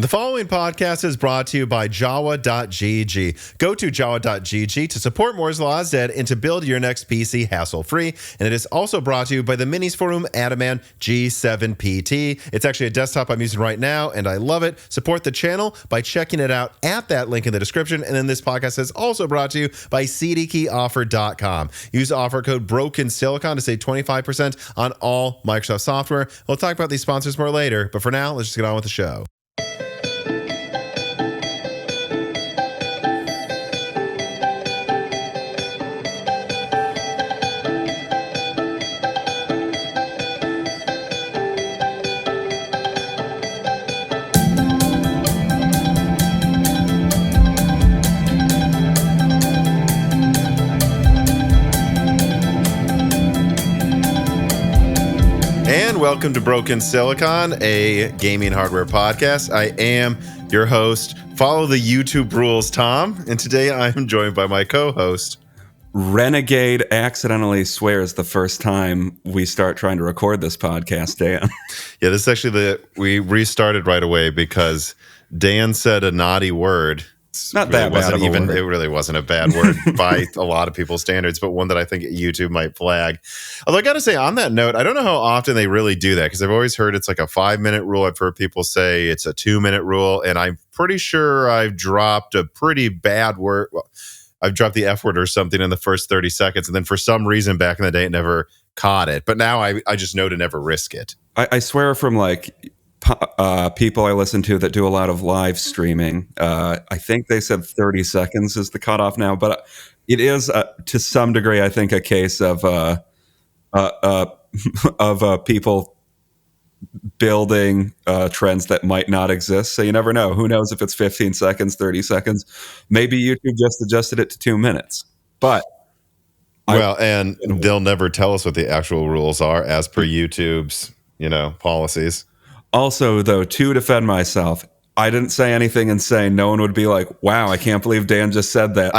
The following podcast is brought to you by Jawa.gg. Go to Jawa.gg to support Moore's Law is Dead and to build your next PC hassle-free. And it is also brought to you by the Minis Forum Adaman G7 PT. It's actually a desktop I'm using right now, and I love it. Support the channel by checking it out at that link in the description. And then this podcast is also brought to you by CDkeyoffer.com. Use offer code BROKENSILICON to save 25% on all Microsoft software. We'll talk about these sponsors more later, but for now, let's just get on with the show. Welcome to Broken Silicon, a gaming hardware podcast. I am your host. Follow the YouTube rules, Tom. And today I am joined by my co-host. Renegade accidentally swears the first time we start trying to record this podcast, Dan. Yeah, this is actually we restarted right away because Dan said a naughty word. Not that bad of a word. It really wasn't a bad word by a lot of people's standards, but one that I think YouTube might flag. Although I got to say, on that note, I don't know how often they really do that because I've always heard it's like a 5-minute rule. I've heard people say it's a 2-minute rule, and I'm pretty sure I've dropped a pretty bad word. Well, I've dropped the F word or something in the first 30 seconds, and then for some reason back in the day, it never caught it. But now I just know to never risk it. I swear from like people I listen to that do a lot of live streaming. I think they said 30 seconds is the cutoff now, but it is to some degree, I think, a case of people building trends that might not exist. So you never know. Who knows if it's 15 seconds, 30 seconds? Maybe YouTube just adjusted it to 2 minutes. But and they'll never tell us what the actual rules are as per YouTube's, policies. Also, though, to defend myself, I didn't say anything insane. No one would be like, wow, I can't believe Dan just said that.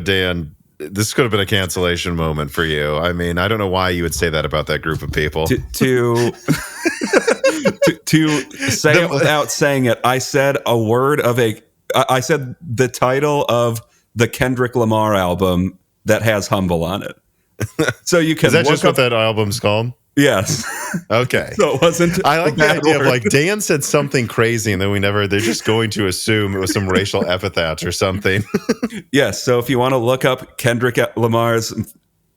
Dan, this could have been a cancellation moment for you. I mean, I don't know why you would say that about that group of people. To say it without saying it, I said I said the title of the Kendrick Lamar album that has Humble on it. So you can. Is that just what that album's called? Yes. Okay. So it wasn't. I like the idea of like Dan said something crazy and then they're just going to assume it was some racial epithets or something. Yes. So if you want to look up Kendrick Lamar's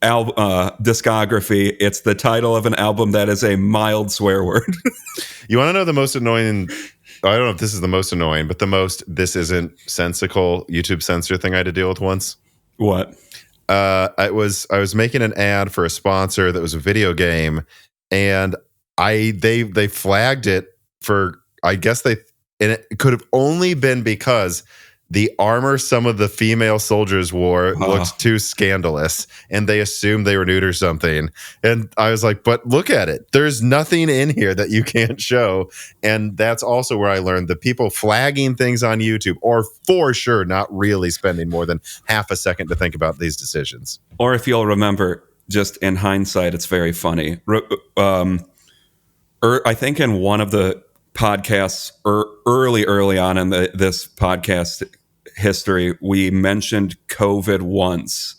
discography, it's the title of an album that is a mild swear word. You want to know the most annoying? I don't know if this is the most annoying, but the most this isn't sensical YouTube censor thing I had to deal with once. What? I was making an ad for a sponsor that was a video game, and they flagged it for, I guess and it could have only been because the armor some of the female soldiers wore looked too scandalous, and they assumed they were nude or something. And I was like, but look at it. There's nothing in here that you can't show. And that's also where I learned the people flagging things on YouTube are for sure not really spending more than half a second to think about these decisions. Or if you'll remember, just in hindsight, it's very funny. I think in one of the podcasts early on in this podcast history, we mentioned COVID once,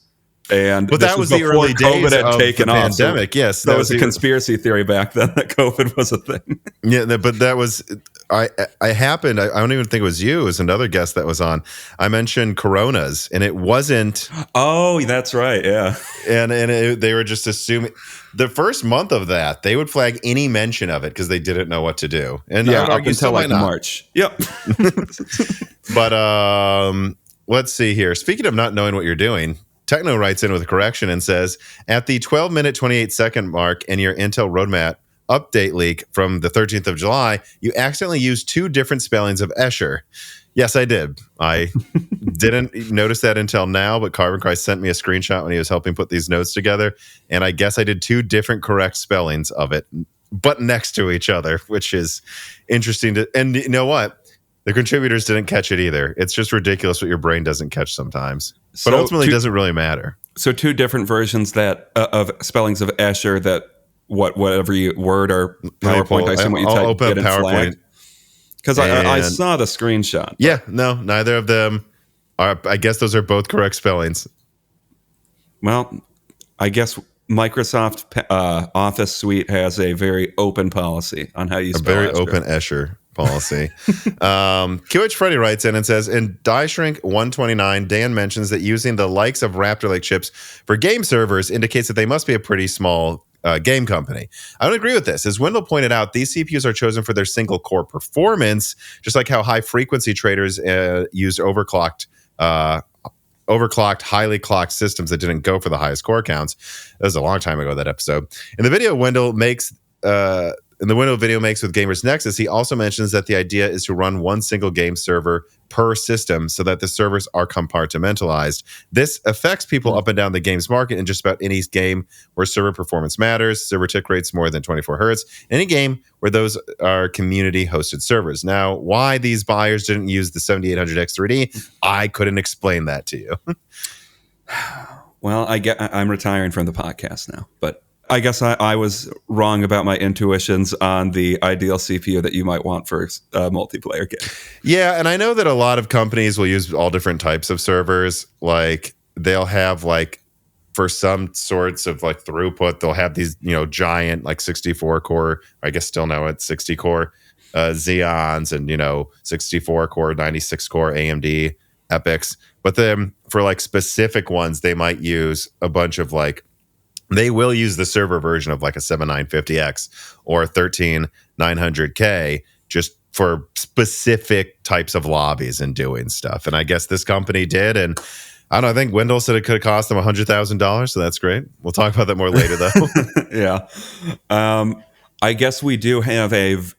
but that was the early days of the pandemic. Yes, that was a conspiracy theory back then that COVID was a thing. Yeah, but that was I happened. I don't even think it was you. It was another guest that was on. I mentioned coronas, and it wasn't. Oh, that's right. Yeah, and they were just assuming. The first month of that, they would flag any mention of it because they didn't know what to do. And yeah, up until like March. Yep. But let's see here. Speaking of not knowing what you're doing, Techno writes in with a correction and says, at the 12-minute, 28-second mark in your Intel roadmap update leak from the 13th of July, you accidentally used 2 different spellings of Escher. Yes, I did. I didn't notice that until now, but Carbon Christ sent me a screenshot when he was helping put these notes together, and I guess I did 2 different correct spellings of it, but next to each other, which is interesting. And you know what? The contributors didn't catch it either. It's just ridiculous what your brain doesn't catch sometimes. But ultimately, it doesn't really matter. So 2 different versions of spellings of Escher that whatever word or PowerPoint, I assume what you type, open up PowerPoint. Because I saw the screenshot. Yeah, no, neither of them are. I guess those are both correct spellings. Well, I guess Microsoft Office Suite has a very open policy on how you spell very Escher. open Escher policy. QH Freddy writes in and says, in Die Shrink 129, Dan mentions that using the likes of Raptor Lake chips for game servers indicates that they must be a pretty small game company. I don't agree with this. As Wendell pointed out, these CPUs are chosen for their single core performance, just like how high frequency traders use overclocked, highly clocked systems that didn't go for the highest core counts. That was a long time ago, that episode. In the video Wendell makes, in the Wendell video makes with Gamers Nexus, he also mentions that the idea is to run one single game server per system so that the servers are compartmentalized. This affects people up and down the games market in just about any game where server performance matters, server tick rates more than 24 hertz, any game where those are community hosted servers. Now, why these buyers didn't use the 7800X3D, I couldn't explain that to you. Well, I'm retiring from the podcast now, but I guess I was wrong about my intuitions on the ideal CPU that you might want for a multiplayer game. Yeah, and I know that a lot of companies will use all different types of servers. Like they'll have like for some sorts of like throughput, they'll have these, giant like 64 core, I guess still now at 60 core Xeons and, 64 core, 96 core AMD epics. But then for like specific ones, they might use a bunch of like, they will use the server version of like a 7950X or a 13900K just for specific types of lobbies and doing stuff. And I guess this company did. And I don't know, I think Wendell said it could have cost them $100,000. So that's great. We'll talk about that more later, though. Yeah. I guess we do have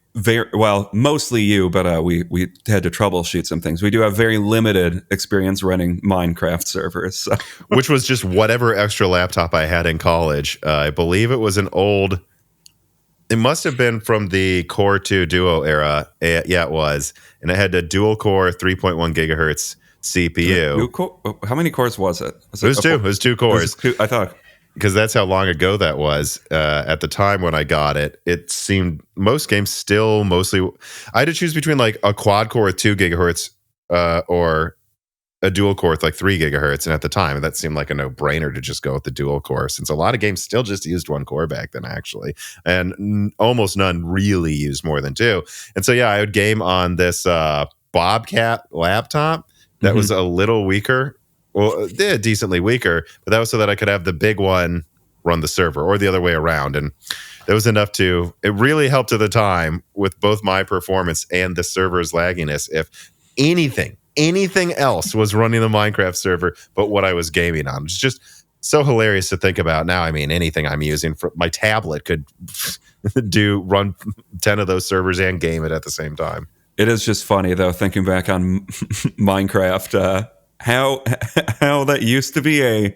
mostly you, but we had to troubleshoot some things. We do have very limited experience running Minecraft servers. So. Which was just whatever extra laptop I had in college. I believe it was an old... It must have been from the Core 2 Duo era. Yeah, it was. And it had a dual-core 3.1 gigahertz CPU. How many cores was it? It was two. It was two cores. I thought... Because that's how long ago that was. At the time when I got it, it seemed most games still mostly... I had to choose between like a quad core with 2 gigahertz or a dual core with like 3 gigahertz. And at the time, that seemed like a no-brainer to just go with the dual core, since a lot of games still just used 1 core back then, actually. And almost none really used more than 2. And so, yeah, I would game on this Bobcat laptop that was a little weaker. Well, yeah, decently weaker, but that was so that I could have the big one run the server, or the other way around. And that was enough it really helped at the time with both my performance and the server's lagginess. If anything else was running the Minecraft server, but what I was gaming on. It's just so hilarious to think about now. I mean, anything I'm using for my tablet could run 10 of those servers and game it at the same time. It is just funny, though, thinking back on Minecraft, how that used to be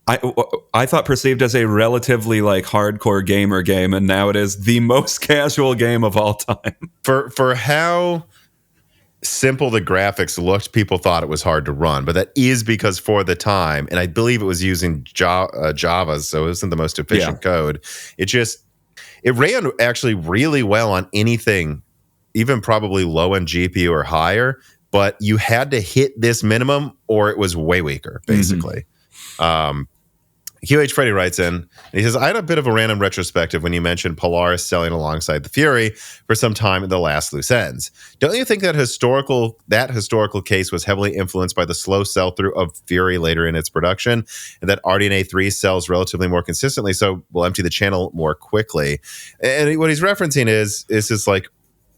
I thought perceived as a relatively like hardcore gamer game, and now it is the most casual game of all time. For how simple the graphics looked, people thought it was hard to run, but that is because for the time, and I believe it was using Java, so it wasn't the most efficient code. It ran actually really well on anything, even probably low-end GPU or higher, but you had to hit this minimum or it was way weaker, basically. QH Freddy writes in, and he says, I had a bit of a random retrospective when you mentioned Polaris selling alongside the Fury for some time in the last loose ends. Don't you think that historical case was heavily influenced by the slow sell-through of Fury later in its production, and that RDNA 3 sells relatively more consistently, so will empty the channel more quickly? And what he's referencing is just like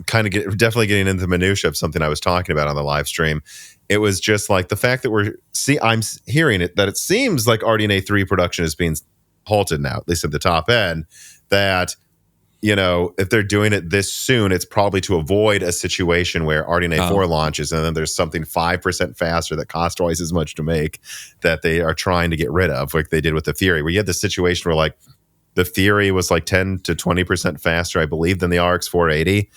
kind of definitely getting into the minutia of something I was talking about on the live stream. It was just like the fact that I'm hearing it, that it seems like RDNA 3 production is being halted now, at least at the top end, that, if they're doing it this soon, it's probably to avoid a situation where RDNA 4 launches and then there's something 5% faster that costs twice as much to make that they are trying to get rid of, like they did with the Fury, where you had the situation where like the Fury was like 10 to 20% faster, I believe, than the RX 480.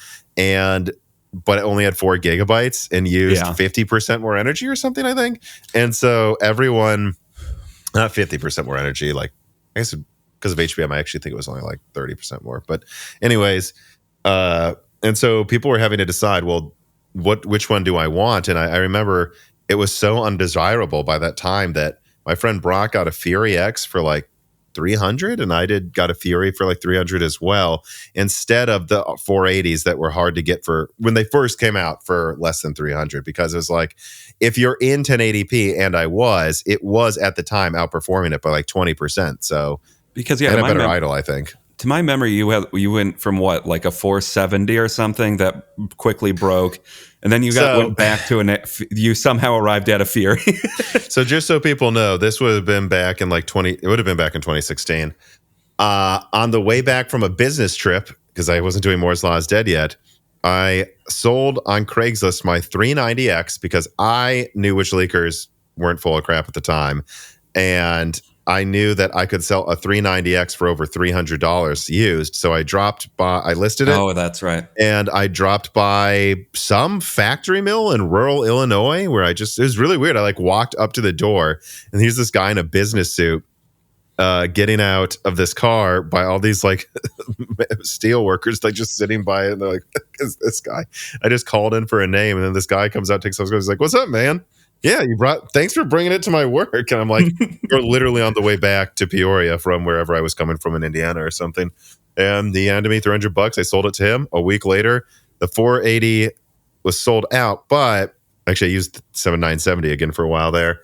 But it only had 4 gigabytes and used 50% more energy or something, I think. And so everyone, not 50% more energy, like I guess because of HBM, I actually think it was only like 30% more. But anyways, and And so people were having to decide, well, which one do I want? And I remember it was so undesirable by that time that my friend Brock got a Fury X for like 300, and I got a Fury for like 300 as well, instead of the 480s that were hard to get for when they first came out for less than 300, because it was like, if you're in 1080p, and it was at the time outperforming it by like 20%. So because and a better idle, I think. To my memory, you went from what, like a 470 or something that quickly broke, and then went back to you somehow arrived at a Fury. So just so people know, this would have been back in it would have been back in 2016. On the way back from a business trip, because I wasn't doing Moore's Law is Dead yet, I sold on Craigslist my 390X because I knew which leakers weren't full of crap at the time, and I knew that I could sell a 390X for over $300 used. So I listed it. Oh, that's right. And I dropped by some factory mill in rural Illinois where it was really weird. I like walked up to the door, and here's this guy in a business suit getting out of this car by all these like steel workers, like just sitting by it. And they're like, is this guy? I just called in for a name, and then this guy comes out, takes off, he's like, what's up, man? Yeah, thanks for bringing it to my work. And I'm like, you're literally on the way back to Peoria from wherever I was coming from in Indiana or something. And he handed me $300. I sold it to him. A week later, the 480 was sold out, but actually I used 7970 again for a while there.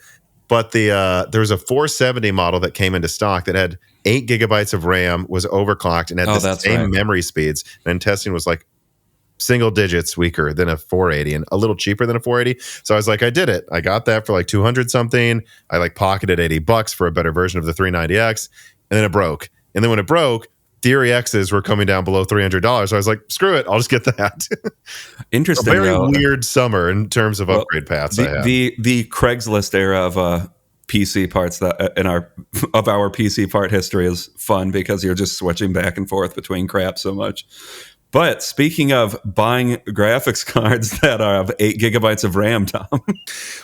But there was a 470 model that came into stock that had 8 gigabytes of RAM, was overclocked, and had the same memory speeds. And testing was like single digits weaker than a 480 and a little cheaper than a 480. So I was like, I did it. I got that for like 200 something. I like pocketed $80 for a better version of the 390X, and then it broke. And then when it broke, Theory X's were coming down below $300. So I was like, screw it, I'll just get that. Interesting. A very weird summer in terms of upgrade paths. The Craigslist era of PC parts of our PC part history is fun because you're just switching back and forth between crap so much. But speaking of buying graphics cards that are of 8 gigabytes of RAM, Tom.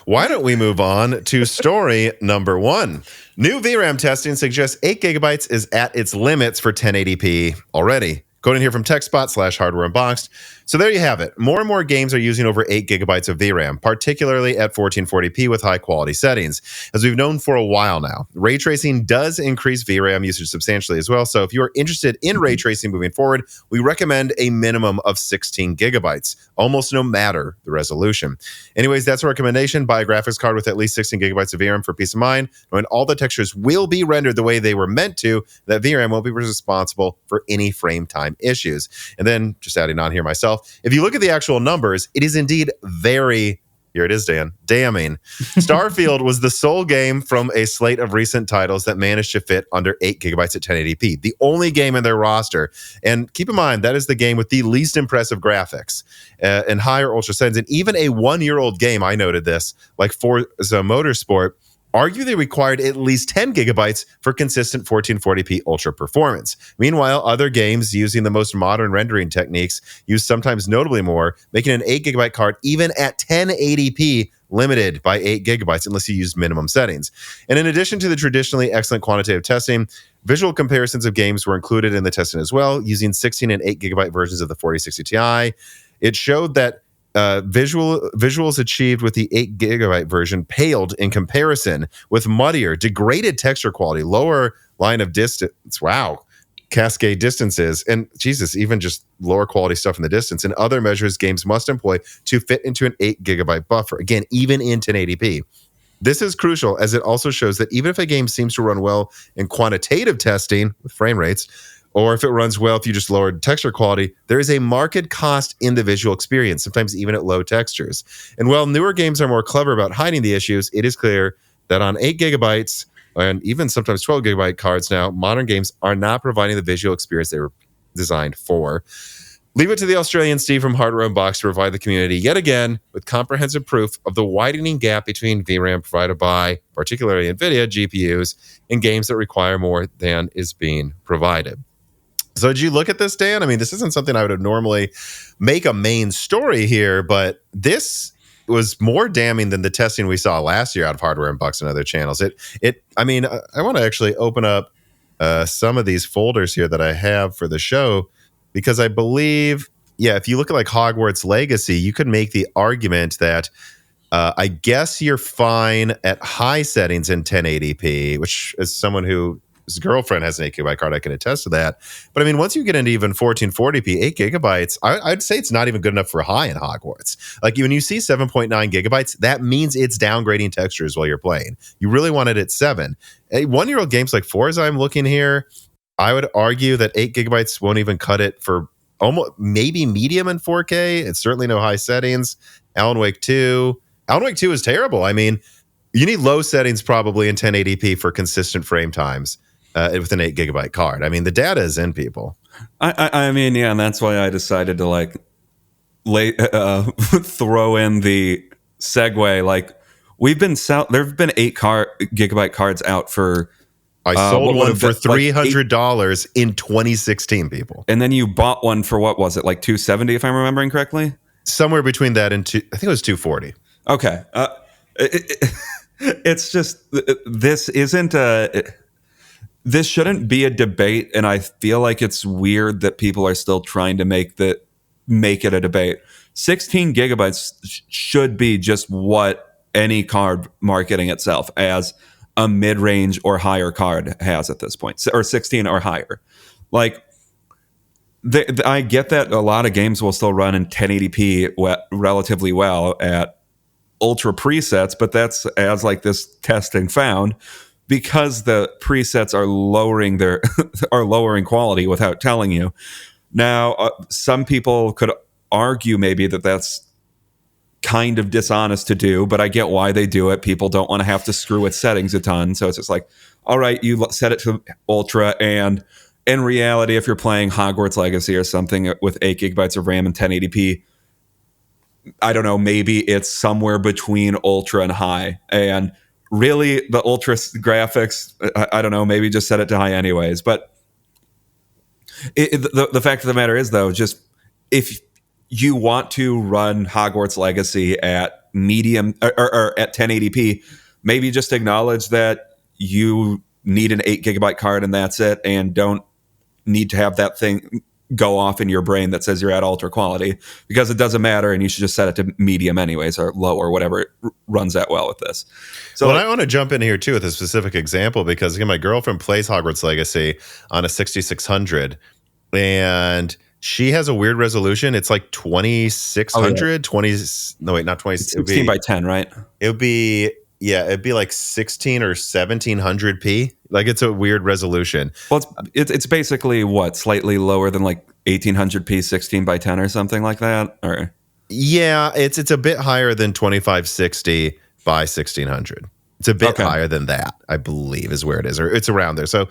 Why don't we move on to story number 1? New VRAM testing suggests 8 gigabytes is at its limits for 1080p already. Quoting here from TechSpot/Hardware Unboxed. So there you have it. More and more games are using over 8 gigabytes of VRAM, particularly at 1440p with high-quality settings. As we've known for a while now, ray tracing does increase VRAM usage substantially as well. So if you are interested in ray tracing moving forward, we recommend a minimum of 16 gigabytes, almost no matter the resolution. Anyways, that's a recommendation. Buy a graphics card with at least 16 gigabytes of VRAM for peace of mind, knowing all the textures will be rendered the way they were meant to, that VRAM won't be responsible for any frame time issues. And then, just adding on here myself, if you look at the actual numbers, it is indeed very, here it is, Dan, damning. Starfield was the sole game from a slate of recent titles that managed to fit under 8 gigabytes at 1080p. The only game in their roster. And keep in mind, that is the game with the least impressive graphics and higher ultra settings. And even a 1-year-old game, I noted this, like Forza Motorsport, arguably required at least 10 gigabytes for consistent 1440p ultra performance. Meanwhile, other games using the most modern rendering techniques use sometimes notably more, making an 8 gigabyte card even at 1080p limited by 8 gigabytes unless you use minimum settings. And in addition to the traditionally excellent quantitative testing, visual comparisons of games were included in the testing as well, using 16 and 8 gigabyte versions of the 4060 Ti. It showed that visuals achieved with the 8 gigabyte version paled in comparison with muddier, degraded texture quality, lower line of distance, cascade distances, and Jesus, even just lower quality stuff in the distance, and other measures games must employ to fit into an 8 gigabyte buffer, again, even in 1080p. This is crucial as it also shows that even if a game seems to run well in quantitative testing with frame rates, or if it runs well if you just lowered texture quality, there is a marked cost in the visual experience, sometimes even at low textures. And while newer games are more clever about hiding the issues, it is clear that on 8 gigabytes, and even sometimes 12 gigabyte cards now, modern games are not providing the visual experience they were designed for. Leave it to the Australian Steve from Hardware Unboxed to provide the community yet again with comprehensive proof of the widening gap between VRAM provided by, particularly NVIDIA, GPUs in games that require more than is being provided. So did you look at this, Dan? I mean, this isn't something I would have normally make a main story here, but this was more damning than the testing we saw last year out of Hardware Unboxed and other channels. I want to actually open up some of these folders here that I have for the show, because I believe yeah, if you look at like Hogwarts Legacy, you could make the argument that I guess you're fine at high settings in 1080p, which as someone whose girlfriend has an 8 gigabyte card, I can attest to that. But I mean, once you get into even 1440p, 8 gigabytes, I'd say it's not even good enough for high in Hogwarts. Like when you see 7.9 gigabytes, that means it's downgrading textures while you're playing. You really want it at 7. 1-year-old games like Forza, I'm looking here, I would argue that 8 gigabytes won't even cut it for almost maybe medium in 4K. It's certainly no high settings. Alan Wake 2. Alan Wake 2 is terrible. I mean, you need low settings probably in 1080p for consistent frame times with an 8 gigabyte card. I mean, the data is in, people. I mean, yeah, and that's why I decided to like throw in the segue. Like we've been there've been 8 gigabyte cards out for. I sold one for $300 in 2016, people. And then you bought one for what was it, like $270 if I'm remembering correctly? Somewhere between that and I think it was $240. Okay. It's just, this isn't this shouldn't be a debate, and I feel like it's weird that people are still trying to make it a debate. 16 gigabytes should be just what any card marketing itself as a mid-range or higher card has at this point, or 16 or higher. Like, I get that a lot of games will still run in 1080p relatively well at ultra presets, but that's, as like this testing found, because the presets are lowering lowering quality without telling you. Now, some people could argue maybe that that's kind of dishonest to do, but I get why they do it. People don't want to have to screw with settings a ton, so it's just like, all right, you set it to ultra, and in reality, if you're playing Hogwarts Legacy or something with 8 gigabytes of RAM and 1080p, I don't know, maybe it's somewhere between ultra and high. And really, the ultra graphics, I don't know, maybe just set it to high anyways. But the fact of the matter is, though, just if you want to run Hogwarts Legacy at medium or at 1080p, maybe just acknowledge that you need an 8 gigabyte card and that's it, and don't need to have that thing go off in your brain that says you're at ultra quality, because it doesn't matter, and you should just set it to medium anyways, or low, or whatever it runs that well with this. So I want to jump in here too with a specific example, because again, my girlfriend plays Hogwarts Legacy on a 6600, and she has a weird resolution. It's like 2600, 20. No, wait, not 20. 16 by 10, right? It would be, yeah, it'd be like 16 or 1700p. Like, it's a weird resolution. Well, it's basically what, slightly lower than like 1800p 16 by 10 or something like that, or yeah, it's a bit higher than 2560 by 1600. It's a bit higher than that, I believe, is where it is, or it's around there. So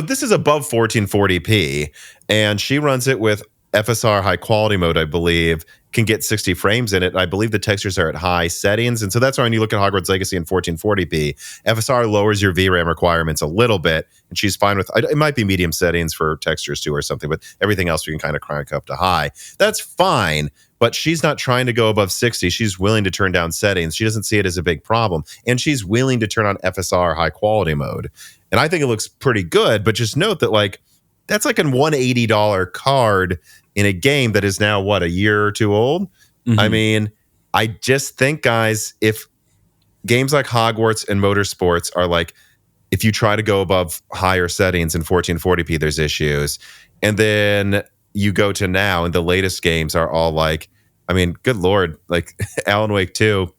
this is above 1440p, and she runs it with FSR high quality mode, I believe, can get 60 frames in it. I believe the textures are at high settings. And so that's why when you look at Hogwarts Legacy in 1440p, FSR lowers your VRAM requirements a little bit. And she's fine with it. Might be medium settings for textures too or something, but everything else we can kind of crank up to high. That's fine. But she's not trying to go above 60. She's willing to turn down settings. She doesn't see it as a big problem. And she's willing to turn on FSR high quality mode. And I think it looks pretty good. But just note that, like, that's like a $180 card in a game that is now, what, a year or two old? Mm-hmm. I mean, I just think, guys, if games like Hogwarts and Motorsports are like, if you try to go above higher settings in 1440p, there's issues. And then you go to now, and the latest games are all like, I mean, good Lord, like Alan Wake 2,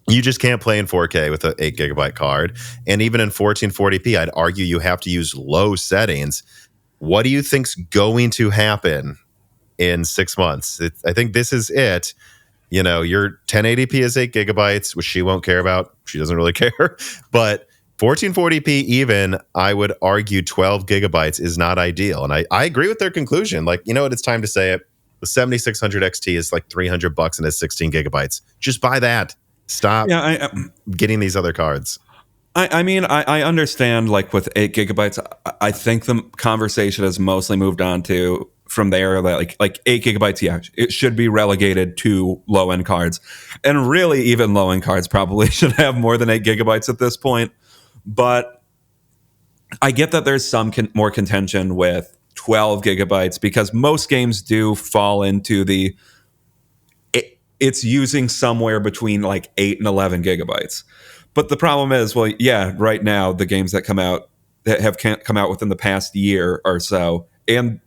you just can't play in 4K with an 8 gigabyte card. And even in 1440p, I'd argue you have to use low settings. What do you think's going to happen in 6 months? I think this is it. You know, your 1080p is 8 gigabytes, which she won't care about. She doesn't really care. But 1440p even, I would argue 12 gigabytes is not ideal. And I agree with their conclusion. Like, you know what? It's time to say it. The 7600 XT is like $300 and it's 16 gigabytes. Just buy that. Stop getting these other cards. I mean, I understand, like, with 8 gigabytes, I think the conversation has mostly moved on to from there that like 8 gigabytes, yeah, it should be relegated to low-end cards. And really, even low-end cards probably should have more than 8 gigabytes at this point. But I get that there's some more contention with 12 gigabytes, because most games do fall into it's using somewhere between like 8 and 11 gigabytes. But the problem is, well, yeah, right now the games that have come out within the past year or so, and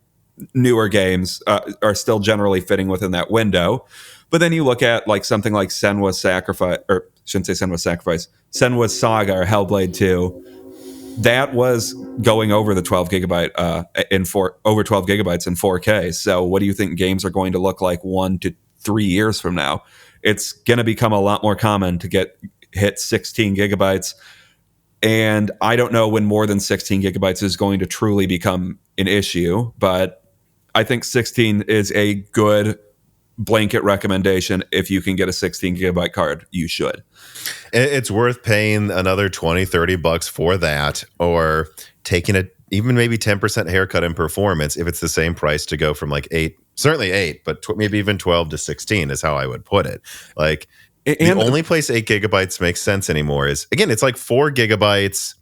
newer games are still generally fitting within that window. But then you look at like something like Senua's Sacrifice, or shouldn't say Senua's Sacrifice, Senua's Saga or Hellblade 2. That was going over the 12 gigabyte over 12 gigabytes in 4K. So what do you think games are going to look like 1 to 3 years from now? It's going to become a lot more common to hit 16 gigabytes. And I don't know when more than 16 gigabytes is going to truly become an issue, but I think 16 is a good blanket recommendation. If you can get a 16 gigabyte card, you should. It's worth paying another $20-$30 for that, or taking even maybe 10% haircut in performance if it's the same price to go from like 8, certainly 8, but maybe even 12 to 16 is how I would put it. Like, the only place 8 gigabytes makes sense anymore is, again, it's like 4 gigabytes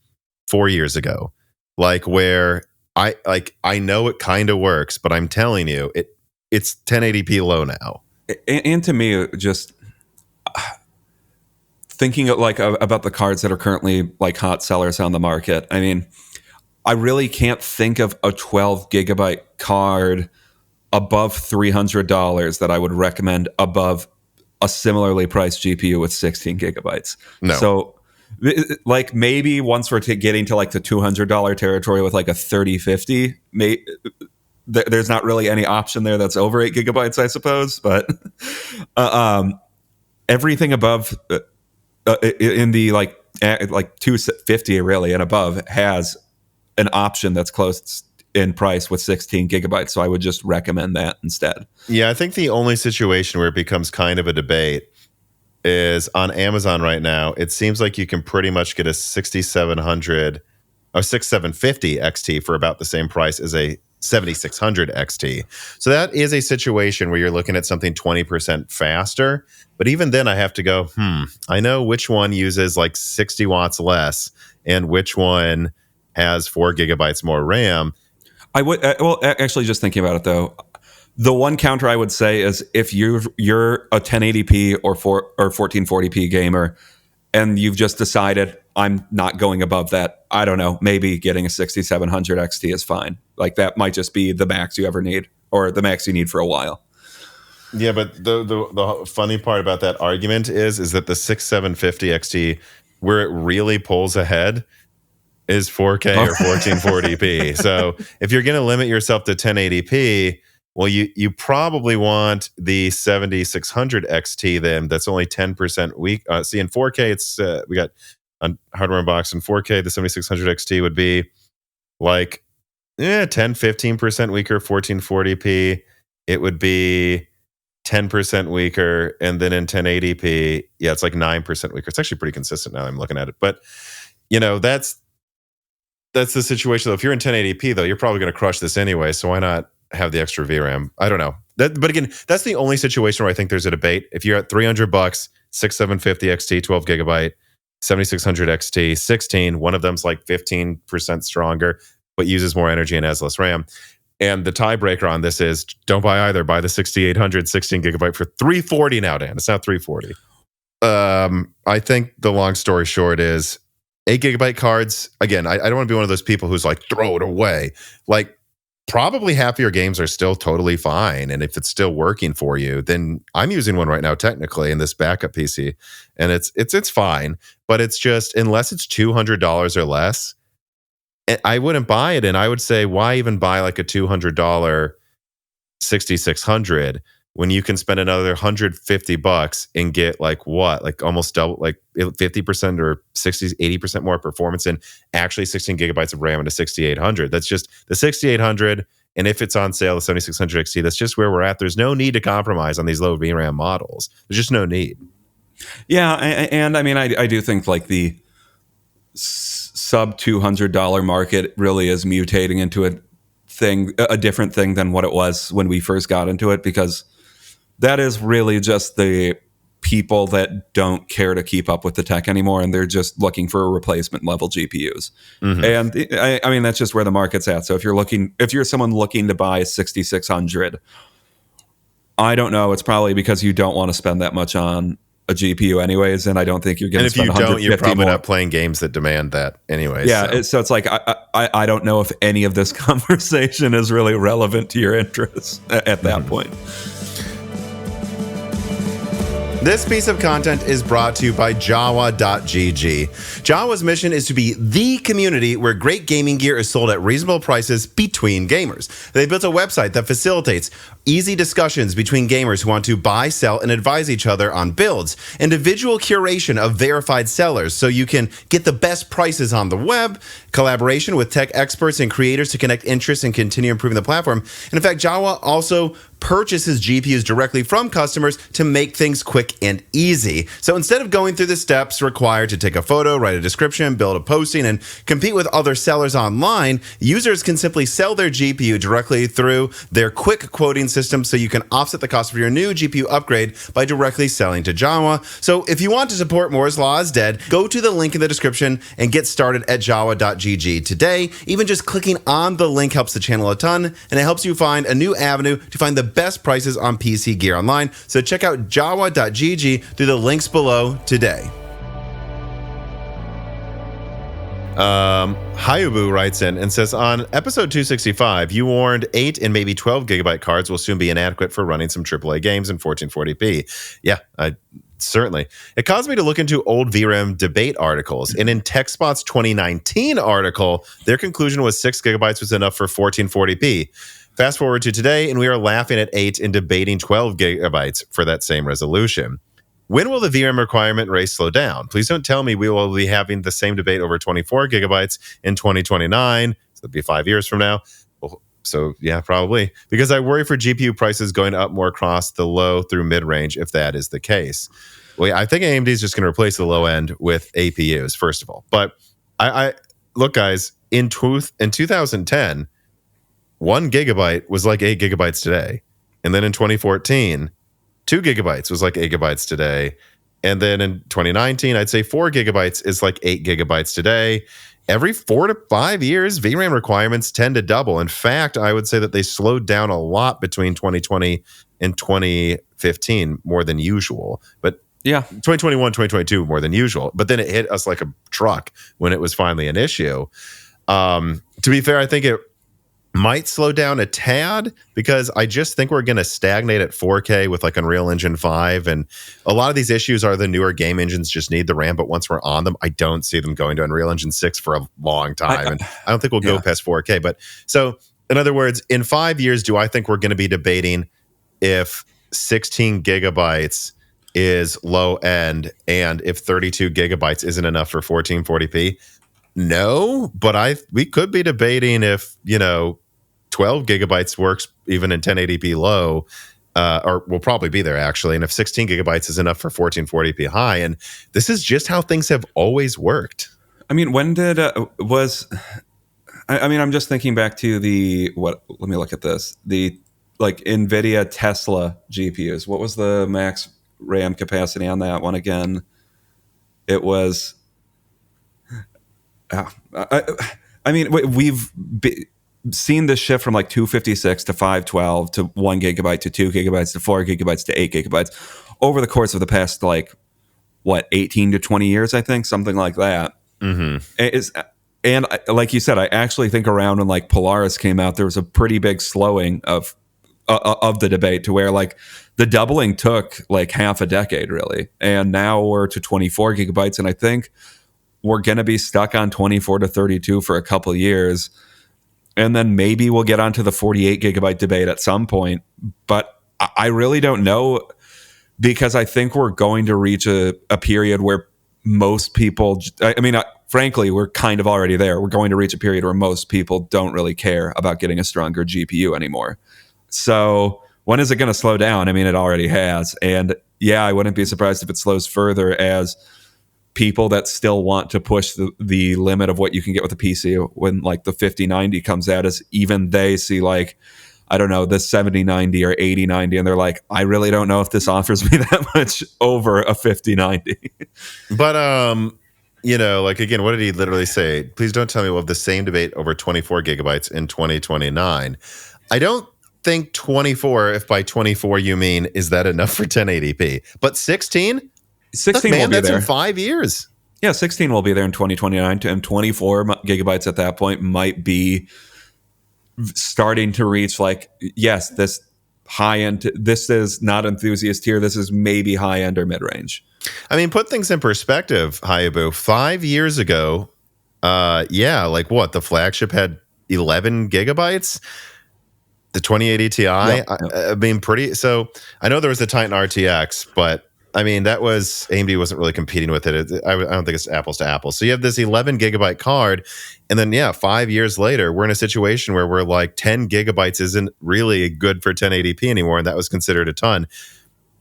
4 years ago. Like, where I know it kind of works, but I'm telling you, it's 1080p low now. And to me, just thinking about the cards that are currently like hot sellers on the market, I mean, I really can't think of a 12 gigabyte card above $300 that I would recommend above a similarly priced GPU with 16 gigabytes. No. So like maybe once we're getting to like the $200 territory with like a 3050, there's not really any option there that's over 8 gigabytes, I suppose. But everything above in the like 250 really and above has an option that's close in price with 16 gigabytes. So I would just recommend that instead. Yeah, I think the only situation where it becomes kind of a debate is on Amazon right now. It seems like you can pretty much get a 6700 or 6750 XT for about the same price as a 7600 XT. So that is a situation where you're looking at something 20% faster. But even then I have to go, I know which one uses like 60 watts less and which one has 4 gigabytes more RAM. I would actually, just thinking about it though, the one counter I would say is if you're a 1080p or 1440p gamer and you've just decided I'm not going above that, I don't know, maybe getting a 6700 XT is fine. Like that might just be the max you ever need, or the max you need for a while. Yeah, but the funny part about that argument is that the 6750 XT, where it really pulls ahead, is 4K or 1440p. So if you're going to limit yourself to 1080p, well, you probably want the 7600 XT then. That's only 10% weak. See, in 4K, it's we got on Hardware Unboxed. In 4K, the 7600 XT would be like 10-15% weaker. 1440p, it would be 10% weaker. And then in 1080p, yeah, it's like 9% weaker. It's actually pretty consistent now I'm looking at it. But, that's the situation, though. If you're in 1080p, though, you're probably going to crush this anyway. So why not have the extra VRAM? I don't know. But again, that's the only situation where I think there's a debate. If you're at $300, 6750 XT, 12 gigabyte, 7600 XT, 16, one of them's like 15% stronger, but uses more energy and has less RAM. And the tiebreaker on this is don't buy either. Buy the 6800 16 gigabyte for $340 now, Dan. It's not $340. I think the long story short is 8 gigabyte cards. Again, I don't want to be one of those people who's like, throw it away. Like, probably half of your games are still totally fine. And if it's still working for you, then I'm using one right now, technically, in this backup PC. And it's fine. But it's just, unless it's $200 or less, I wouldn't buy it. And I would say, why even buy like a $200 6600 when you can spend another $150 and get like what? Like almost double, like 50% or 60, 80% more performance and actually 16 gigabytes of RAM and a 6800. That's just the 6800. And if it's on sale, the 7600 XT, that's just where we're at. There's no need to compromise on these low VRAM models. There's just no need. Yeah. And I mean, I do think like the sub $200 market really is mutating into a different thing than what it was when we first got into it, because that is really just the people that don't care to keep up with the tech anymore, and they're just looking for replacement level GPUs. And I mean, that's just where the market's at. So if you're someone looking to buy a 6600, I don't know. It's probably because you don't want to spend that much on a GPU anyways, and I don't think you're going to spend $150 more. And if you don't, you're probably not playing games that demand that anyways. Yeah, so it's like I don't know if any of this conversation is really relevant to your interests at that point. This piece of content is brought to you by Jawa.gg. Jawa's mission is to be the community where great gaming gear is sold at reasonable prices between gamers. They built a website that facilitates easy discussions between gamers who want to buy, sell, and advise each other on builds, individual curation of verified sellers so you can get the best prices on the web, collaboration with tech experts and creators to connect interests and continue improving the platform. And in fact, Jawa also purchases GPUs directly from customers to make things quick and easy. So instead of going through the steps required to take a photo, write a description, build a posting, and compete with other sellers online, users can simply sell their GPU directly through their quick quoting system, so you can offset the cost of your new GPU upgrade by directly selling to Jawa. So if you want to support Moore's Law is Dead, go to the link in the description and get started at Jawa.gg today. Even just clicking on the link helps the channel a ton, and it helps you find a new avenue to find the best prices on PC gear online. So check out Jawa.gg through the links below today. Hayubu writes in and says, on episode 265, you warned 8 and maybe 12 gigabyte cards will soon be inadequate for running some AAA games in 1440p. Yeah, certainly. It caused me to look into old VRAM debate articles. And in TechSpot's 2019 article, their conclusion was 6 gigabytes was enough for 1440p. Fast forward to today, and we are laughing at 8 and debating 12 gigabytes for that same resolution. When will the VRAM requirement race slow down? Please don't tell me we will be having the same debate over 24 gigabytes in 2029. So it'll be 5 years from now. Well, so yeah, probably. Because I worry for GPU prices going up more across the low through mid-range if that is the case. Well, yeah, I think AMD is just going to replace the low end with APUs, first of all. But I look, guys, in 2010, 1 gigabyte was like 8 gigabytes today. And then in 2014, 2 gigabytes was like 8 gigabytes today. And then in 2019, I'd say 4 gigabytes is like 8 gigabytes today. Every 4 to 5 years, VRAM requirements tend to double. In fact, I would say that they slowed down a lot between 2020 and 2015 more than usual. But yeah, 2021, 2022 more than usual. But then it hit us like a truck when it was finally an issue. To be fair, I think it might slow down a tad because I just think we're going to stagnate at 4K with like Unreal Engine 5. And a lot of these issues are the newer game engines just need the RAM. But once we're on them, I don't see them going to Unreal Engine 6 for a long time. And I don't think we'll go past 4K. But so in other words, in 5 years, do I think we're going to be debating if 16 gigabytes is low end and if 32 gigabytes isn't enough for 1440p? No, but we could be debating if, 12 gigabytes works even in 1080p low, or we'll probably be there actually. And if 16 gigabytes is enough for 1440p high, and this is just how things have always worked. I mean, when did I'm just thinking back to let me look at this. The Nvidia Tesla GPUs. What was the max RAM capacity on that one again? It was we've seen this shift from like 256 to 512 to 1 gigabyte to 2 gigabytes to 4 gigabytes to 8 gigabytes over the course of the past 18 to 20 years, I think, something like that. Mm-hmm. And like you said, I actually think around when like Polaris came out, there was a pretty big slowing of the debate to where like the doubling took like half a decade really, and now we're to 24 gigabytes, and I think we're going to be stuck on 24 to 32 for a couple of years. And then maybe we'll get onto the 48 gigabyte debate at some point. But I really don't know, because I think we're going to reach a period where most people, frankly, we're kind of already there. We're going to reach a period where most people don't really care about getting a stronger GPU anymore. So when is it going to slow down? I mean, it already has. And yeah, I wouldn't be surprised if it slows further as people that still want to push the limit of what you can get with a PC when like the 5090 comes out, as even they see like, I don't know, the 7090 or 8090, and they're like, I really don't know if this offers me that much over a 5090. But like again, what did he literally say? Please don't tell me we'll have the same debate over 24 gigabytes in 2029. I don't think 24, if by 24 you mean is that enough for 1080p? But 16? 16 Look, man, will be that's there. in 5 years. Yeah, 16 will be there in 2029, and 24 gigabytes at that point might be starting to reach like, yes, this high end, this is not enthusiast tier, this is maybe high end or mid range. I mean, put things in perspective, Hayabu. 5 years ago, like what? The flagship had 11 gigabytes. The 2080 Ti, Yep. I mean, pretty. So I know there was the Titan RTX, but I mean, that was AMD wasn't really competing with it. I don't think it's apples to apples. So you have this 11 gigabyte card, and then 5 years later, we're in a situation where we're like 10 gigabytes isn't really good for 1080p anymore, and that was considered a ton.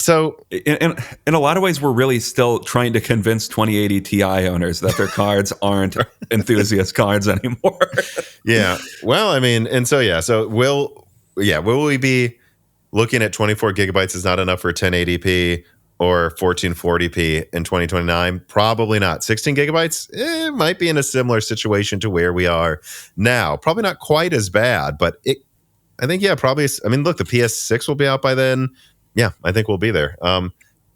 So in a lot of ways, we're really still trying to convince 2080 Ti owners that their cards aren't enthusiast cards anymore. Yeah. Well, I mean, and so will we be looking at 24 gigabytes is not enough for 1080p or 1440p in 2029? Probably not. 16 gigabytes, might be in a similar situation to where we are now. Probably not quite as bad, but I think, probably. I mean, look, the PS6 will be out by then. Yeah, I think we'll be there.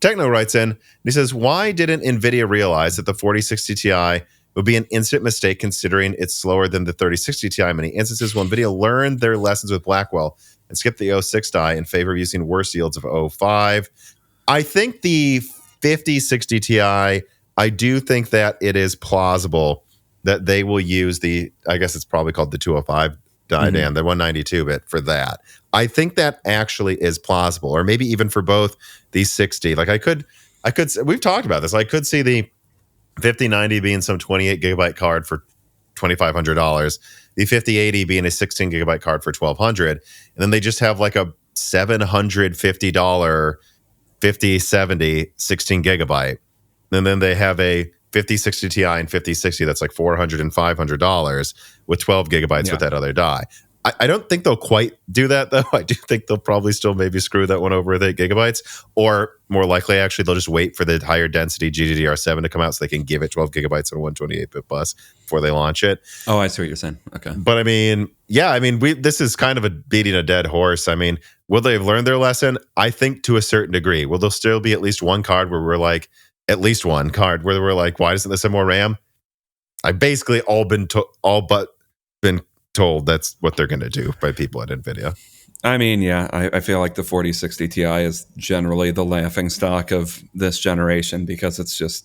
Techno writes in, and he says, why didn't Nvidia realize that the 4060 Ti would be an instant mistake considering it's slower than the 3060 Ti? Many instances will Nvidia learned their lessons with Blackwell and skip the 06 die in favor of using worse yields of 05. I think the 5060 Ti, I do think that it is plausible that they will use I guess it's probably called the 205 die, Dan, the 192-bit for that. I think that actually is plausible, or maybe even for both these 60. Like I could, we've talked about this. I could see the 5090 being some 28 gigabyte card for $2,500, the 5080 being a 16 gigabyte card for $1,200, and then they just have like a $750 5070 16 gigabyte, and then they have a 5060 Ti and 5060 that's like $400 and $500 with 12 gigabytes with that other die. I don't think they'll quite do that, though. I do think they'll probably still maybe screw that one over with 8 gigabytes, or more likely, actually, they'll just wait for the higher density GDDR7 to come out so they can give it 12 gigabytes on 128-bit bus before they launch it. Oh, I see what you're saying. Okay. But I mean, this is kind of beating a dead horse. I mean, will they have learned their lesson? I think to a certain degree. Will there still be at least one card where we're like, why doesn't this have more RAM? I've basically all but been told that's what they're going to do by people at Nvidia. I mean, yeah, I feel like the 4060 Ti is generally the laughing stock of this generation because it's just,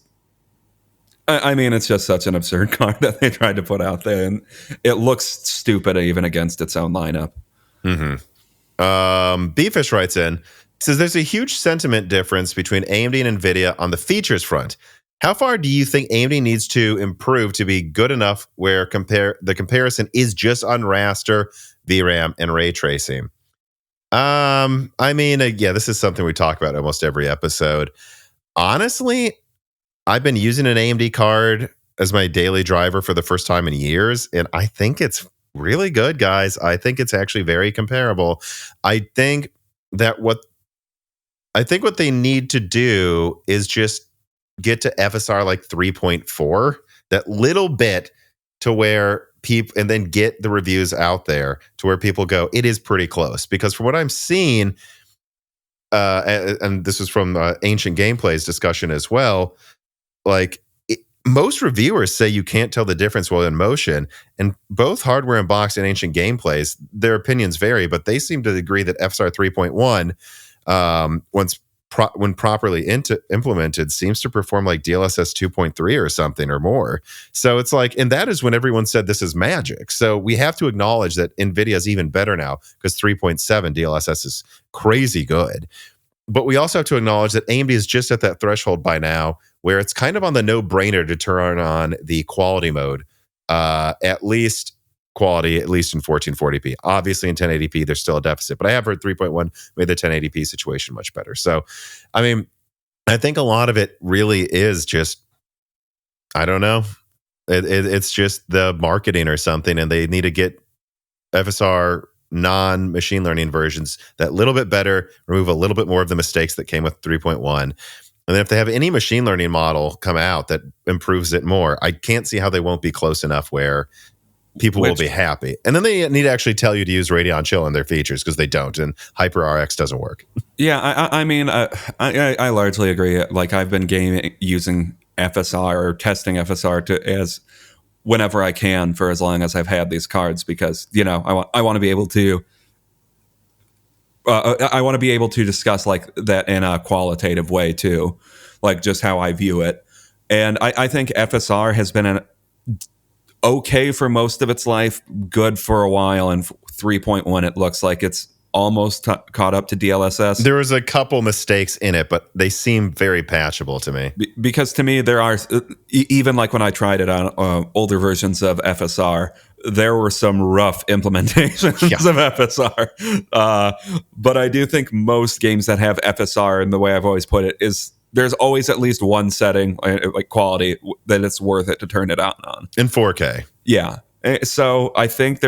I mean, it's just such an absurd card that they tried to put out there, and it looks stupid even against its own lineup. Beefish writes in, says there's a huge sentiment difference between AMD and Nvidia on the features front. How far do you think AMD needs to improve to be good enough where the comparison is just on raster, VRAM, and ray tracing? I mean, this is something we talk about almost every episode. Honestly, I've been using an AMD card as my daily driver for the first time in years, and I think it's really good, guys. I think it's actually very comparable. I think what they need to do is just get to FSR like 3.4, that little bit to where people, and then get the reviews out there to where people go, it is pretty close. Because from what I'm seeing, and this is from Ancient Gameplay's discussion as well, like most reviewers say you can't tell the difference while in motion, and both Hardware Unboxed and Ancient Gameplays, their opinions vary, but they seem to agree that FSR 3.1, when properly implemented, seems to perform like DLSS 2.3 or something or more. So it's like, and that is when everyone said this is magic. So we have to acknowledge that NVIDIA is even better now because 3.7 DLSS is crazy good. But we also have to acknowledge that AMD is just at that threshold by now where it's kind of on the no-brainer to turn on the quality mode, at least in 1440p. Obviously in 1080p there's still a deficit, but I have heard 3.1 made the 1080p situation much better. So I mean, I think a lot of it really is just, I don't know, it's just the marketing or something, and they need to get FSR non-machine learning versions that little bit better, remove a little bit more of the mistakes that came with 3.1. And then if they have any machine learning model come out that improves it more, I can't see how they won't be close enough where people will be happy. And then they need to actually tell you to use Radeon Chill in their features, because they don't, and HyperRX doesn't work. Yeah, I mean, I largely agree. Like, I've been using FSR or testing FSR as whenever I can for as long as I've had these cards, because I want to be able to discuss like that in a qualitative way too, like just how I view it. And I think FSR has been okay for most of its life, good for a while, and 3.1 it looks like it's almost caught up to DLSS. There was a couple mistakes in it, but they seem very patchable to me. Because to me, there are, even like when I tried it on older versions of FSR, there were some rough implementations of FSR. But I do think most games that have FSR, and the way I've always put it, is there's always at least one setting, like quality, that it's worth it to turn it on. In 4K. Yeah. So I think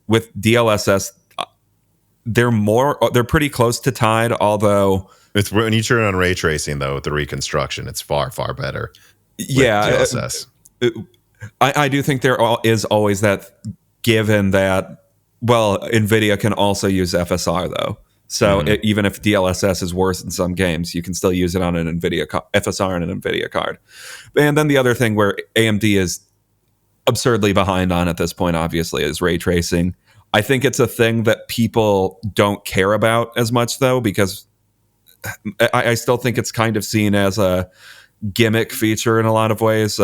with DLSS, they're pretty close to tied, although it's when you turn on ray tracing though with the reconstruction, it's far better. Yeah, DLSS. I do think there is always that, given that, well, Nvidia can also use FSR though. So even if DLSS is worse in some games, you can still use it on an Nvidia FSR on an Nvidia card. And then the other thing where AMD is absurdly behind on at this point, obviously, is ray tracing. I think it's a thing that people don't care about as much, though, because I still think it's kind of seen as a gimmick feature in a lot of ways.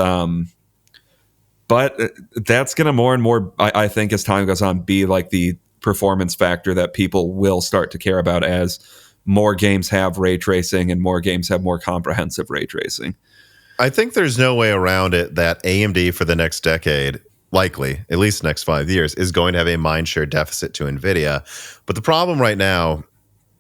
But that's going to more and more, I think, as time goes on, be like the performance factor that people will start to care about as more games have ray tracing and more games have more comprehensive ray tracing. I think there's no way around it that AMD for the next decade, likely, at least next 5 years, is going to have a mindshare deficit to Nvidia. But the problem right now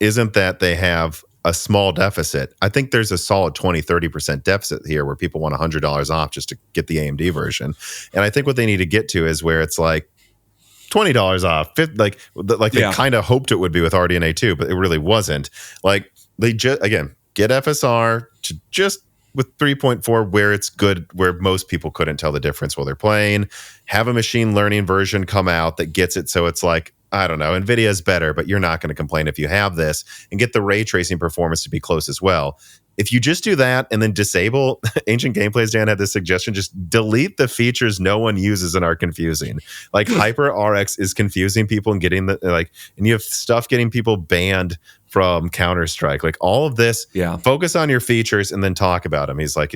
isn't that they have a small deficit. I think there's a solid 20-30% deficit here where people want $100 off just to get the AMD version. And I think what they need to get to is where it's like $20 off, like they kind of hoped it would be with RDNA 2, but it really wasn't. Like, they just, again, get FSR to just with 3.4 where it's good, where most people couldn't tell the difference while they're playing. Have a machine learning version come out that gets it so it's like, I don't know, NVIDIA is better, but you're not going to complain if you have this, and get the ray tracing performance to be close as well. If you just do that and then disable, Ancient Gameplays, Dan had this suggestion, just delete the features no one uses and are confusing. Like HyperRX is confusing people and getting and you have stuff getting people banned from Counter-Strike. Like all of this, focus on your features and then talk about them. He's like,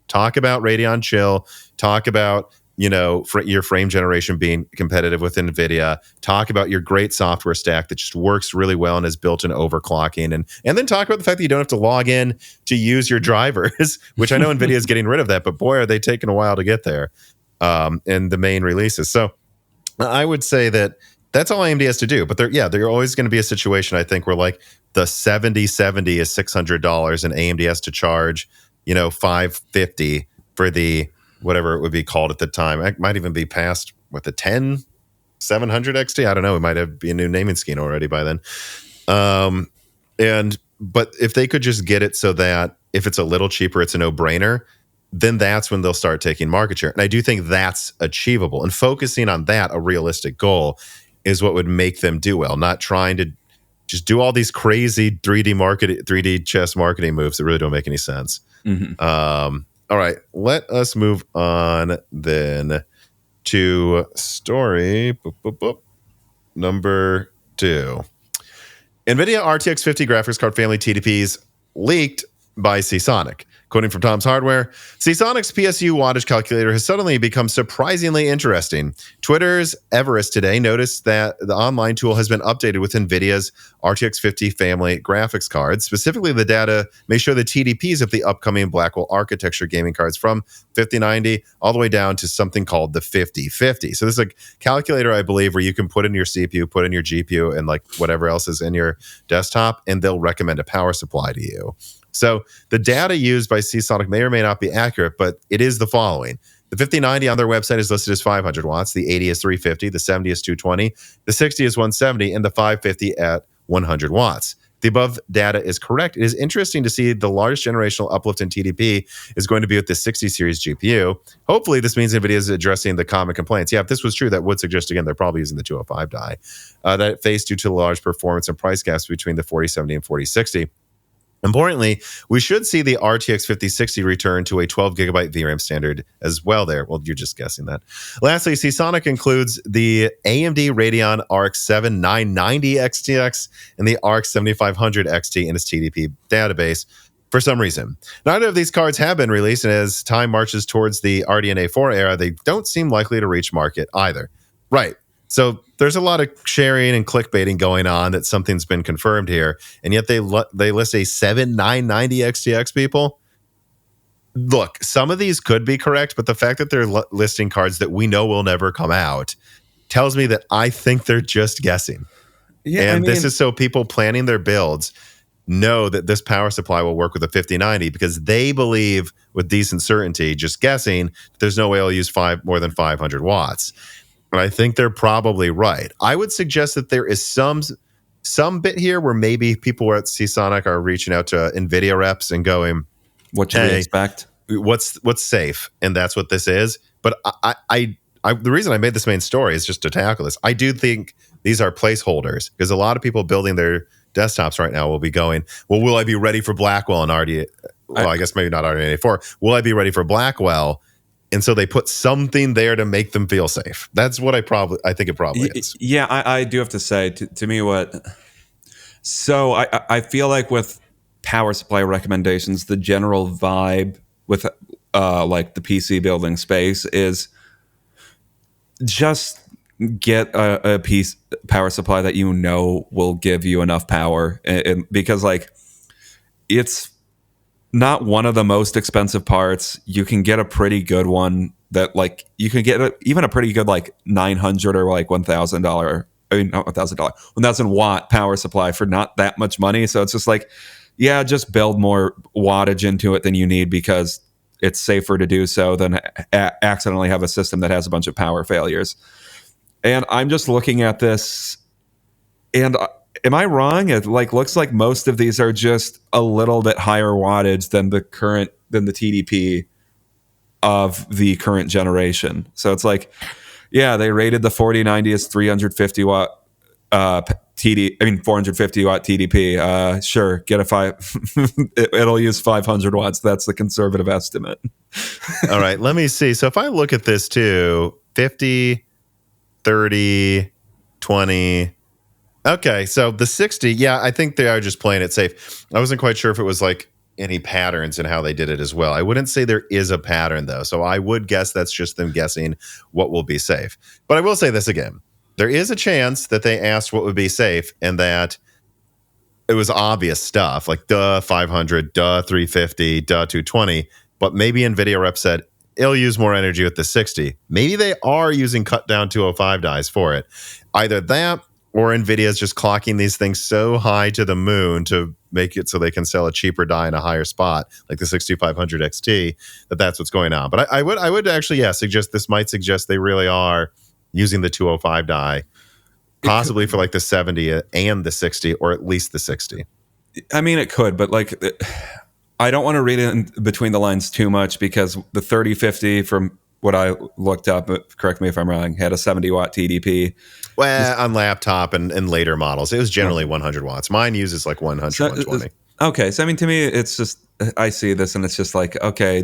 talk about Radeon Chill, talk about, your frame generation being competitive with NVIDIA, talk about your great software stack that just works really well and is built in overclocking, and then talk about the fact that you don't have to log in to use your drivers, which I know NVIDIA is getting rid of that, but boy, are they taking a while to get there in the main releases. So I would say that that's all AMD has to do. But there's always going to be a situation, I think, where like the 7070 is $600 and AMD has to charge, $550 for the whatever it would be called at the time. It might even be past with the 10700 XT. I don't know. It might be a new naming scheme already by then. But if they could just get it so that if it's a little cheaper, it's a no-brainer, then that's when they'll start taking market share. And I do think that's achievable. And focusing on that, a realistic goal, is what would make them do well, not trying to just do all these crazy 3D chess marketing moves that really don't make any sense. Mm-hmm. All right, let us move on then to story number 2. NVIDIA RTX 50 graphics card family TDPs leaked by Seasonic. Quoting from Tom's Hardware, Seasonic's PSU wattage calculator has suddenly become surprisingly interesting. Twitter's Everest today noticed that the online tool has been updated with NVIDIA's RTX 50 family graphics cards. Specifically, the data may show the TDPs of the upcoming Blackwell architecture gaming cards from 5090 all the way down to something called the 5050. So this is a calculator, I believe, where you can put in your CPU, put in your GPU, and like whatever else is in your desktop, and they'll recommend a power supply to you. So the data used by Seasonic may or may not be accurate, but it is the following. The 5090 on their website is listed as 500 watts. The 80 is 350. The 70 is 220. The 60 is 170. And the 550 at 100 watts. The above data is correct. It is interesting to see the largest generational uplift in TDP is going to be with the 60 series GPU. Hopefully, this means NVIDIA is addressing the common complaints. Yeah, if this was true, that would suggest, again, they're probably using the 205 die that it faced due to the large performance and price gaps between the 4070 and 4060. Importantly, we should see the RTX 5060 return to a 12 gigabyte VRAM standard as well there. Well, you're just guessing that. Lastly, Seasonic includes the AMD Radeon RX 7 990 XTX and the RX 7500 XT in its TDP database for some reason. Neither of these cards have been released, and as time marches towards the RDNA 4 era, they don't seem likely to reach market either. Right. So there's a lot of sharing and clickbaiting going on that something's been confirmed here, and yet they list a 7990 XTX, people. Look, some of these could be correct, but the fact that they're listing cards that we know will never come out tells me that I think they're just guessing. Yeah, and this is so people planning their builds know that this power supply will work with a 5090 because they believe with decent certainty, just guessing, there's no way it'll use more than 500 watts. But I think they're probably right. I would suggest that there is some bit here where maybe people at Seasonic are reaching out to NVIDIA reps and going, "What should we expect? What's safe?" And that's what this is. But I the reason I made this main story is just to tackle this. I do think these are placeholders because a lot of people building their desktops right now will be going, "Well, will I be ready for Blackwell and RDNA?" Well, I guess maybe not RDNA 4. Will I be ready for Blackwell? And so they put something there to make them feel safe. That's what I think it probably is. Yeah, I do have to say, to me, so I feel like with power supply recommendations, the general vibe with like the PC building space is just get a power supply that you know will give you enough power, because like it's not one of the most expensive parts. You can get a pretty good one that like you can get even a pretty good like $900 or like $1,000. I mean, not $1,000, 1,000 watt power supply for not that much money. So it's just like, yeah, just build more wattage into it than you need because it's safer to do so than accidentally have a system that has a bunch of power failures. And I'm just looking at this, and am I wrong? It like looks like most of these are just a little bit higher wattage than the TDP of the current generation. So it's like, yeah, they rated the 4090 as 350 watt 450 watt TDP. Sure, get a 5. It'll use 500 watts. That's the conservative estimate. All right, let me see. So if I look at this too, 50, 30, 20. Okay, so the 60, yeah, I think they are just playing it safe. I wasn't quite sure if it was like any patterns in how they did it as well. I wouldn't say there is a pattern though, so I would guess that's just them guessing what will be safe. But I will say this again. There is a chance that they asked what would be safe and that it was obvious stuff like duh 500, duh 350, duh 220, but maybe NVIDIA rep said it'll use more energy with the 60. Maybe they are using cut down 205 dies for it. Either that or NVIDIA is just clocking these things so high to the moon to make it so they can sell a cheaper die in a higher spot, like the 6500 XT, that's what's going on. But I would actually, suggest this might suggest they really are using the 205 die, possibly for like the 70 and the 60, or at least the 60. I mean, it could, but like, I don't want to read it in between the lines too much because the 3050 from what I looked up, correct me if I'm wrong, had a 70 watt TDP. Well, on laptop and later models, it was generally 100 watts. Mine uses like 100, 120. Okay. So, I mean, to me, it's just, I see this and it's just like, okay,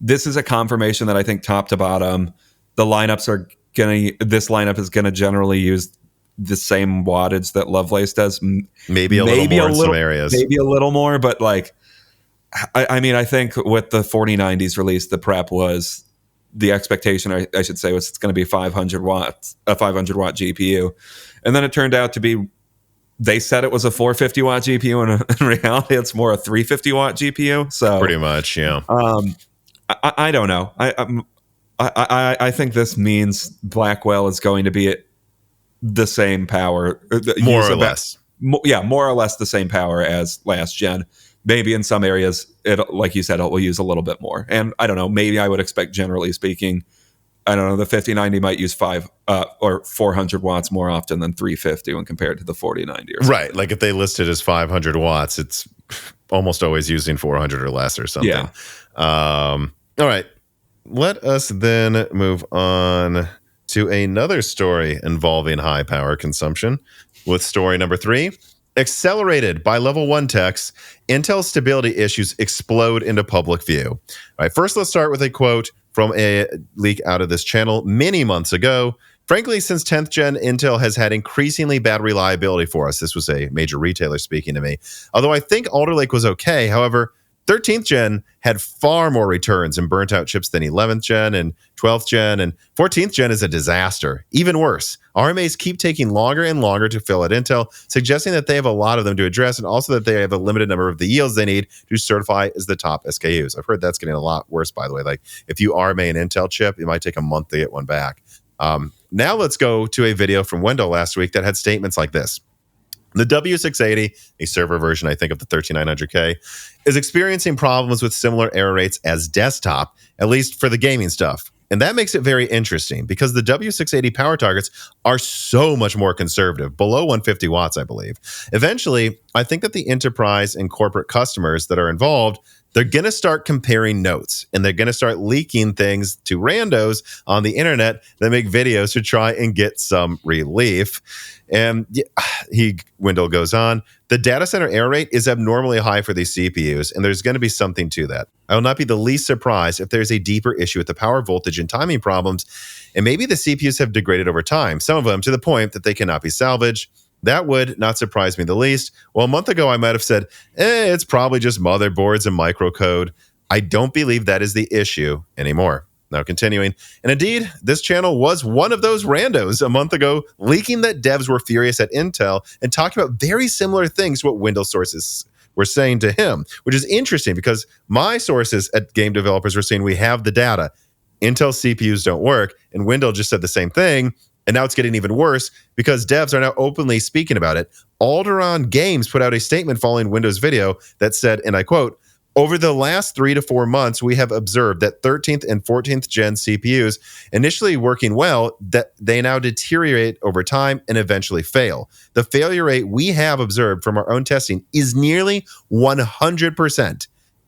this is a confirmation that I think top to bottom, this lineup is going to generally use the same wattage that Lovelace does. Maybe a little more in some areas. Maybe a little more, but like, I mean, I think with the 4090s release, the prep was, the expectation, I should say, was it's going to be 500 watts, a 500 watt GPU. And then it turned out to be, they said it was a 450 watt GPU, and in reality, it's more a 350 watt GPU. So pretty much, yeah. I don't know. I think this means Blackwell is going to be at the same power, more or less. More or less the same power as last gen. maybe in some areas, it, like you said, it will use a little bit more. And I don't know, maybe I would expect, generally speaking, I don't know, the 5090 might use 5 or 400 watts more often than 350 when compared to the 4090 or something. Right. Like if they list it as 500 watts, it's almost always using 400 or less or something. Yeah. All right. Let us then move on to another story involving high power consumption with story number 3. Accelerated by level 1 techs, Intel stability issues explode into public view. All right, first let's start with a quote from a leak out of this channel many months ago. Frankly, since 10th gen, Intel has had increasingly bad reliability for us. This was a major retailer speaking to me. Although I think Alder Lake was okay. However, 13th gen had far more returns and burnt out chips than 11th gen and 12th gen, and 14th gen is a disaster. Even worse, RMAs keep taking longer and longer to fill at Intel, suggesting that they have a lot of them to address and also that they have a limited number of the yields they need to certify as the top SKUs. I've heard that's getting a lot worse, by the way. Like if you RMA an Intel chip, it might take a month to get one back. Now let's go to a video from Wendell last week that had statements like this. The W680, a server version, I think, of the 13900K, is experiencing problems with similar error rates as desktop, at least for the gaming stuff. And that makes it very interesting because the W680 power targets are so much more conservative, below 150 watts, I believe. Eventually, I think that the enterprise and corporate customers that are involved, they're going to start comparing notes and they're going to start leaking things to randos on the internet that make videos to try and get some relief. And Wendell goes on, the data center error rate is abnormally high for these CPUs, and there's going to be something to that. I will not be the least surprised if there's a deeper issue with the power voltage and timing problems, and maybe the CPUs have degraded over time, some of them to the point that they cannot be salvaged. That would not surprise me the least. Well, a month ago, I might have said, it's probably just motherboards and microcode. I don't believe that is the issue anymore. Now, continuing. And indeed, this channel was one of those randos a month ago, leaking that devs were furious at Intel and talking about very similar things to what Windows sources were saying to him, which is interesting because my sources at game developers were saying we have the data. Intel CPUs don't work. And Wendell just said the same thing. And now it's getting even worse because devs are now openly speaking about it. Alderon Games put out a statement following Windows video that said, and I quote, over the last 3 to 4 months, we have observed that 13th and 14th gen CPUs, initially working well, that they now deteriorate over time and eventually fail. The failure rate we have observed from our own testing is nearly 100%.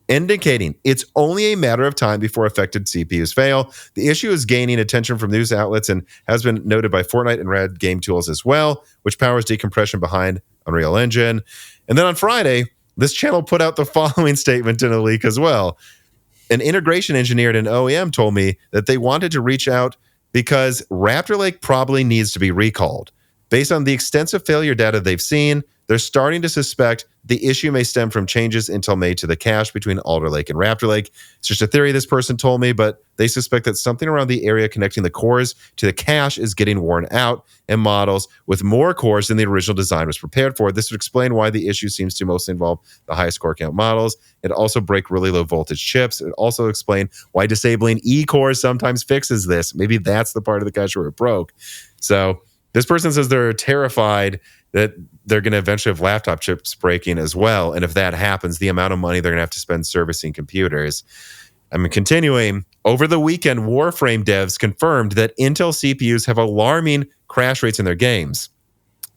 Indicating it's only a matter of time before affected CPUs fail. The issue is gaining attention from news outlets and has been noted by Fortnite and Red Game Tools as well, which powers decompression behind Unreal Engine. And then on Friday, this channel put out the following statement in a leak as well. An integration engineer at an OEM told me that they wanted to reach out because Raptor Lake probably needs to be recalled. Based on the extensive failure data they've seen, they're starting to suspect the issue may stem from changes Intel made to the cache between Alder Lake and Raptor Lake. It's just a theory this person told me, but they suspect that something around the area connecting the cores to the cache is getting worn out, and models with more cores than the original design was prepared for. This would explain why the issue seems to mostly involve the highest core count models. It also break really low voltage chips. It also explain why disabling E-cores sometimes fixes this. Maybe that's the part of the cache where it broke. So this person says they're terrified that they're going to eventually have laptop chips breaking as well. And if that happens, the amount of money they're going to have to spend servicing computers. Continuing, over the weekend, Warframe devs confirmed that Intel CPUs have alarming crash rates in their games.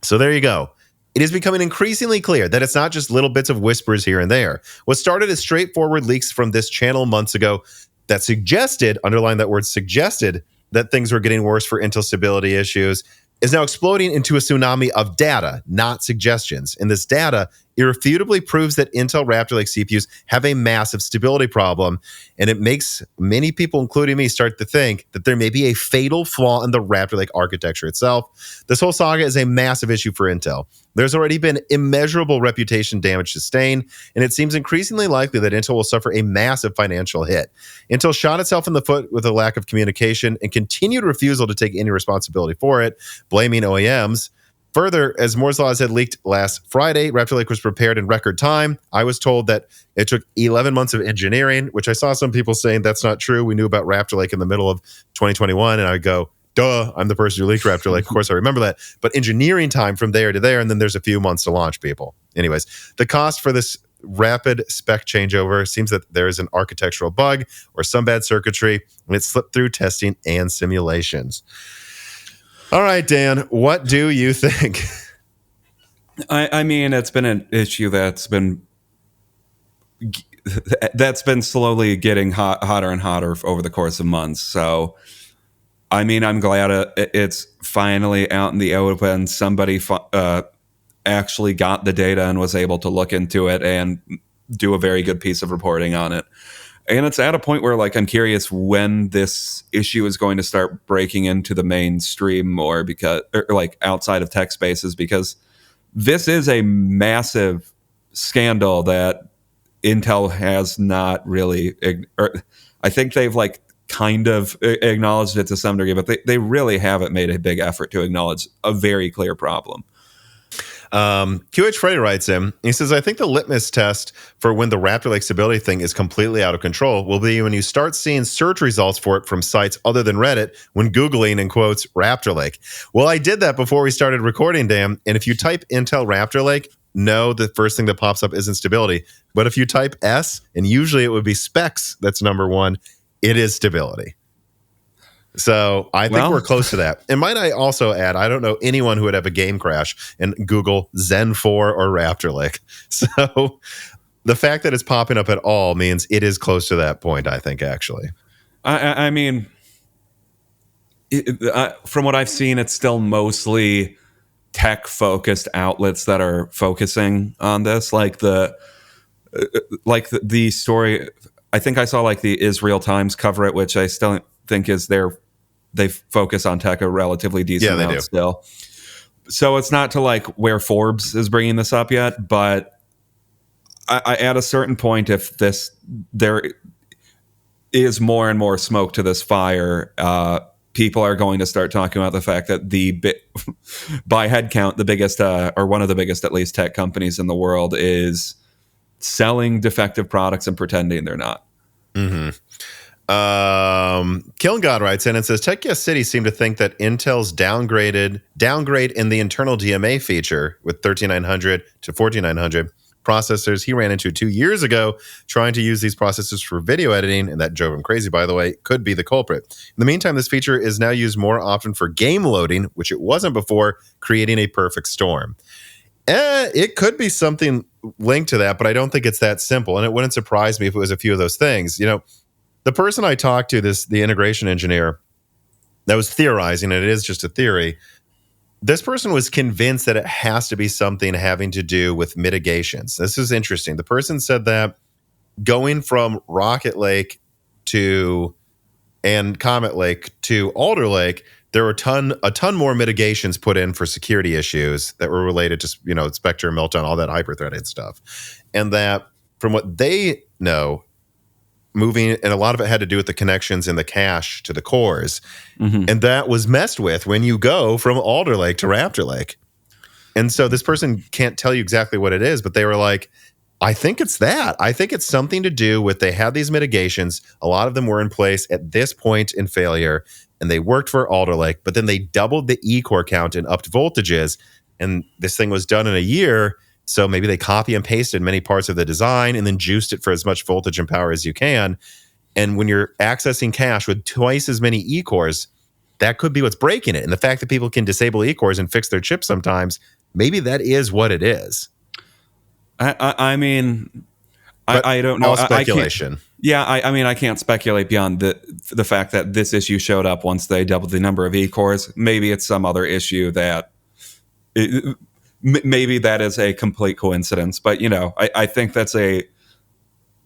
So there you go. It is becoming increasingly clear that it's not just little bits of whispers here and there. What started as straightforward leaks from this channel months ago that suggested, underline that word, suggested that things were getting worse for Intel stability issues, is now exploding into a tsunami of data, not suggestions. And this data irrefutably proves that Intel Raptor Lake CPUs have a massive stability problem. And it makes many people, including me, start to think that there may be a fatal flaw in the Raptor Lake architecture itself. This whole saga is a massive issue for Intel. There's already been immeasurable reputation damage sustained, and it seems increasingly likely that Intel will suffer a massive financial hit. Intel shot itself in the foot with a lack of communication and continued refusal to take any responsibility for it, blaming OEMs. Further, as Moore's Law had leaked last Friday, Raptor Lake was prepared in record time. I was told that it took 11 months of engineering, which I saw some people saying that's not true. We knew about Raptor Lake in the middle of 2021, and I go, duh, I'm the person who leaked Raptor Lake. Of course, I remember that. But engineering time from there to there, and then there's a few months to launch, people. Anyways, the cost for this rapid spec changeover. Seems that there is an architectural bug or some bad circuitry, and it slipped through testing and simulations. All right, Dan, what do you think? I mean, it's been an issue that's been slowly getting hotter and hotter over the course of months. So, I mean, I'm glad it's finally out in the open. Somebody actually got the data and was able to look into it and do a very good piece of reporting on it. And it's at a point where, like, I'm curious when this issue is going to start breaking into the mainstream or like outside of tech spaces, because this is a massive scandal that Intel has not really, I think they've like kind of acknowledged it to some degree, but they really haven't made a big effort to acknowledge a very clear problem. QH Freddy writes in, he says, I think the litmus test for when the Raptor Lake stability thing is completely out of control will be when you start seeing search results for it from sites other than Reddit when Googling, in quotes, Raptor Lake. Well, I did that before we started recording, Dan, and if you type Intel Raptor Lake, no, the first thing that pops up isn't stability. But if you type S, and usually it would be specs, that's number one, it is stability. So I think we're close to that. And might I also add, I don't know anyone who would have a game crash and Google Zen 4 or Raptor Lake. So the fact that it's popping up at all means it is close to that point, I think, actually. I mean, from what I've seen, it's still mostly tech-focused outlets that are focusing on this. Like the story, I think I saw like the Israel Times cover it, which I still think is they focus on tech a relatively decent amount still. So it's not to like where Forbes is bringing this up yet, but I at a certain point, if there is more and more smoke to this fire, people are going to start talking about the fact that by head count, the biggest or one of the biggest, at least, tech companies in the world is selling defective products and pretending they're not. Mm-hmm. Killing God writes in and says, TechYes City seemed to think that Intel's downgrade in the internal DMA feature with 13900 to 14900 processors he ran into 2 years ago trying to use these processors for video editing, and that drove him crazy, by the way, could be the culprit. In the meantime, this feature is now used more often for game loading, which it wasn't before, creating a perfect storm. It could be something linked to that, but I don't think it's that simple, and it wouldn't surprise me if it was a few of those things. You know, the person I talked to, the integration engineer that was theorizing, and it is just a theory, this person was convinced that it has to be something having to do with mitigations. This is interesting. The person said that going from Rocket Lake and Comet Lake to Alder Lake, there were a ton more mitigations put in for security issues that were related to, Spectre, Meltdown, all that hyper-threaded stuff. And that, from what they know, moving, and a lot of it had to do with the connections in the cache to the cores. Mm-hmm. And that was messed with when you go from Alder Lake to Raptor Lake. And so this person can't tell you exactly what it is, but they were like, I think it's that. I think it's something to do with they had these mitigations. A lot of them were in place at this point in failure, and they worked for Alder Lake, but then they doubled the E-core count and upped voltages. And this thing was done in a year. So maybe they copy and pasted many parts of the design and then juiced it for as much voltage and power as you can. And when you're accessing cache with twice as many E-cores, that could be what's breaking it. And the fact that people can disable E-cores and fix their chips sometimes, maybe that is what it is. I mean, I don't know. All speculation. I can't speculate beyond the fact that this issue showed up once they doubled the number of E-cores. Maybe it's some other issue that... maybe that is a complete coincidence, but I think that's a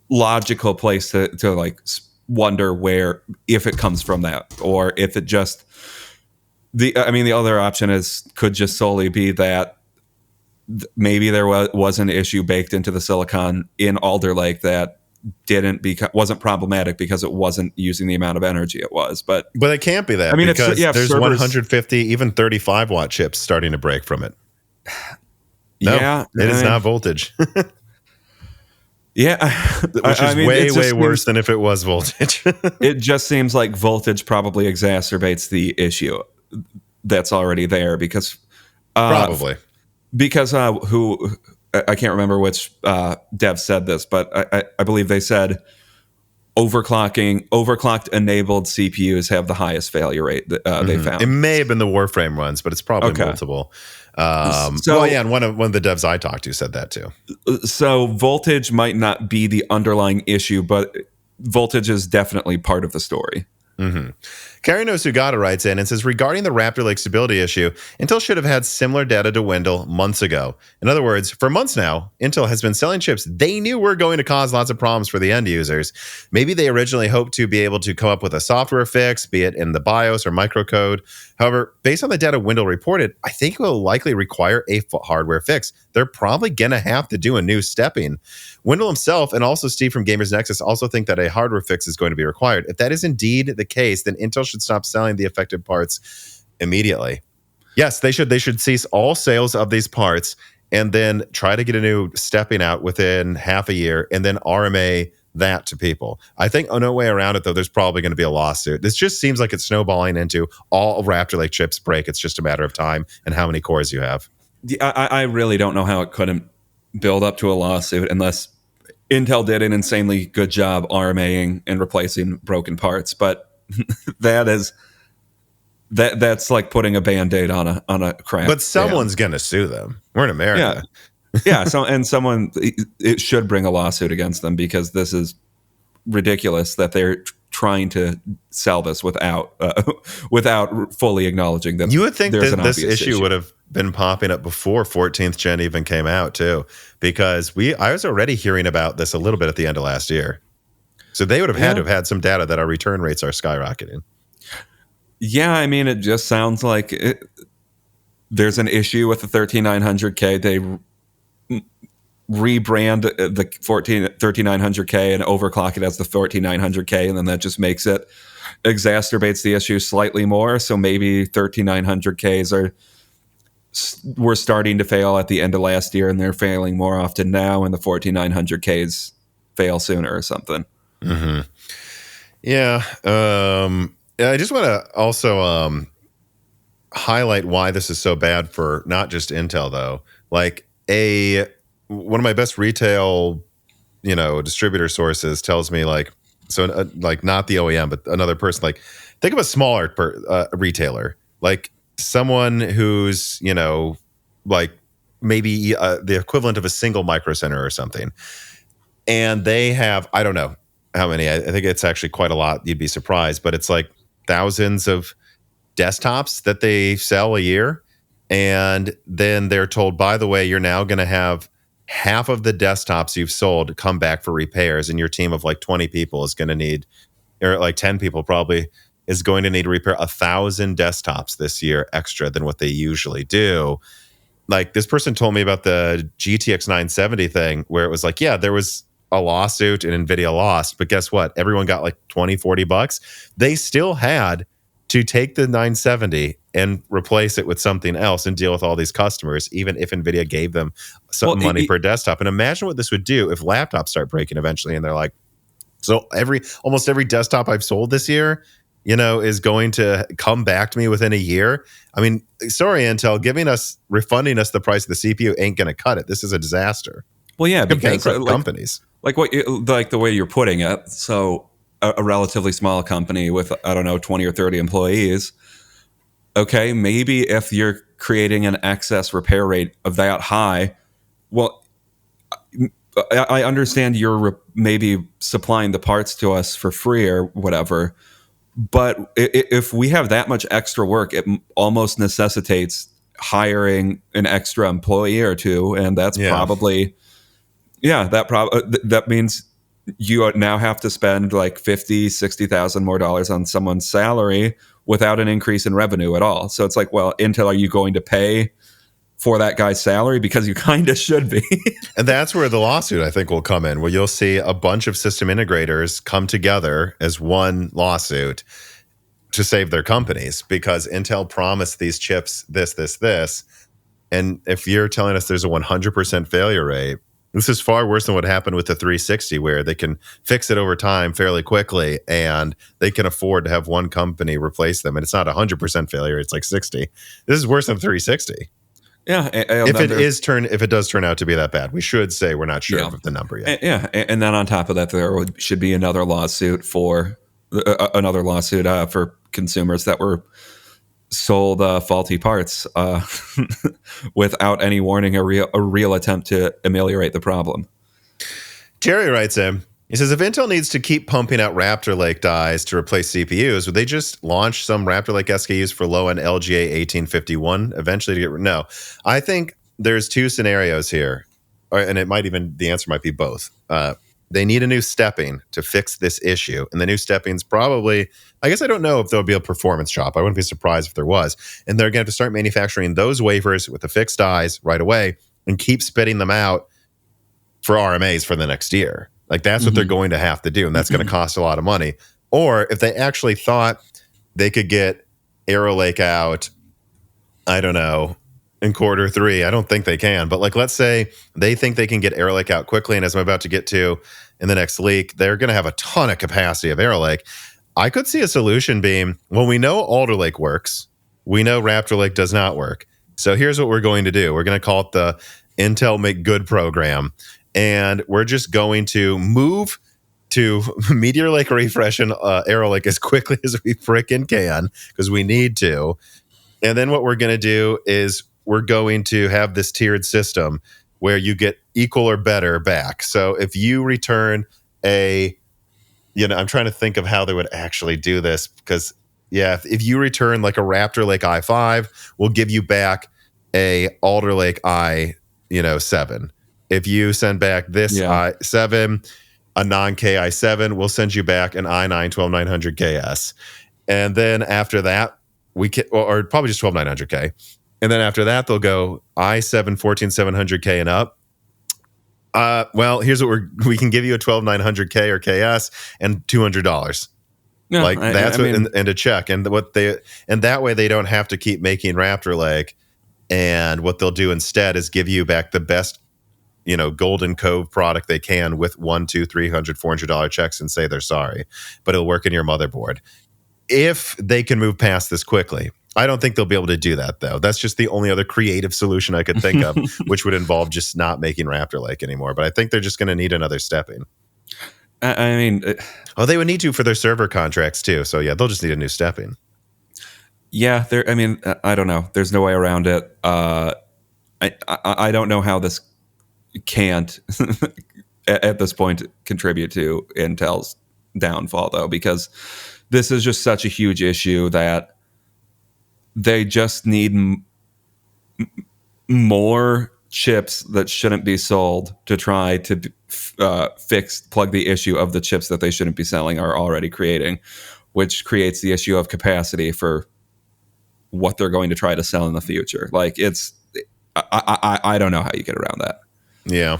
logical place to like wonder where, if it comes from that, or if it just the other option could just solely be that maybe there was an issue baked into the silicon in Alder Lake that wasn't problematic because it wasn't using the amount of energy it was. But it can't be that. I mean, because there's servers, 150, even 35 watt chips starting to break from it. No, it is not voltage. Yeah, which is way worse than if it was voltage. It just seems like voltage probably exacerbates the issue that's already there because probably because I can't remember which dev said this, but I believe they said overclocked enabled CPUs have the highest failure rate that they found. It may have been the Warframe ones, but it's probably Okay. multiple. So, and one of the devs I talked to said that too. So voltage might not be the underlying issue, but voltage is definitely part of the story. Carrie No Sugata writes in and says, regarding the Raptor Lake stability issue, Intel should have had similar data to Wendell months ago. In other words, for months now, Intel has been selling chips they knew were going to cause lots of problems for the end users. Maybe they originally hoped to be able to come up with a software fix, be it in the BIOS or microcode. However, based on the data Wendell reported, I think it will likely require a hardware fix. They're probably going to have to do a new stepping. Wendell himself and also Steve from Gamers Nexus also think that a hardware fix is going to be required. If that is indeed the case, then Intel should stop selling the affected parts immediately. Yes, they should cease all sales of these parts and then try to get a new stepping out within half a year and then RMA that to people. I think no way around it, though. There's probably going to be a lawsuit. This just seems like it's snowballing into all Raptor Lake chips break. It's just a matter of time and how many cores you have. I really don't know how it couldn't build up to a lawsuit unless Intel did an insanely good job RMAing and replacing broken parts. But that's like putting a Band-Aid on a crack. But someone's going to sue them. We're in America. Yeah. It should bring a lawsuit against them because this is ridiculous that they're trying to sell this without fully acknowledging that. You would think that this issue would have been popping up before 14th gen even came out too, because I was already hearing about this a little bit at the end of last year. So they would have had to have had some data that our return rates are skyrocketing. Yeah, I mean, it just sounds like there's an issue with the 13900K. They rebrand the 13900K and overclock it as the 14900K, and then that just exacerbates the issue slightly more. So maybe 13900Ks were starting to fail at the end of last year, and they're failing more often now, and the 14900Ks fail sooner or something. Yeah. I just want to also highlight why this is so bad for not just Intel, though. Like one of my best retail, distributor sources tells me like not the OEM, but another person, like think of a smaller retailer, like someone who's, like maybe the equivalent of a single Micro Center or something. And they have, I don't know how many, I think it's actually quite a lot. You'd be surprised, but it's like thousands of desktops that they sell a year. And then they're told, by the way, you're now going to have half of the desktops you've sold come back for repairs. And your team of like 20 people is going to need, or like 10 people probably, is going to need to repair 1,000 desktops this year extra than what they usually do. Like this person told me about the GTX 970 thing where it was like, yeah, there was a lawsuit and Nvidia lost, but guess what? Everyone got like $20-$40. They still had to take the 970 and replace it with something else and deal with all these customers, even if Nvidia gave them some money per desktop. And imagine what this would do if laptops start breaking eventually. And they're like, so almost every desktop I've sold this year, is going to come back to me within a year. I mean, sorry, Intel, refunding us the price of the CPU ain't going to cut it. This is a disaster. Well, yeah, because companies. Like the way you're putting it. So a relatively small company with, I don't know, 20 or 30 employees. Okay, maybe if you're creating an excess repair rate of that high, well, I understand you're maybe supplying the parts to us for free or whatever. But if we have that much extra work, it almost necessitates hiring an extra employee or two, and that's probably, that means you now have to spend like $50,000-$60,000 more dollars on someone's salary without an increase in revenue at all. So it's like, well, Intel, are you going to pay for that guy's salary? Because you kind of should be. And that's where the lawsuit, I think, will come in, where you'll see a bunch of system integrators come together as one lawsuit to save their companies, because Intel promised these chips this. And if you're telling us there's a 100% failure rate, this is far worse than what happened with the 360, where they can fix it over time fairly quickly and they can afford to have one company replace them. And it's not 100% failure, it's like 60. This is worse than 360. Yeah, if it does turn out to be that bad, we should say we're not sure of the number yet. And then on top of that, there should be another lawsuit for consumers that were sold faulty parts without any warning, a real attempt to ameliorate the problem. Jerry writes in, he says, if Intel needs to keep pumping out Raptor Lake dies to replace CPUs, would they just launch some Raptor Lake SKUs for low-end LGA 1851 eventually to get... No. I think there's two scenarios here, and the answer might be both. They need a new stepping to fix this issue, and the new stepping's probably... I guess I don't know if there'll be a performance drop. I wouldn't be surprised if there was. And they're going to have to start manufacturing those wafers with the fixed dies right away and keep spitting them out for RMAs for the next year. Like, that's what they're going to have to do, and that's going to cost a lot of money. Or if they actually thought they could get Arrow Lake out, I don't know, in Q3, I don't think they can. But, like, let's say they think they can get Arrow Lake out quickly, and as I'm about to get to in the next leak, they're going to have a ton of capacity of Arrow Lake. I could see a solution being, well, we know Alder Lake works. We know Raptor Lake does not work. So here's what we're going to do. We're going to call it the Intel Make Good program. And we're just going to move to Meteor Lake refresh and Arrow Lake as quickly as we frickin' can, because we need to. And then what we're going to do is we're going to have this tiered system where you get equal or better back. So if you return I'm trying to think of how they would actually do this, because, if you return like a Raptor Lake i5, we'll give you back a Alder Lake i7. If you send back this i7, a non-K i7, we'll send you back an i9 12900KS. And then after that, we can, or probably just 12900K. And then after that, they'll go i7 14700K and up. Well, here's what we can give you a 12900K or KS and $200. Yeah, and a check. And that way they don't have to keep making Raptor Lake. And what they'll do instead is give you back the best golden Cove product they can with $100, $200, $300, $400 checks and say they're sorry, but it'll work in your motherboard. If they can move past this quickly. I don't think they'll be able to do that, though. That's just the only other creative solution I could think of, which would involve just not making Raptor Lake anymore. But I think they're just going to need another stepping. They would need to for their server contracts, too. So, they'll just need a new stepping. Yeah, I don't know. There's no way around it. I don't know how this can't at this point contribute to Intel's downfall, though, because this is just such a huge issue that they just need more chips that shouldn't be sold to try to plug the issue of the chips that they shouldn't be selling are already creating, which creates the issue of capacity for what they're going to try to sell in the future. Like, I don't know how you get around that. Yeah.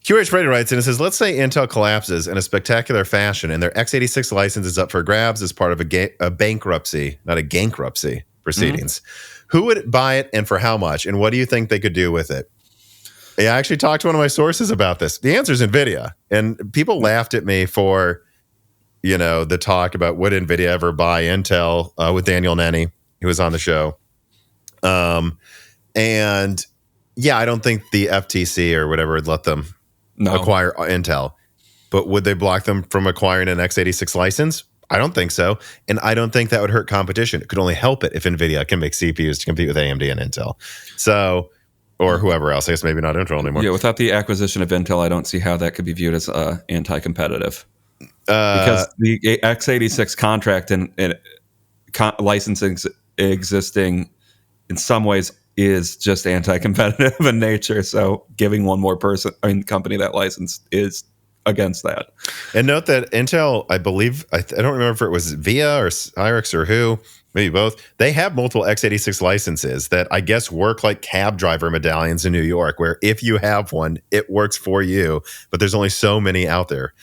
QH Brady writes in and says, let's say Intel collapses in a spectacular fashion and their x86 license is up for grabs as part of a bankruptcy, not a gankruptcy proceedings. Who would buy it and for how much? And what do you think they could do with it? I actually talked to one of my sources about this. The answer is NVIDIA. And people laughed at me for, the talk about would NVIDIA ever buy Intel with Daniel Nenny, who was on the show. And I don't think the FTC or whatever would let them acquire Intel. But would they block them from acquiring an x86 license? I don't think so. And I don't think that would hurt competition. It could only help it if NVIDIA can make CPUs to compete with AMD and Intel. So, or whoever else. I guess maybe not Intel anymore. Yeah, without the acquisition of Intel, I don't see how that could be viewed as anti-competitive. Because the x86 contract and licensing existing in some ways is just anti-competitive in nature. So giving one more company that license is against that. And note that Intel, I believe, I don't remember if it was VIA or Cyrix or who, maybe both. They have multiple x86 licenses that I guess work like cab driver medallions in New York, where if you have one, it works for you, but there's only so many out there.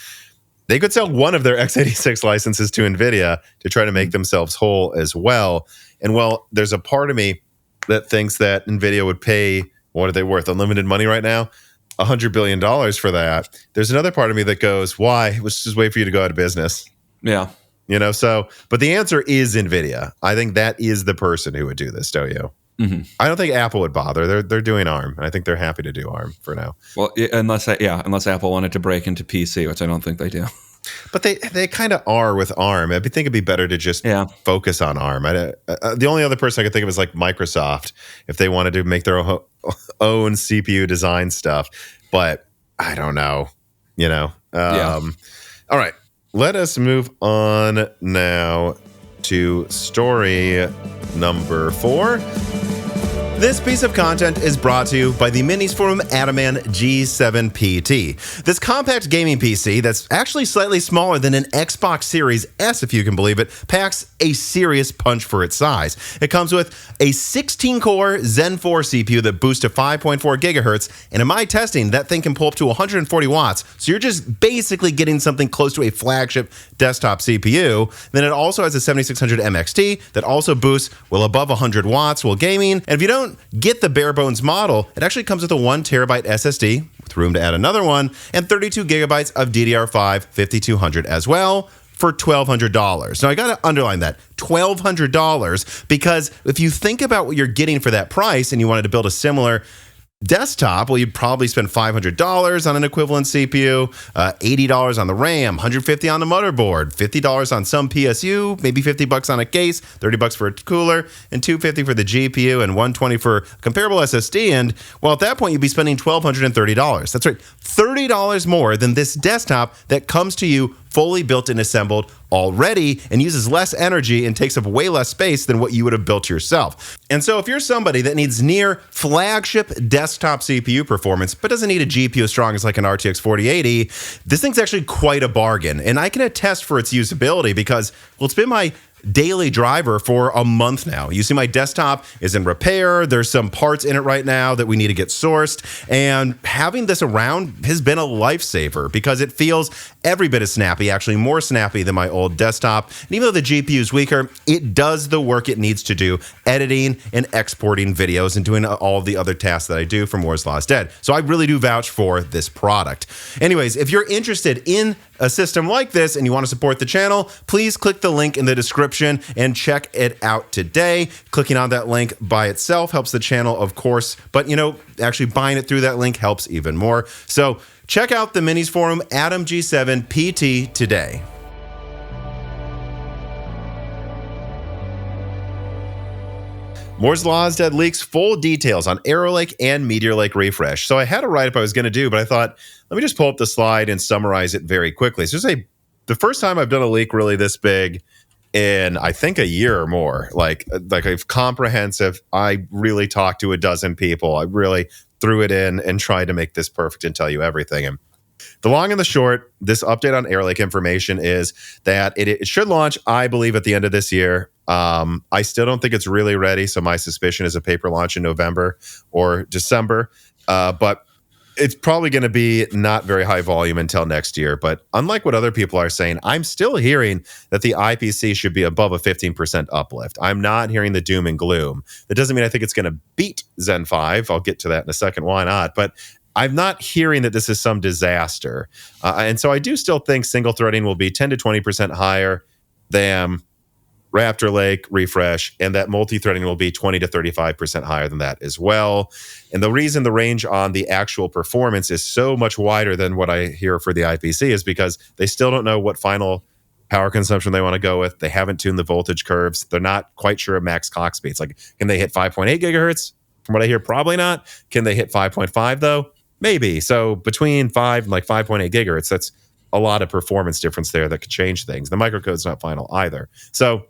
They could sell one of their x86 licenses to NVIDIA to try to make themselves whole as well. And there's a part of me that thinks that NVIDIA would pay, what are they worth, unlimited money right now? $100 billion for that. There's another part of me that goes, why? Let's just wait for you to go out of business. Yeah. But the answer is NVIDIA. I think that is the person who would do this, don't you? I don't think Apple would bother. They're doing ARM. I think they're happy to do ARM for now. Well, unless Apple wanted to break into PC, which I don't think they do. But they kind of are with ARM. I think it'd be better to just focus on ARM. The only other person I could think of is like Microsoft, if they wanted to make their own CPU design stuff. But I don't know. All right. Let us move on now to story number 4. This piece of content is brought to you by the minis forum Adaman G7 PT. This compact gaming PC that's actually slightly smaller than an Xbox Series S, if you can believe it, packs a serious punch for its size. It comes with a 16-core Zen 4 CPU that boosts to 5.4 gigahertz, and in my testing, that thing can pull up to 140 watts, so you're just basically getting something close to a flagship desktop CPU. Then it also has a 7600 MXT that also boosts well above 100 watts while gaming, and if you don't get the bare bones model, it actually comes with a 1 terabyte SSD with room to add another one and 32 gigabytes of DDR5 5200 as well for $1,200. Now I got to underline that, $1,200, because if you think about what you're getting for that price and you wanted to build a similar desktop, well, you'd probably spend $500 on an equivalent CPU, $80 on the RAM, $150 on the motherboard, $50 on some PSU, maybe $50 on a case, $30 for a cooler, and $250 for the GPU, and $120 for comparable SSD. And well, at that point, you'd be spending $1,230. That's right, $30 more than this desktop that comes to you fully built and assembled already and uses less energy and takes up way less space than what you would have built yourself. And so if you're somebody that needs near flagship desktop CPU performance but doesn't need a GPU as strong as like an RTX 4080, this thing's actually quite a bargain. And I can attest for its usability because, well, it's been my daily driver for a month now. You see my desktop is in repair. There's some parts in it right now that we need to get sourced. And having this around has been a lifesaver because it feels every bit as snappy, actually more snappy than my old desktop. And even though the GPU is weaker, it does the work it needs to do, editing and exporting videos and doing all of the other tasks that I do from Moore's Law is Dead. So I really do vouch for this product. Anyways, if you're interested in a system like this and you want to support the channel, please click the link in the description and check it out today. Clicking on that link by itself helps the channel, of course, but actually buying it through that link helps even more. So check out the minis forum Adam G7 PT today. Moore's Law is Dead leaks full details on Arrow Lake and Meteor Lake refresh. So I had a write-up I was going to do, but I thought, let me just pull up the slide and summarize it very quickly. So the first time I've done a leak really this big in, I think, a year or more. Like a comprehensive, I really talked to a dozen people. I really threw it in and tried to make this perfect and tell you everything. And the long and the short, this update on Arrow Lake information is that it should launch, I believe, at the end of this year. I still don't think it's really ready, so my suspicion is a paper launch in November or December. But it's probably going to be not very high volume until next year. But unlike what other people are saying, I'm still hearing that the IPC should be above a 15% uplift. I'm not hearing the doom and gloom. That doesn't mean I think it's going to beat Zen 5. I'll get to that in a second. Why not? But I'm not hearing that this is some disaster. And so I do still think single threading will be 10 to 20% higher than Raptor Lake refresh, and that multi-threading will be 20 to 35% higher than that as well. And the reason the range on the actual performance is so much wider than what I hear for the IPC is because they still don't know what final power consumption they want to go with. They haven't tuned the voltage curves. They're not quite sure of max clock speeds. Like, can they hit 5.8 gigahertz? From what I hear, probably not. Can they hit 5.5 though? Maybe. So between 5 and like 5.8 gigahertz, that's a lot of performance difference there that could change things. The microcode's not final either. So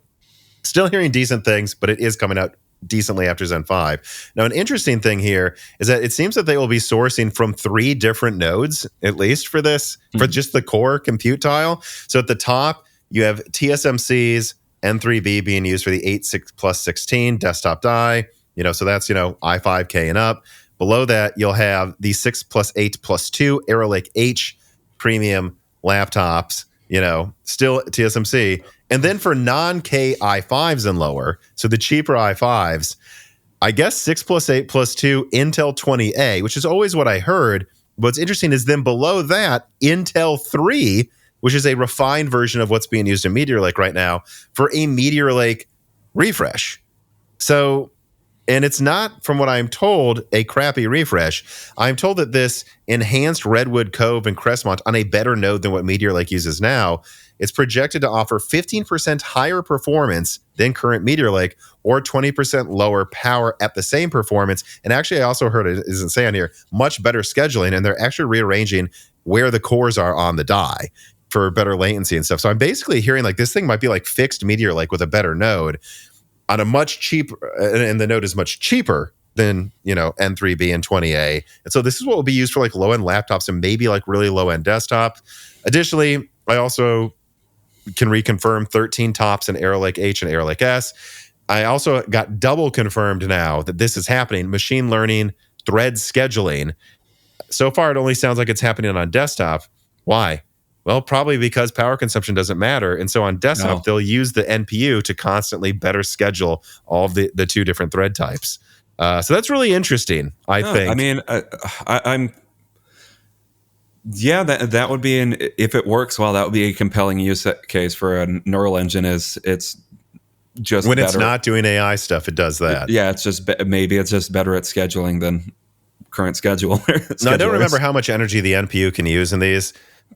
still hearing decent things, but it is coming out decently after Zen 5. Now, an interesting thing here is that it seems that they will be sourcing from 3 different nodes, at least for this, for just the core compute tile. So at the top, you have TSMC's N3B being used for the 8 plus 16 desktop die. So that's, i5K and up. Below that, you'll have the 6 plus 8 plus 2 Arrow Lake H premium laptops, still TSMC. And then for non-K i5s and lower, so the cheaper i5s, I guess 6 plus 8 plus 2 Intel 20A, which is always what I heard. What's interesting is then below that, Intel 3, which is a refined version of what's being used in Meteor Lake right now, for a Meteor Lake refresh. So And it's not, from what I'm told, a crappy refresh. I'm told that this enhanced Redwood, Cove, and Crestmont on a better node than what Meteor Lake uses now, it's projected to offer 15% higher performance than current Meteor Lake or 20% lower power at the same performance. And actually, I also heard, it isn't saying here, much better scheduling, and they're actually rearranging where the cores are on the die for better latency and stuff. So I'm basically hearing like this thing might be like fixed Meteor Lake with a better node on a much cheaper, and the node is much cheaper than, N3B and 20A. And so this is what will be used for like low-end laptops and maybe like really low-end desktop. Additionally, I also can reconfirm 13 tops in Arrow Lake H and Arrow Lake S. I also got double confirmed now that this is happening. Machine learning, thread scheduling. So far, it only sounds like it's happening on desktop. Why? Well, probably because power consumption doesn't matter. And so on desktop, they'll use the NPU to constantly better schedule all of the two different thread types. So that's really interesting, I think. I mean, I'm... Yeah, that would be if it works well, that would be a compelling use case for a neural engine. It's just when better. It's not doing AI stuff, it does that. It's just maybe it's just better at scheduling than current schedulers. No, I don't remember how much energy the NPU can use in these.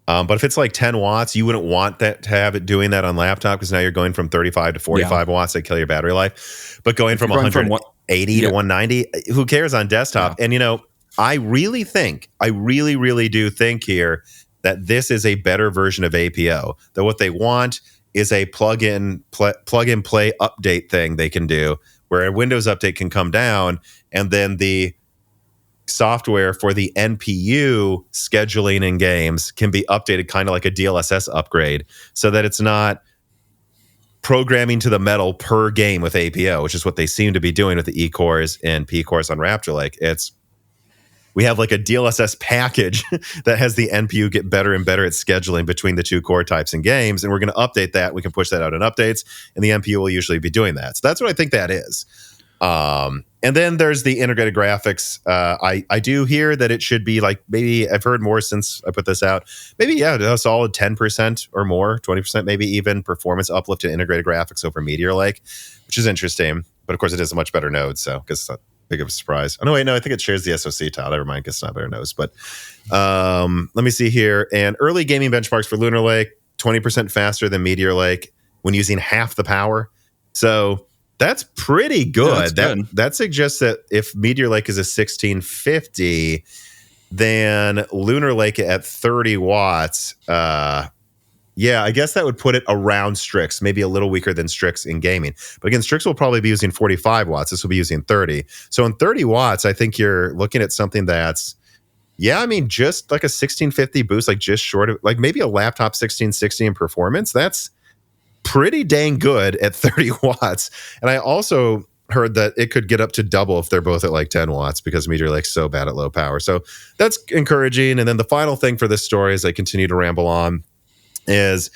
But if it's like 10 watts, you wouldn't want that to have it doing that on laptop, because now you're going from 35 to 45 watts. They kill your battery life. But going from 180 to 190, who cares on desktop? Yeah. And I really do think here that this is a better version of APO. That what they want is a plug and play update thing they can do, where a Windows update can come down, and then the software for the NPU scheduling in games can be updated kind of like a DLSS upgrade, so that it's not programming to the metal per game with APO, which is what they seem to be doing with the E cores and P cores on Raptor. Like, we have like a DLSS package that has the NPU get better and better at scheduling between the two core types in games, and we're going to update that. We can push that out in updates, and the NPU will usually be doing that. So that's what I think that is. And then there's the integrated graphics. I do hear that it should be like, maybe I've heard more since I put this out. Maybe, a solid 10% or more, 20%, maybe even performance uplift in integrated graphics over Meteor Lake, which is interesting. But of course, it is a much better node, so because it's not big of a surprise. Oh, no, wait, no, I think it shares the SoC tile. Never mind, it's not better nodes. But let me see here. And early gaming benchmarks for Lunar Lake, 20% faster than Meteor Lake when using half the power. So that's pretty good. Yeah, that suggests that if Meteor Lake is a 1650, then Lunar Lake at 30 watts, I guess that would put it around Strix, maybe a little weaker than Strix in gaming. But again, Strix will probably be using 45 watts. This will be using 30. So in 30 watts, I think you're looking at something that's, just like a 1650 boost, like just short of, like maybe a laptop 1660 in performance. That's pretty dang good at 30 watts. And I also heard that it could get up to double if they're both at like 10 watts, because Meteor Lake's so bad at low power. So that's encouraging. And then the final thing for this story, as I continue to ramble on, is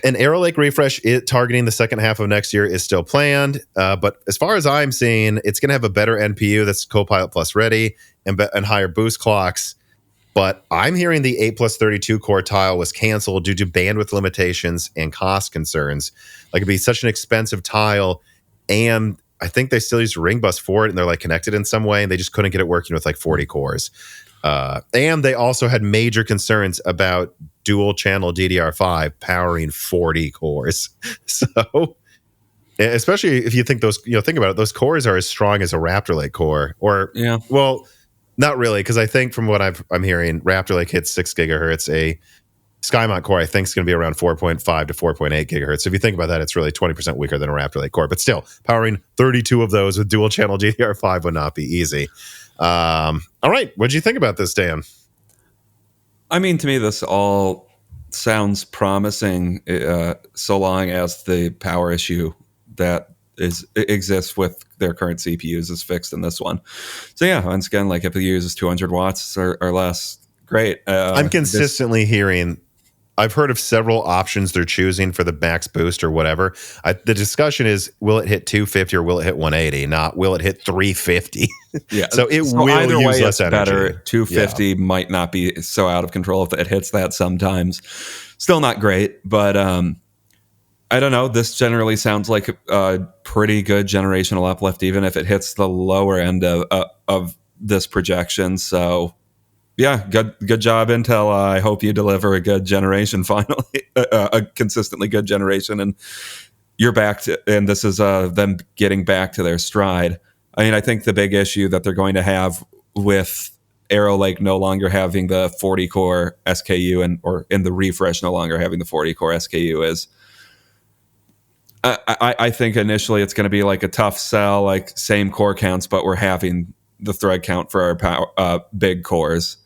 an Arrow Lake refresh targeting the second half of next year is still planned. But as far as I'm seeing, it's going to have a better NPU that's Copilot Plus ready and higher boost clocks. But I'm hearing the 8 plus 32 core tile was canceled due to bandwidth limitations and cost concerns. Like, it'd be such an expensive tile, and I think they still use Ring Bus for it, and they're like connected in some way, and they just couldn't get it working with like 40 cores. And they also had major concerns about dual channel DDR5 powering 40 cores. So, especially if you think think about it, those cores are as strong as a Raptor Lake core, well, not really, because I think from what I'm hearing, Raptor Lake hits 6 gigahertz. A Skymont core, I think, is going to be around 4.5 to 4.8 gigahertz. So if you think about that, it's really 20% weaker than a Raptor Lake core. But still, powering 32 of those with dual channel DDR5 would not be easy. All right, what did you think about this, Dan? I mean, to me, this all sounds promising, so long as the power issue that exists with their current CPUs is fixed in this one. So yeah, once again, like if it uses 200 watts or less, great. I'm consistently hearing, I've heard of several options they're choosing for the max boost or whatever. The discussion is, will it hit 250 or will it hit 180? Not will it hit 350? Yeah. So it will either use way, less it's energy. Better. 250 might not be so out of control if it hits that sometimes. Still not great, but I don't know. This generally sounds like a pretty good generational uplift, even if it hits the lower end of this projection. So, yeah, good job, Intel. I hope you deliver a good generation finally, a consistently good generation, and you're back to. And this is them getting back to their stride. I mean, I think the big issue that they're going to have with Arrow Lake no longer having the 40 core SKU or in the refresh no longer having the 40 core SKU is. I think initially it's going to be like a tough sell, like same core counts, but we're having the thread count for our big cores.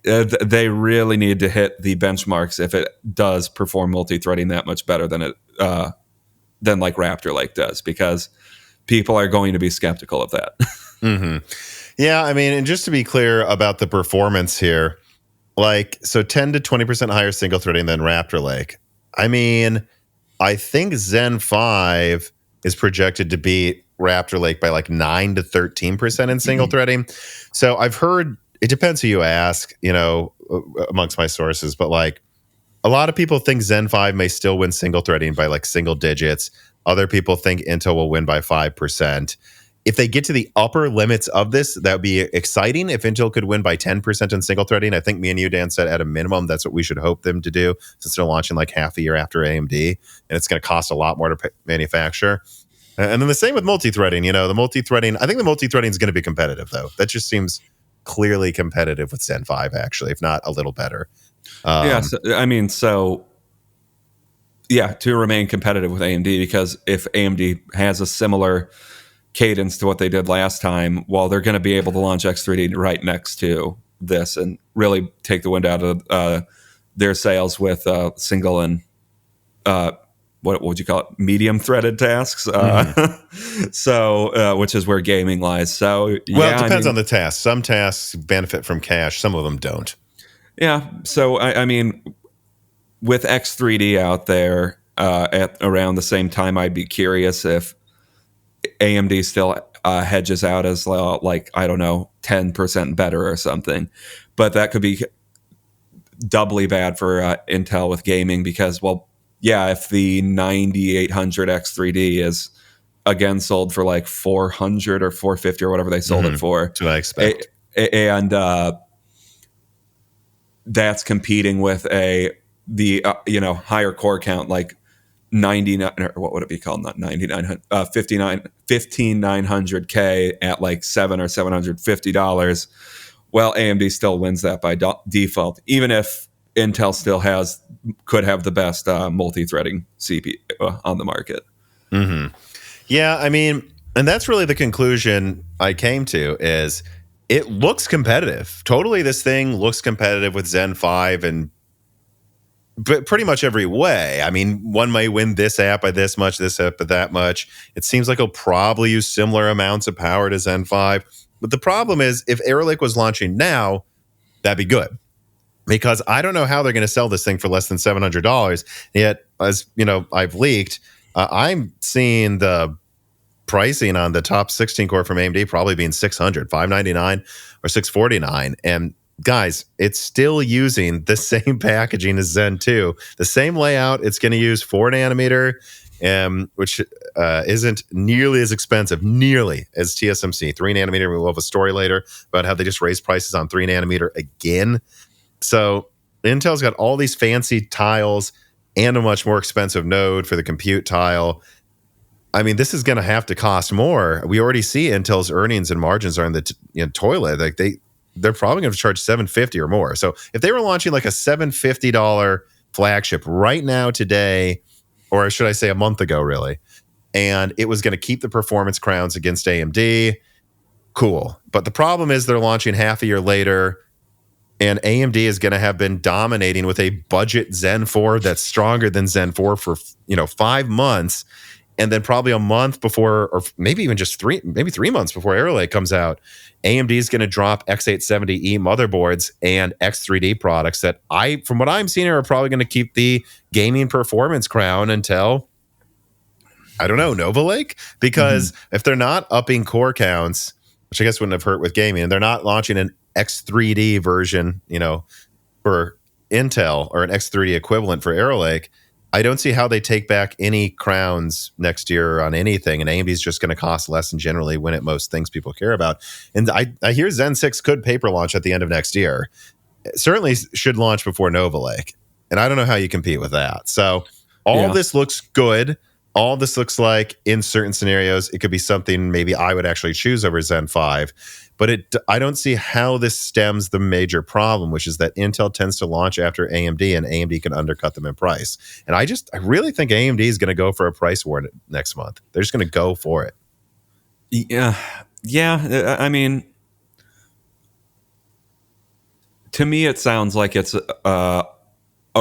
They really need to hit the benchmarks if it does perform multi-threading that much better than than like Raptor Lake does, because people are going to be skeptical of that. Mm-hmm. Yeah, I mean, and just to be clear about the performance here, like, so 10 to 20% higher single threading than Raptor Lake. I mean, I think Zen 5 is projected to beat Raptor Lake by like 9 to 13% in single threading. So I've heard, it depends who you ask, you know, amongst my sources, but like a lot of people think Zen 5 may still win single threading by like single digits. Other people think Intel will win by 5%. If they get to the upper limits of this, that would be exciting. If Intel could win by 10% in single threading, I think me and you, Dan, said at a minimum, that's what we should hope them to do, since they're launching like half a year after AMD, and it's going to cost a lot more to manufacture. And then the same with multi-threading. You know, the multi-threading, I think the multi-threading is going to be competitive, though. That just seems clearly competitive with Zen 5, actually, if not a little better. Yeah, to remain competitive with AMD, because if AMD has a similar cadence to what they did last time, well, they're going to be able to launch X3D right next to this and really take the wind out of their sails with single and what would you call it, medium threaded tasks. So which is where gaming lies. So yeah, well, it depends on the task. Some tasks benefit from cache, some of them don't. Yeah, so I mean, with X3D out there at around the same time, I'd be curious if AMD still hedges out as like, I don't know, 10% better or something. But that could be doubly bad for Intel with gaming, because, well, yeah, if the 9800 X3D is again sold for like 400 or 450 or whatever they sold it for. That's what I expect. And that's competing with the higher core count, like 99, or what would it be called? Not 9900, 15900K at like $700 or $750. Well, AMD still wins that by default, even if Intel still could have the best multi-threading CPU on the market. Mm-hmm. Yeah, I mean, and that's really the conclusion I came to, is it looks competitive. Totally, this thing looks competitive with Zen 5 and pretty much every way. I mean, one may win this app by this much, this app by that much. It seems like it'll probably use similar amounts of power to Zen 5. But the problem is, if Arrow Lake was launching now, that'd be good. Because I don't know how they're going to sell this thing for less than $700. Yet, as you know, I've leaked, I'm seeing the pricing on the top 16 core from AMD probably being $600, $599 or $649. And guys, it's still using the same packaging as Zen 2, the same layout. It's going to use 4 nanometer, which isn't nearly as expensive, nearly as TSMC. 3 nanometer, we'll have a story later about how they just raised prices on 3 nanometer again. So Intel's got all these fancy tiles and a much more expensive node for the compute tile. I mean, this is going to have to cost more. We already see Intel's earnings and margins are in the toilet. Like they're probably going to charge $750 or more. So if they were launching like a $750 flagship right now today, or should I say a month ago, really, and it was going to keep the performance crowns against AMD, cool. But the problem is they're launching half a year later, and AMD is going to have been dominating with a budget Zen 4 that's stronger than Zen 4 for 5 months. And then probably a month before, or maybe even just 3 months before Arrow Lake comes out, AMD is going to drop X870E motherboards and X3D products that from what I'm seeing, are probably going to keep the gaming performance crown until, I don't know, Nova Lake? Because if they're not upping core counts, which I guess wouldn't have hurt with gaming, and they're not launching an X3D version, for Intel, or an X3D equivalent for Arrow Lake, I don't see how they take back any crowns next year on anything, and AMD is just going to cost less and generally win at most things people care about. And I hear Zen 6 could paper launch at the end of next year. It certainly should launch before Nova Lake, and I don't know how you compete with that. So all this looks good. All this looks like in certain scenarios, it could be something maybe I would actually choose over Zen 5. But I don't see how this stems the major problem, which is that Intel tends to launch after AMD, and AMD can undercut them in price. And I really think AMD is going to go for a price war next month. They're just going to go for it. Yeah. I mean, to me, it sounds like it's a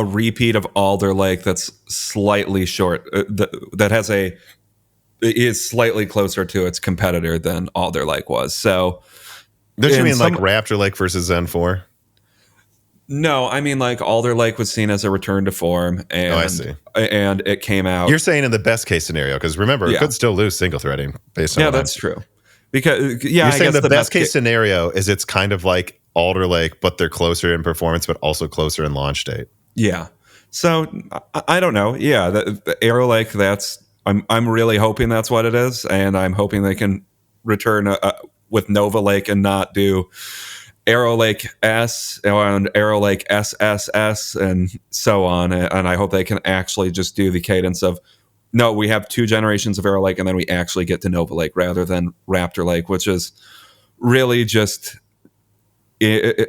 repeat of Alder Lake that's slightly short. That is slightly closer to its competitor than Alder Lake was. So, don't you mean like Raptor Lake versus Zen 4? No, I mean like Alder Lake was seen as a return to form, and I see. And it came out. You're saying in the best case scenario, because remember, it could still lose single threading based on. Yeah, that's true. Because you're saying the best case scenario is it's kind of like Alder Lake, but they're closer in performance, but also closer in launch date. Yeah. So I don't know. Yeah, the Arrow Lake. I'm really hoping that's what it is, and I'm hoping they can return with Nova Lake and not do Arrow Lake S and Arrow Lake SSS and so on. And I hope they can actually just do the cadence of, no, we have 2 generations of Arrow Lake, and then we actually get to Nova Lake rather than Raptor Lake, which is really just a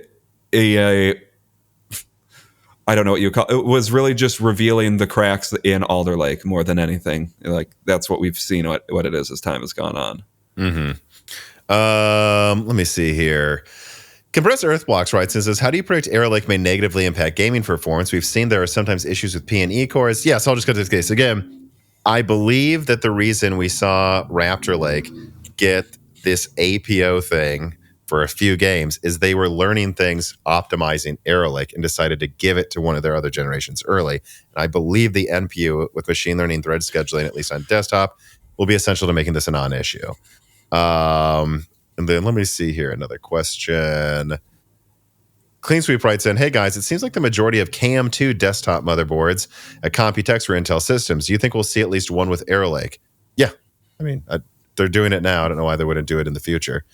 I don't know what you call it. It was really just revealing the cracks in Alder Lake more than anything. Like, that's what we've seen what it is as time has gone on. Let me see here. Compressed Earthblocks writes and says, how do you predict Arrow Lake may negatively impact gaming performance? We've seen there are sometimes issues with P&E cores. Yes, I'll just go to this case. Again, I believe that the reason we saw Raptor Lake get this APO thing for a few games is they were learning things optimizing Arrow Lake and decided to give it to one of their other generations early. And I believe the NPU with machine learning thread scheduling, at least on desktop, will be essential to making this a non-issue. And then let me see here. Another question. Clean Sweep writes in, hey guys, it seems like the majority of KM2 desktop motherboards at Computex were Intel systems. Do you think we'll see at least one with Arrow Lake? Yeah. I mean, they're doing it now. I don't know why they wouldn't do it in the future.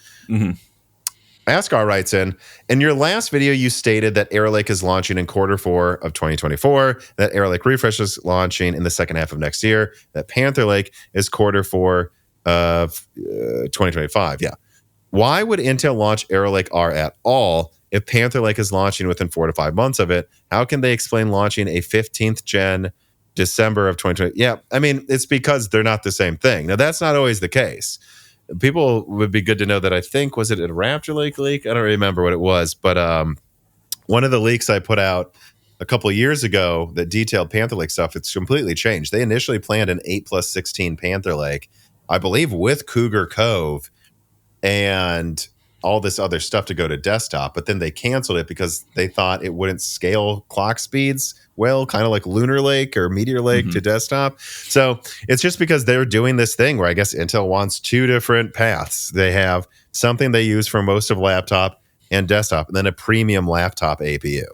Askar writes in your last video, you stated that Arrow Lake is launching in Q4 of 2024, that Arrow Lake Refresh is launching in the second half of next year, that Panther Lake is Q4 of 2025. Yeah. Why would Intel launch Arrow Lake R at all if Panther Lake is launching within 4 to 5 months of it? How can they explain launching a 15th gen December of 2020? Yeah, I mean, it's because they're not the same thing. Now, that's not always the case. People would be good to know that. I think, was it a Raptor Lake leak? I don't remember what it was, but one of the leaks I put out a couple of years ago that detailed Panther Lake stuff, it's completely changed. They initially planned an 8+16 Panther Lake, I believe, with Cougar Cove and all this other stuff to go to desktop, but then they canceled it because they thought it wouldn't scale clock speeds well, kind of like Lunar Lake or Meteor Lake to desktop. So it's just because they're doing this thing where I guess Intel wants 2 different paths. They have something they use for most of laptop and desktop, and then a premium laptop APU.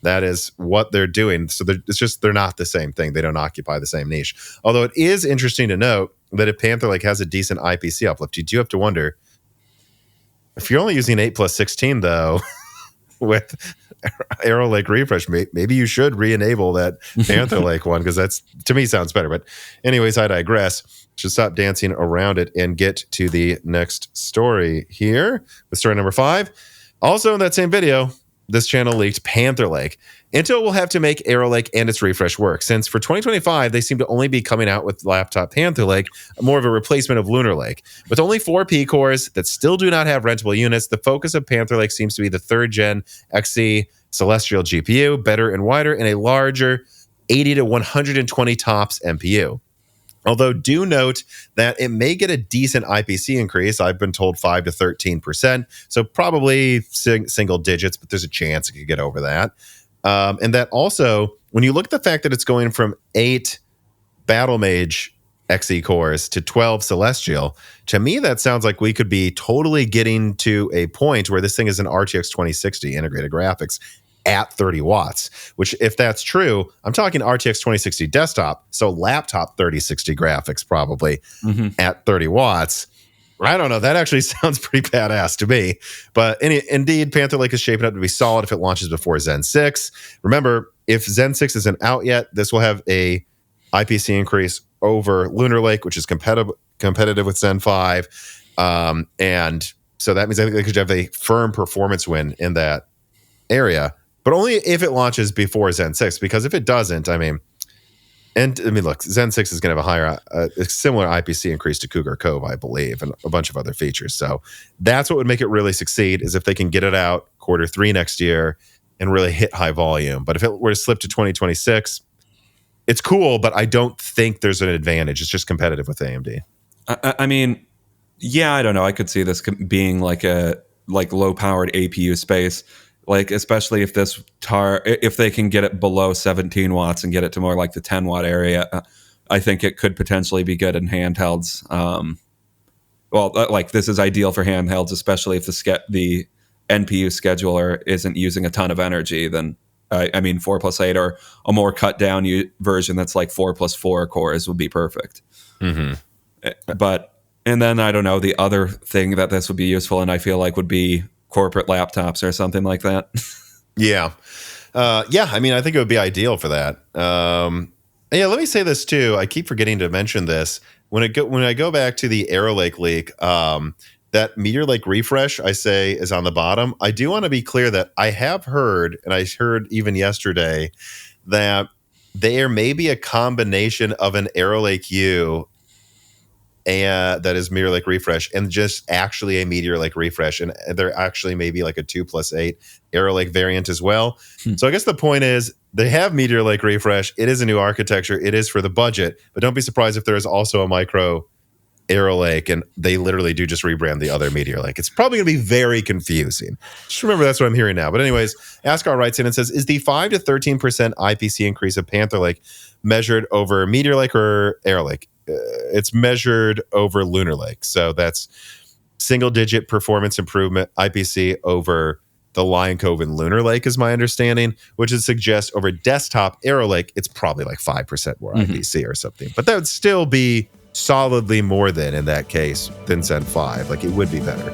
That is what they're doing. So they're not the same thing. They don't occupy the same niche. Although it is interesting to note that if Panther Lake has a decent IPC uplift, you do have to wonder, if you're only using 8+16, though, with Arrow Lake Refresh, maybe you should re-enable that Panther Lake one, because that's, to me, sounds better. But anyways, I digress. Should stop dancing around it and get to the next story here with story number 5. Also in that same video, this channel leaked Panther Lake. Intel will have to make Arrow Lake and its refresh work, since for 2025, they seem to only be coming out with laptop Panther Lake, more of a replacement of Lunar Lake. With only 4 P cores that still do not have rentable units, the focus of Panther Lake seems to be the 3rd gen XE Celestial GPU, better and wider, and a larger 80 to 120 TOPS MPU. Although do note that it may get a decent IPC increase. I've been told 5 to 13%, so probably single digits, but there's a chance it could get over that. And that also, when you look at the fact that it's going from 8 Battle Mage XE cores to 12 Celestial, to me that sounds like we could be totally getting to a point where this thing is an RTX 2060 integrated graphics at 30 watts, which if that's true, I'm talking RTX 2060 desktop, so laptop 3060 graphics probably at 30 watts. I don't know. That actually sounds pretty badass to me. But indeed, Panther Lake is shaping up to be solid if it launches before Zen 6. Remember, if Zen 6 isn't out yet, this will have a IPC increase over Lunar Lake, which is competitive with Zen 5. And so that means I think they could have a firm performance win in that area, but only if it launches before Zen 6. Because if it doesn't, look, Zen 6 is going to have a higher, a similar IPC increase to Cougar Cove, I believe, and a bunch of other features. So that's what would make it really succeed, is if they can get it out Q3 next year and really hit high volume. But if it were to slip to 2026, it's cool, but I don't think there's an advantage. It's just competitive with AMD. I mean, yeah, I don't know. I could see this being like a low-powered APU space, like especially if if they can get it below 17 watts and get it to more like the 10 watt area. I think it could potentially be good in handhelds. Like this is ideal for handhelds, especially if the NPU scheduler isn't using a ton of energy. Then 4+8 or a more cut down version that's like 4+4 cores would be perfect. And then I don't know, the other thing that this would be useful in, I feel like, would be corporate laptops or something like that. Yeah. I think it would be ideal for that. Let me say this too. I keep forgetting to mention this. When I go back to the Arrow Lake leak, that Meteor Lake refresh I say is on the bottom. I do want to be clear that I have heard, and I heard even yesterday, that there may be a combination of an Arrow Lake U and that is Meteor Lake refresh, and just actually a Meteor Lake refresh, and there actually may be like a 2+8 Arrow Lake variant as well. So I guess the point is they have Meteor Lake refresh. It is a new architecture. It is for the budget, but don't be surprised if there is also a micro Arrow Lake, and they literally do just rebrand the other Meteor Lake. It's probably going to be very confusing. Just remember that's what I'm hearing now. But anyways, Askar writes in and says, is the 5 to 13% IPC increase of Panther Lake measured over Meteor Lake or Arrow Lake? It's measured over Lunar Lake. So that's single-digit performance improvement IPC over the Lion Cove and Lunar Lake is my understanding, which would suggest over desktop Arrow Lake, it's probably like 5% more IPC or something. But that would still be solidly more than, in that case, than Zen 5. Like, it would be better.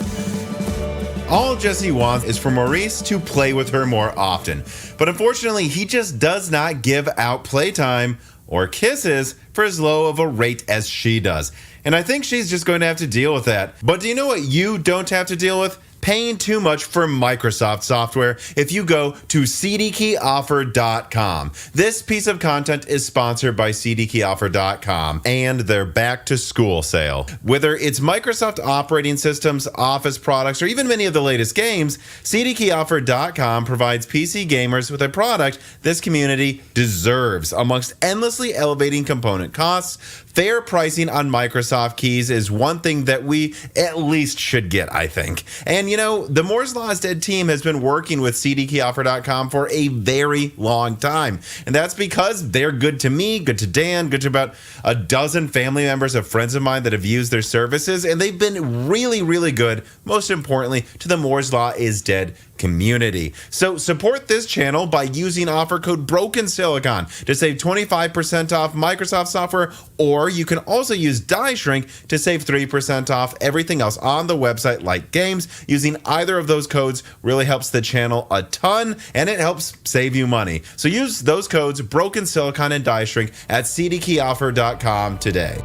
All Jesse wants is for Maurice to play with her more often. But unfortunately, he just does not give out playtime or kisses for as low of a rate as she does. And I think she's just going to have to deal with that. But do you know what you don't have to deal with? Paying too much for Microsoft software if you go to CDkeyoffer.com. This piece of content is sponsored by CDkeyoffer.com and their back to school sale. Whether it's Microsoft operating systems, Office products, or even many of the latest games, CDkeyoffer.com provides PC gamers with a product this community deserves. Amongst endlessly elevating component costs, fair pricing on Microsoft keys is one thing that we at least should get, I think. And you know, the Moore's Law is Dead team has been working with CDkeyoffer.com for a very long time. And that's because they're good to me, good to Dan, good to about a dozen family members of friends of mine that have used their services. And they've been really, really good, most importantly, to the Moore's Law is Dead community. So support this channel by using offer code BrokenSilicon to save 25% off Microsoft software, or you can also use Die Shrink to save 3% off everything else on the website like games. Using either of those codes really helps the channel a ton, and it helps save you money. So use those codes BrokenSilicon and Die Shrink at CDkeyoffer.com today.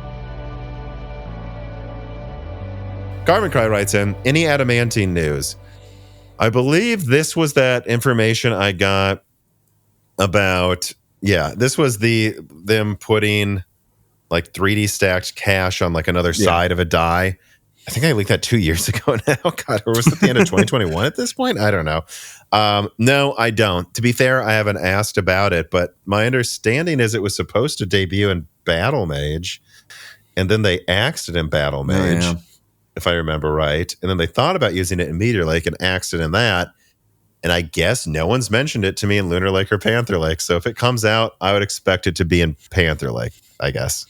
Carmen Cry writes in, any adamantine news? I believe this was that information I got about, this was them putting like 3D stacked cache on like another side of a die. I think I leaked that 2 years ago now. God, or was it the end of 2021 at this point? I don't know. No, I don't. To be fair, I haven't asked about it, but my understanding is it was supposed to debut in Battle Mage, and then they axed it in Battle Mage. Oh, yeah. If I remember right. And then they thought about using it in Meteor Lake and axed it in that. And I guess no one's mentioned it to me in Lunar Lake or Panther Lake. So if it comes out, I would expect it to be in Panther Lake, I guess.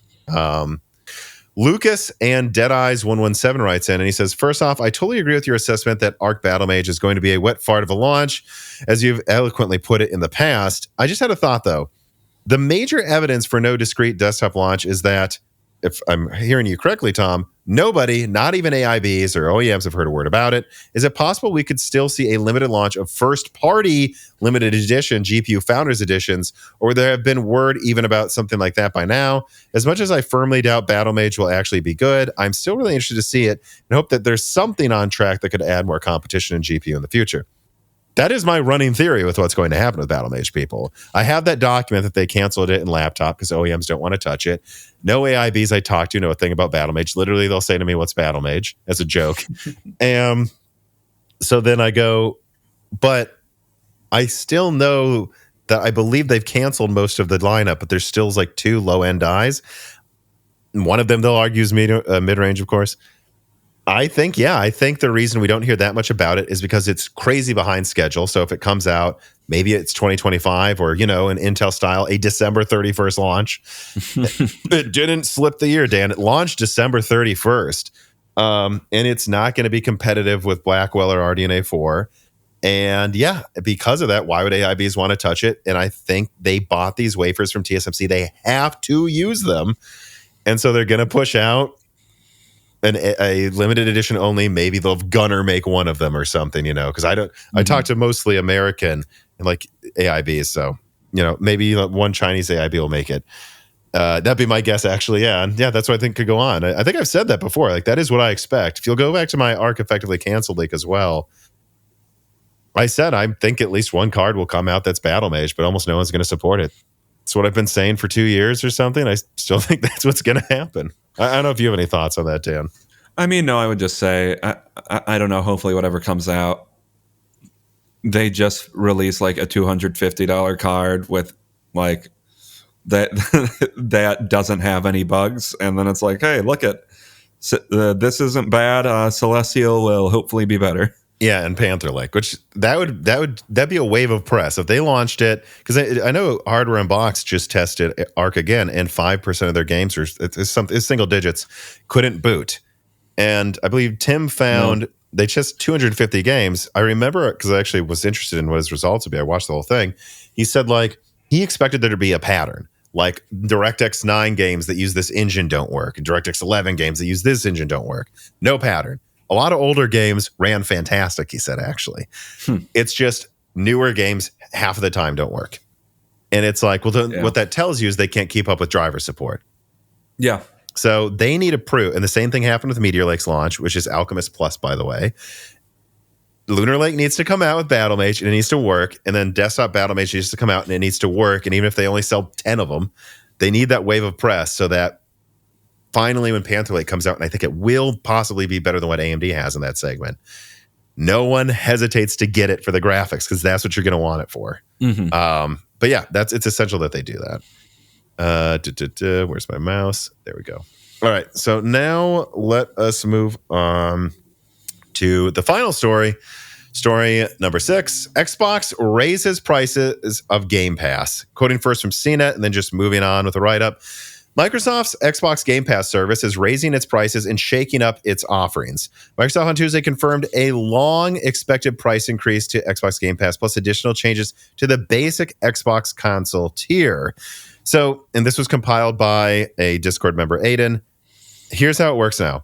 Lucas and Deadeyes117 writes in and he says, first off, I totally agree with your assessment that Arc Battle Mage is going to be a wet fart of a launch, as you've eloquently put it in the past. I just had a thought, though. The major evidence for no discrete desktop launch is that, if I'm hearing you correctly, Tom, nobody, not even AIBs or OEMs, have heard a word about it. Is it possible we could still see a limited launch of first-party limited edition GPU Founders Editions, or there have been word even about something like that by now? As much as I firmly doubt Battle Mage will actually be good, I'm still really interested to see it and hope that there's something on track that could add more competition in GPU in the future. That is my running theory with what's going to happen with Battle Mage, people. I have that document that they canceled it in laptop because OEMs don't want to touch it. No AIBs I talk to know a thing about Battle Mage. Literally, they'll say to me, what's Battle Mage? As a joke. And so then I go, but I still know that I believe they've canceled most of the lineup, but there's still like 2 low-end dies. One of them, they'll argue, is mid-range, of course. I think the reason we don't hear that much about it is because it's crazy behind schedule. So if it comes out, maybe it's 2025 or, in Intel style, a December 31st launch. It didn't slip the year, Dan. It launched December 31st. And it's not going to be competitive with Blackwell or RDNA 4. And yeah, because of that, why would AIBs want to touch it? And I think they bought these wafers from TSMC. They have to use them. And so they're going to push out a limited edition only. Maybe they'll Gunner make one of them or something, because I talk to mostly American and like AIBs. So, maybe one Chinese AIB will make it. That'd be my guess, actually. Yeah. And yeah, that's what I think could go on. I think I've said that before. Like, that is what I expect. If you'll go back to my Arc effectively canceled leak as well, I said I think at least one card will come out that's Battle Mage, but almost no one's going to support it. It's what I've been saying for 2 years or something. I still think that's what's going to happen. I don't know if you have any thoughts on that, Dan. I mean, no, I would just say, I don't know, hopefully whatever comes out, they just release like a $250 card with like that that doesn't have any bugs. And then it's like, hey, look at this isn't bad. Celestial will hopefully be better. Yeah, and Panther like, which that'd be a wave of press if they launched it, because I know Hardware Unboxed just tested Arc again, and 5% of their games is single digits couldn't boot, and I believe Tim found they just 250 games. I remember because I actually was interested in what his results would be. I watched the whole thing. He said like he expected there to be a pattern, like DirectX 9 games that use this engine don't work, and DirectX 11 games that use this engine don't work. No pattern. A lot of older games ran fantastic, he said, actually. It's just newer games half of the time don't work. And it's like, well, what that tells you is they can't keep up with driver support. Yeah. So they need to prove, and the same thing happened with Meteor Lake's launch, which is Alchemist Plus, by the way. Lunar Lake needs to come out with Battle Mage, and it needs to work. And then Desktop Battle Mage needs to come out, and it needs to work. And even if they only sell 10 of them, they need that wave of press so that finally, when Panther Lake comes out, and I think it will possibly be better than what AMD has in that segment, no one hesitates to get it for the graphics, because that's what you're going to want it for. Mm-hmm. But yeah, it's essential that they do that. Where's my mouse? There we go. All right, so now let us move on to the final story. Story number 6, Xbox raises prices of Game Pass. Quoting first from CNET and then just moving on with a write-up. Microsoft's Xbox Game Pass service is raising its prices and shaking up its offerings. Microsoft on Tuesday confirmed a long-expected price increase to Xbox Game Pass, plus additional changes to the basic Xbox console tier. So, and this was compiled by a Discord member, Aiden. Here's how it works now.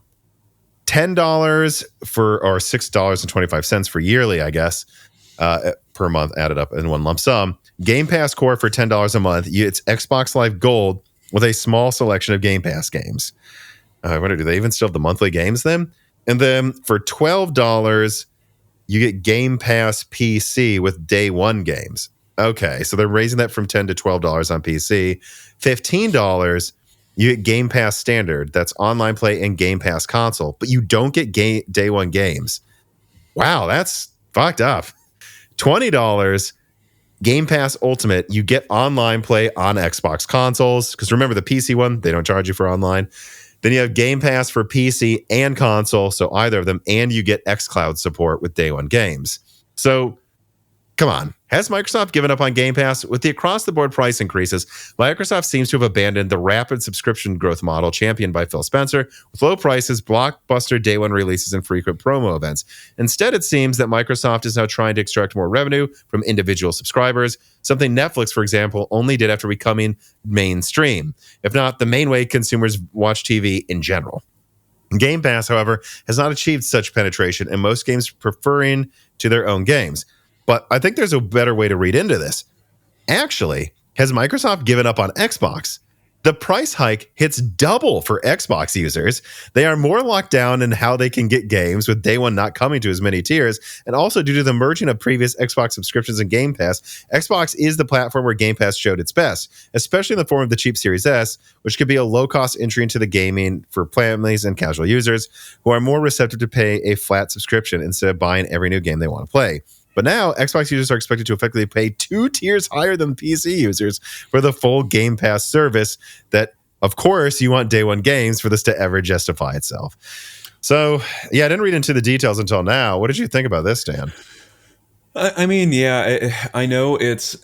$10 or $6.25 for yearly, I guess, per month added up in one lump sum. Game Pass Core for $10 a month. It's Xbox Live Gold with a small selection of Game Pass games. I wonder, do they even still have the monthly games then? And then for $12, you get Game Pass PC with day one games. Okay, so they're raising that from $10 to $12 on PC. $15, you get Game Pass Standard. That's online play and Game Pass console, but you don't get day one games. Wow, that's fucked up. $20, Game Pass Ultimate, you get online play on Xbox consoles, because remember the PC one, they don't charge you for online. Then you have Game Pass for PC and console, so either of them, and you get xCloud support with day one games. So Come on. Has Microsoft given up on Game Pass? With the across-the-board price increases, Microsoft seems to have abandoned the rapid subscription growth model championed by Phil Spencer, with low prices, blockbuster day-one releases, and frequent promo events. Instead, it seems that Microsoft is now trying to extract more revenue from individual subscribers, something Netflix, for example, only did after becoming mainstream, if not the main way consumers watch TV in general. Game Pass, however, has not achieved such penetration, and most games preferring to their own games. But I think there's a better way to read into this. Actually, has Microsoft given up on Xbox? The price hike hits double for Xbox users. They are more locked down in how they can get games, with day one not coming to as many tiers. And also due to the merging of previous Xbox subscriptions and Game Pass, Xbox is the platform where Game Pass showed its best, especially in the form of the cheap Series S, which could be a low-cost entry into the gaming for families and casual users who are more receptive to pay a flat subscription instead of buying every new game they want to play. But now, Xbox users are expected to effectively pay 2 tiers higher than PC users for the full Game Pass service that, of course, you want day one games for this to ever justify itself. So, yeah, I didn't read into the details until now. What did you think about this, Dan? I mean, yeah, I know it's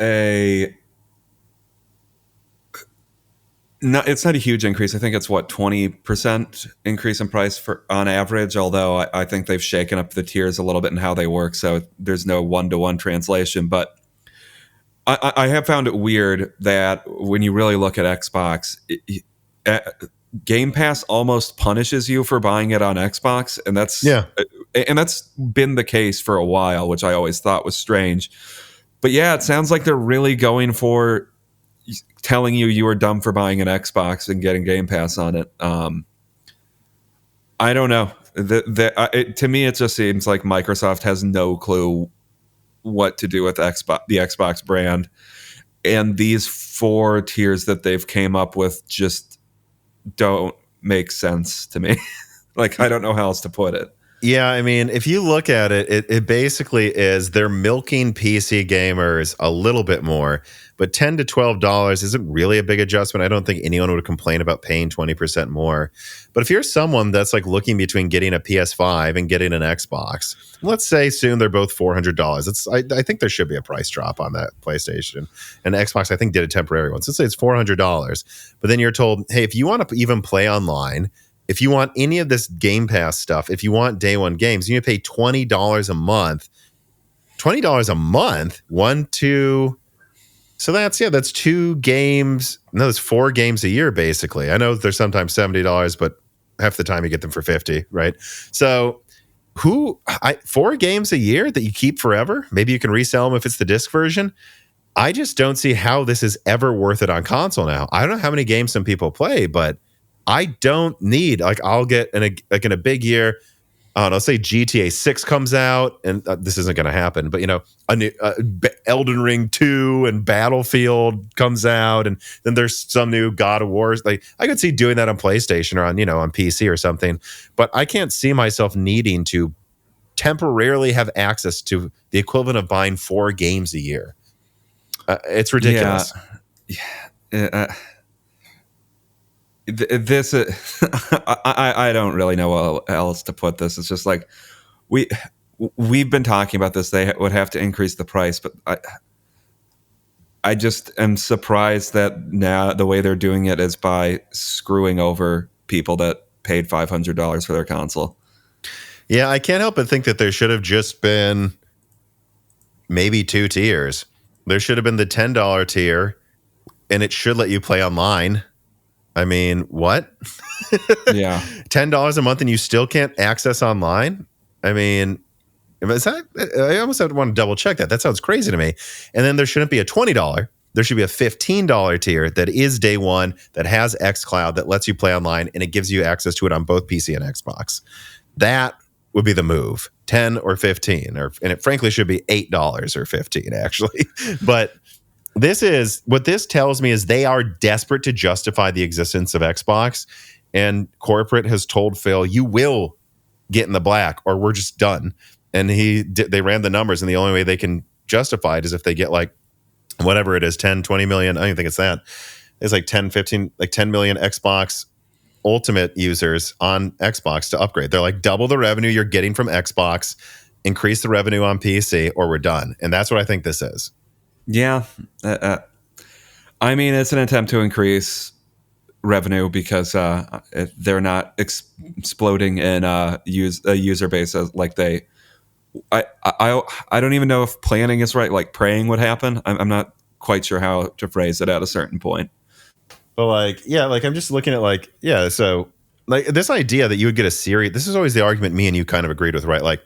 it's not a huge increase. I think it's 20% increase in price for on average, although I think they've shaken up the tiers a little bit in how they work, so there's no one-to-one translation. But I have found it weird that when you really look at Xbox, Game Pass almost punishes you for buying it on Xbox, and that's been the case for a while, which I always thought was strange. But yeah, it sounds like they're really going for telling you are dumb for buying an Xbox and getting Game Pass on it. I don't know. To me, it just seems like Microsoft has no clue what to do with the Xbox brand, and these 4 tiers that they've came up with just don't make sense to me. Like, I don't know how else to put it. Yeah, I mean, if you look at it, it basically is they're milking PC gamers a little bit more, but $10 to $12 isn't really a big adjustment. I don't think anyone would complain about paying 20% more. But if you're someone that's like looking between getting a PS5 and getting an Xbox, let's say soon they're both $400. I think there should be a price drop on that PlayStation. And Xbox, I think, did a temporary one. So let's say it's $400. But then you're told, hey, if you want to even play online, if you want any of this Game Pass stuff, if you want day one games, you need to pay $20 a month. $20 a month? So that's 2 games. No, that's 4 games a year, basically. I know there's sometimes $70, but half the time you get them for $50, right? So 4 games a year that you keep forever? Maybe you can resell them if it's the disc version. I just don't see how this is ever worth it on console now. I don't know how many games some people play, but I don't need, like, I'll get in a big year, I'll say GTA 6 comes out, and this isn't going to happen, but, a new Elden Ring 2 and Battlefield comes out, and then there's some new God of War. Like, I could see doing that on PlayStation or on PC or something, but I can't see myself needing to temporarily have access to the equivalent of buying 4 games a year. It's ridiculous. Yeah. This I don't really know how else to put this. It's just like we've been talking about this. They would have to increase the price, but I just am surprised that now the way they're doing it is by screwing over people that paid $500 for their console. Yeah, I can't help but think that there should have just been maybe 2 tiers. There should have been the $10 tier, and it should let you play online. I mean, what? Yeah. $10 a month and you still can't access online? I mean, is that, I almost have to want to double check that. That sounds crazy to me. And then there shouldn't be a $20. There should be a $15 tier that is day one, that has xCloud, that lets you play online, and it gives you access to it on both PC and Xbox. That would be the move. 10 or 15, and it frankly should be $8 or 15 actually. But what this tells me is they are desperate to justify the existence of Xbox, and corporate has told Phil, you will get in the black or we're just done. And they ran the numbers, and the only way they can justify it is if they get like whatever it is, 10, 20 million. I don't even think it's that. It's like 10, 15, like 10 million Xbox Ultimate users on Xbox to upgrade. They're like double the revenue you're getting from Xbox. increase the revenue on PC, or we're done. And that's what I think this is. Yeah. I mean, it's an attempt to increase revenue because they're not exploding in user base as like they. I don't even know if planning is right. Like praying would happen. I'm not quite sure how to phrase it at a certain point. But like, yeah, like I'm just looking at like, yeah, so like this idea that you would get a series. This is always the argument me and you kind of agreed with, right? Like,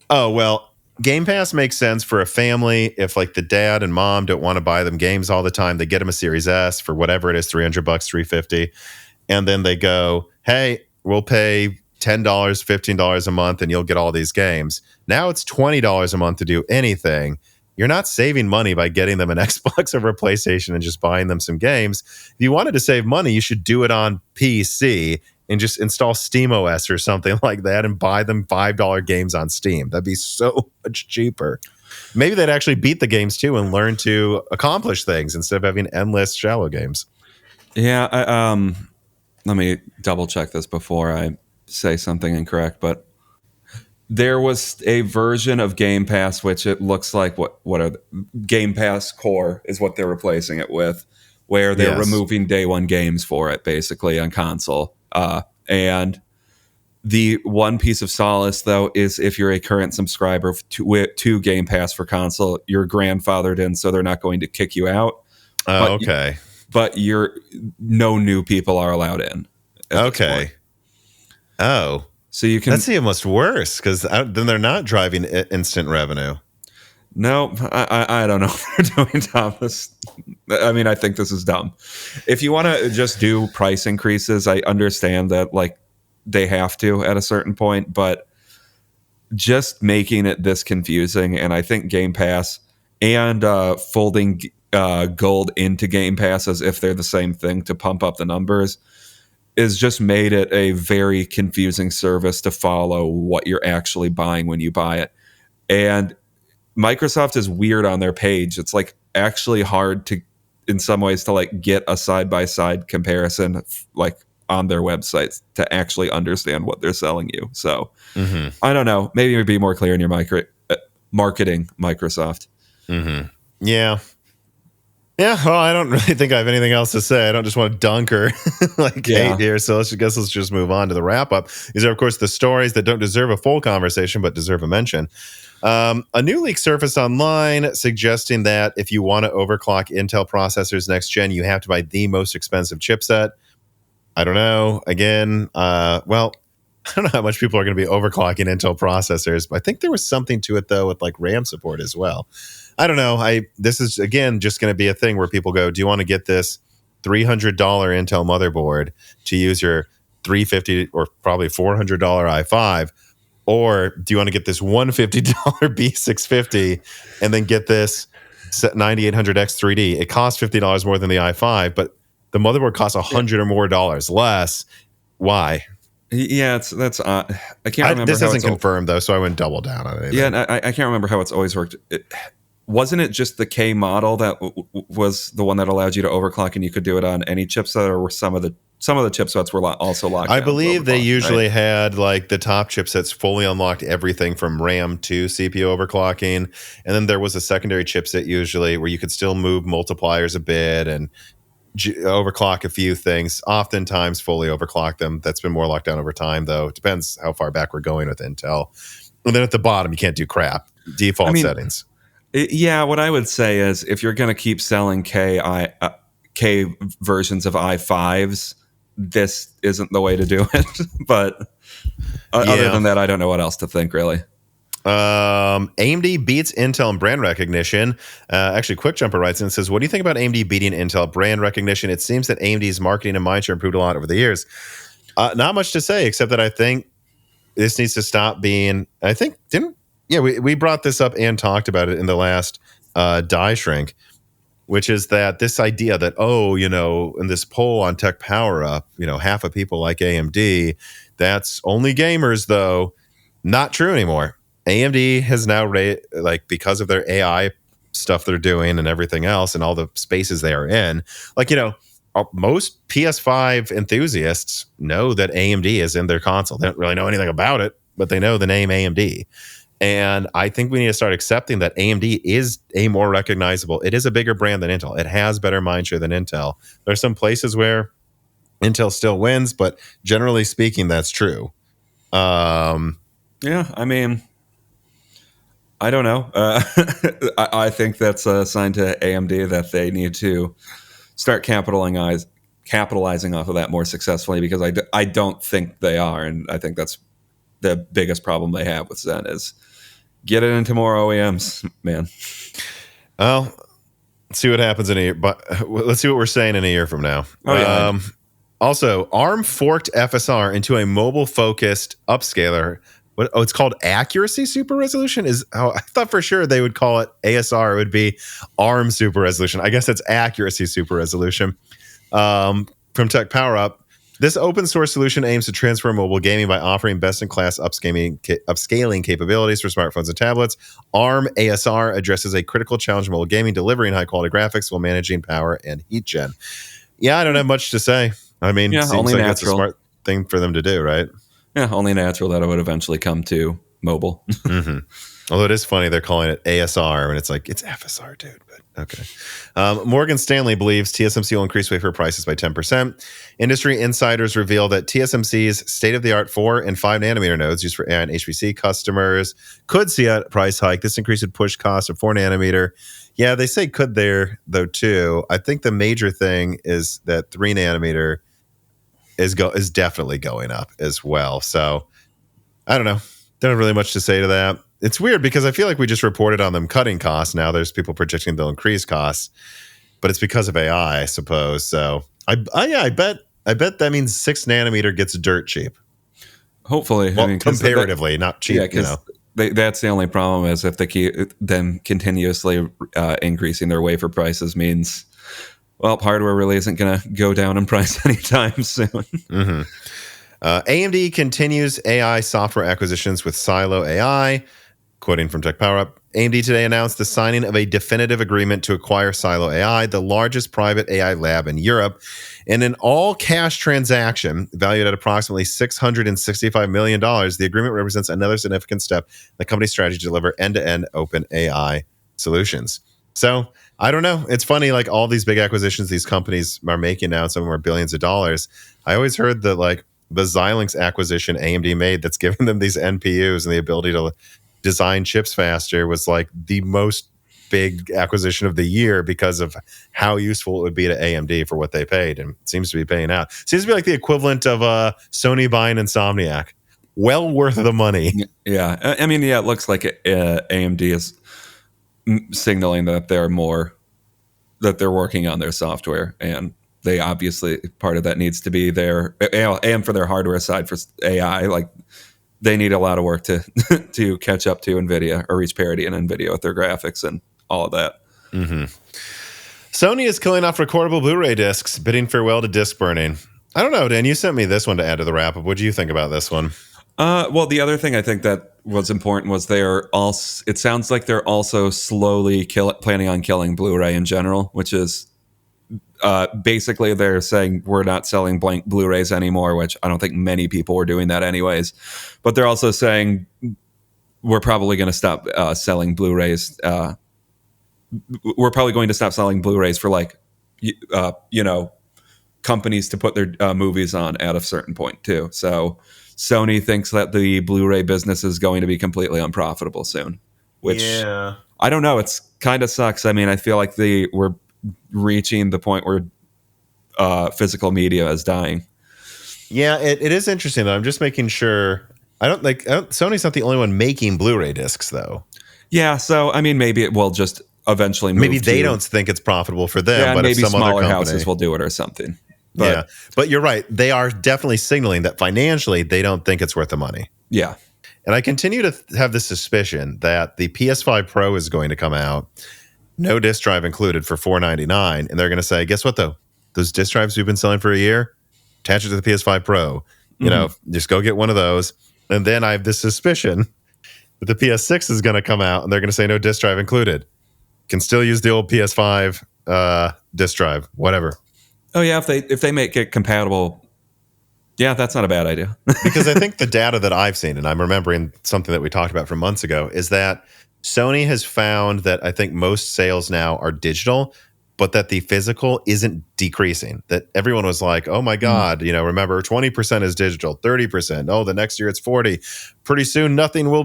oh well, Game Pass makes sense for a family if like the dad and mom don't want to buy them games all the time. They get them a Series S for whatever it is, $300, $350, and then they go, hey, we'll pay $10, $15 a month, and you'll get all these games. Now it's $20 a month to do anything. You're not saving money by getting them an Xbox or a PlayStation and just buying them some games. If you wanted to save money, you should do it on PC and just install SteamOS or something like that and buy them $5 games on Steam. That'd be so much cheaper. Maybe they'd actually beat the games too and learn to accomplish things instead of having endless shallow games. Yeah, let me double check this before I say something incorrect, but there was a version of Game Pass which it looks like what are Game Pass Core is what they're replacing it with, where they're removing day one games for it basically on console. And the one piece of solace though is if you're a current subscriber to Game Pass for console, you're grandfathered in, so they're not going to kick you out. Okay. But no new people are allowed in. Okay. Oh. So you can. That's almost worse because then they're not driving instant revenue. No, I don't know what they're doing, Thomas. I mean, I think this is dumb. If you want to just do price increases, I understand that like they have to at a certain point, but just making it this confusing, and I think Game Pass and folding gold into Game Pass as if they're the same thing to pump up the numbers is just made it a very confusing service to follow what you're actually buying when you buy it. And Microsoft is weird on their page. It's like actually hard to, in some ways, to like get a side-by-side comparison like on their websites to actually understand what they're selling you. So I don't know. Maybe it'd be more clear in your marketing, Microsoft. Yeah. Yeah, well, I don't really think I have anything else to say. I don't just want to dunk her hate here. So let's just move on to the wrap up. These are, of course, the stories that don't deserve a full conversation but deserve a mention. A new leak surfaced online suggesting that if you want to overclock Intel processors next gen, you have to buy the most expensive chipset. I don't know. Again, well, I don't know how much people are going to be overclocking Intel processors, but I think there was something to it, though, with like RAM support as well. I don't know. This is, again, just going to be a thing where people go, do you want to get this $300 Intel motherboard to use your $350 or probably $400 i5? Or do you want to get this $150 B650 and then get this 9800X 3D? It costs $50 more than the i5, but the motherboard costs $100 or more less. Why? Yeah, that's I can't remember. This isn't confirmed though, so I wouldn't double down on it. Yeah, and I can't remember how it's always worked. Wasn't it just the K model that was the one that allowed you to overclock, and you could do it on any chipset, or were some of the chipsets were also locked? I believe they usually had like the top chipsets fully unlocked everything from RAM to CPU overclocking, and then there was a secondary chipset usually where you could still move multipliers a bit and overclock a few things, oftentimes fully overclock them. That's been more locked down over time, though. It depends how far back we're going with Intel. And then at the bottom, you can't do crap. Default settings. Yeah, what I would say is if you're going to keep selling K versions of i5s, this isn't the way to do it. But other than that, I don't know what else to think, really. AMD beats Intel in brand recognition. Actually, Quick Jumper writes in and says, what do you think about AMD beating Intel brand recognition? It seems that AMD's marketing and mindshare improved a lot over the years. Not much to say, except that I think this needs to stop being, we brought this up and talked about it in the last Die Shrink, which is that this idea that, in this poll on Tech Power Up, half of people like AMD, that's only gamers, though. Not true anymore. AMD has now, because of their AI stuff they're doing and everything else and all the spaces they are in, most PS5 enthusiasts know that AMD is in their console. They don't really know anything about it, but they know the name AMD. And I think we need to start accepting that AMD is a more recognizable. It is a bigger brand than Intel. It has better mindshare than Intel. There are some places where Intel still wins, but generally speaking, that's true. Yeah, I mean, I don't know. I think that's a sign to AMD that they need to start capitalizing off of that more successfully, because I don't think they are. And I think that's the biggest problem they have with Zen is get it into more OEMs, man. Well, let's see what happens in a year. But let's see what we're saying in a year from now. Oh, yeah. Also, ARM forked FSR into a mobile-focused upscaler. It's called Accuracy Super Resolution? I thought for sure they would call it ASR. It would be ARM Super Resolution. I guess it's Accuracy Super Resolution. From Tech Power Up, this open source solution aims to transform mobile gaming by offering best-in-class upscaling capabilities for smartphones and tablets. ARM ASR addresses a critical challenge in mobile gaming, delivering high-quality graphics while managing power and heat gen. Yeah, I don't have much to say. I mean, Yeah, seems only like natural. that's a smart thing for them to do, right? Yeah, only natural that it would eventually come to mobile. Mm-hmm. Although it is funny, they're calling it ASR, and it's like, it's FSR, dude. But okay. Morgan Stanley believes TSMC will increase wafer prices by 10%. Industry insiders reveal that TSMC's state-of-the-art 4 and 5 nanometer nodes used for AI and HPC customers could see a price hike. This increase would push costs of 4 nanometer. Yeah, they say could there, though, too. I think the major thing is that 3 nanometer is definitely going up as well. So I don't know. Don't have really much to say to that. It's weird because I feel like we just reported on them cutting costs. Now there's people predicting they'll increase costs, but it's because of AI, I suppose. So I bet that means 6 nanometer gets dirt cheap. Hopefully, well, comparatively, not cheap. Yeah, because that's the only problem is if they keep them continuously increasing their wafer prices means, well, hardware really isn't going to go down in price anytime soon. Mm-hmm. AMD continues AI software acquisitions with Silo AI. Quoting from Tech Power Up, AMD today announced the signing of a definitive agreement to acquire Silo AI, the largest private AI lab in Europe, in an all-cash transaction valued at approximately $665 million. The agreement represents another significant step in the company's strategy to deliver end-to-end open AI solutions. So, I don't know. It's funny, like all these big acquisitions these companies are making now, some of them are billions of dollars. I always heard that like the Xilinx acquisition AMD made that's giving them these NPUs and the ability to design chips faster was like the most big acquisition of the year because of how useful it would be to AMD for what they paid, and it seems to be paying out. Seems to be like the equivalent of Sony buying Insomniac. Well worth the money. Yeah, I mean, yeah, it looks like AMD is signaling that they're working on their software, and they obviously part of that needs to be their and for their hardware side for AI, like. They need a lot of work to to catch up to Nvidia or reach parity in Nvidia with their graphics and all of that. Mm-hmm. Sony is killing off recordable Blu-ray discs, bidding farewell to disc burning. I don't know, Dan. You sent me this one to add to the wrap-up. What do you think about this one? Well, the other thing I think that was important was it sounds like they're also slowly planning on killing Blu-ray in general, which is basically they're saying we're not selling blank Blu-rays anymore, which I don't think many people were doing that anyways. But they're also saying we're probably going to stop selling Blu-rays. We're probably going to stop selling Blu-rays for like, companies to put their movies on at a certain point too. So Sony thinks that the Blu-ray business is going to be completely unprofitable soon, which I don't know. It's kind of sucks. I mean, I feel like we're reaching the point where physical media is dying. Yeah, it is interesting though. I'm just making sure. Sony's not the only one making Blu-ray discs though. Yeah, so I mean, maybe it will just eventually move. Maybe they don't think it's profitable for them, yeah, but maybe if some smaller other company, houses will do it or something. But you're right. They are definitely signaling that financially they don't think it's worth the money. Yeah. And I continue to have this suspicion that the PS5 Pro is going to come out, no disk drive included, for $499, and they're going to say, guess what though? Those disk drives we've been selling for a year, attach it to the PS5 Pro. Just go get one of those. And then I have this suspicion that the PS6 is going to come out and they're going to say no disk drive included. Can still use the old PS5 disk drive, whatever. Oh yeah, if they make it compatible Yeah, that's not a bad idea. Because I think the data that I've seen, and I'm remembering something that we talked about from months ago, is that Sony has found that I think most sales now are digital, but that the physical isn't decreasing. That everyone was like, oh my God, remember 20% is digital, 30%. Oh, the next year it's 40. Pretty soon everything will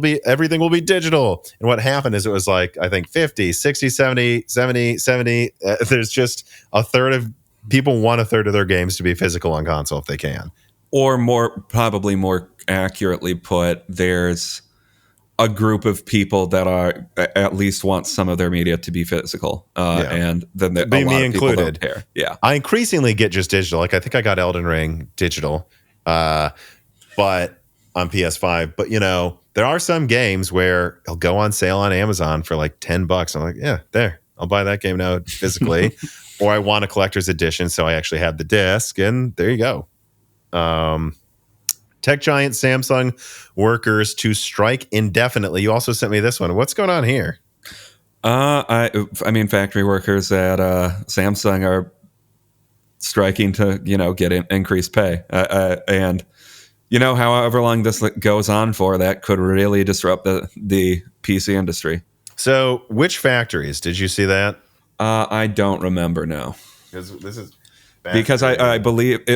be digital. And what happened is it was like, I think 50, 60, 70, 70, 70. There's just people want a third of their games to be physical on console if they can. Or probably more accurately put, there's a group of people that are at least want some of their media to be physical, and then a lot of people don't care. Yeah, I increasingly get just digital. Like I think I got Elden Ring digital, but on PS5. But there are some games where it'll go on sale on Amazon for like $10. I'm like, yeah, there, I'll buy that game now physically, or I want a collector's edition, so I actually have the disc, and there you go. Tech giant Samsung workers to strike indefinitely. You also sent me this one. What's going on here? I mean, factory workers at Samsung are striking to get increased pay, and however long this goes on for, that could really disrupt the PC industry. So, which factories did you see that? I don't remember now. Because I believe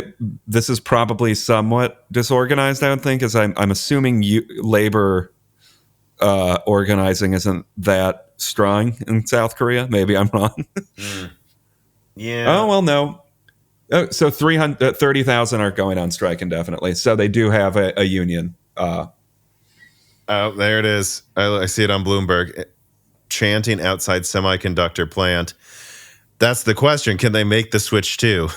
this is probably somewhat disorganized, I would think, as I'm assuming labor organizing isn't that strong in South Korea. Maybe I'm wrong. Yeah. Oh, well, no. Oh, so 30,000 are going on strike indefinitely. So they do have a union. Oh, there it is. I see it on Bloomberg. Chanting outside semiconductor plant. That's the question. Can they make the Switch too?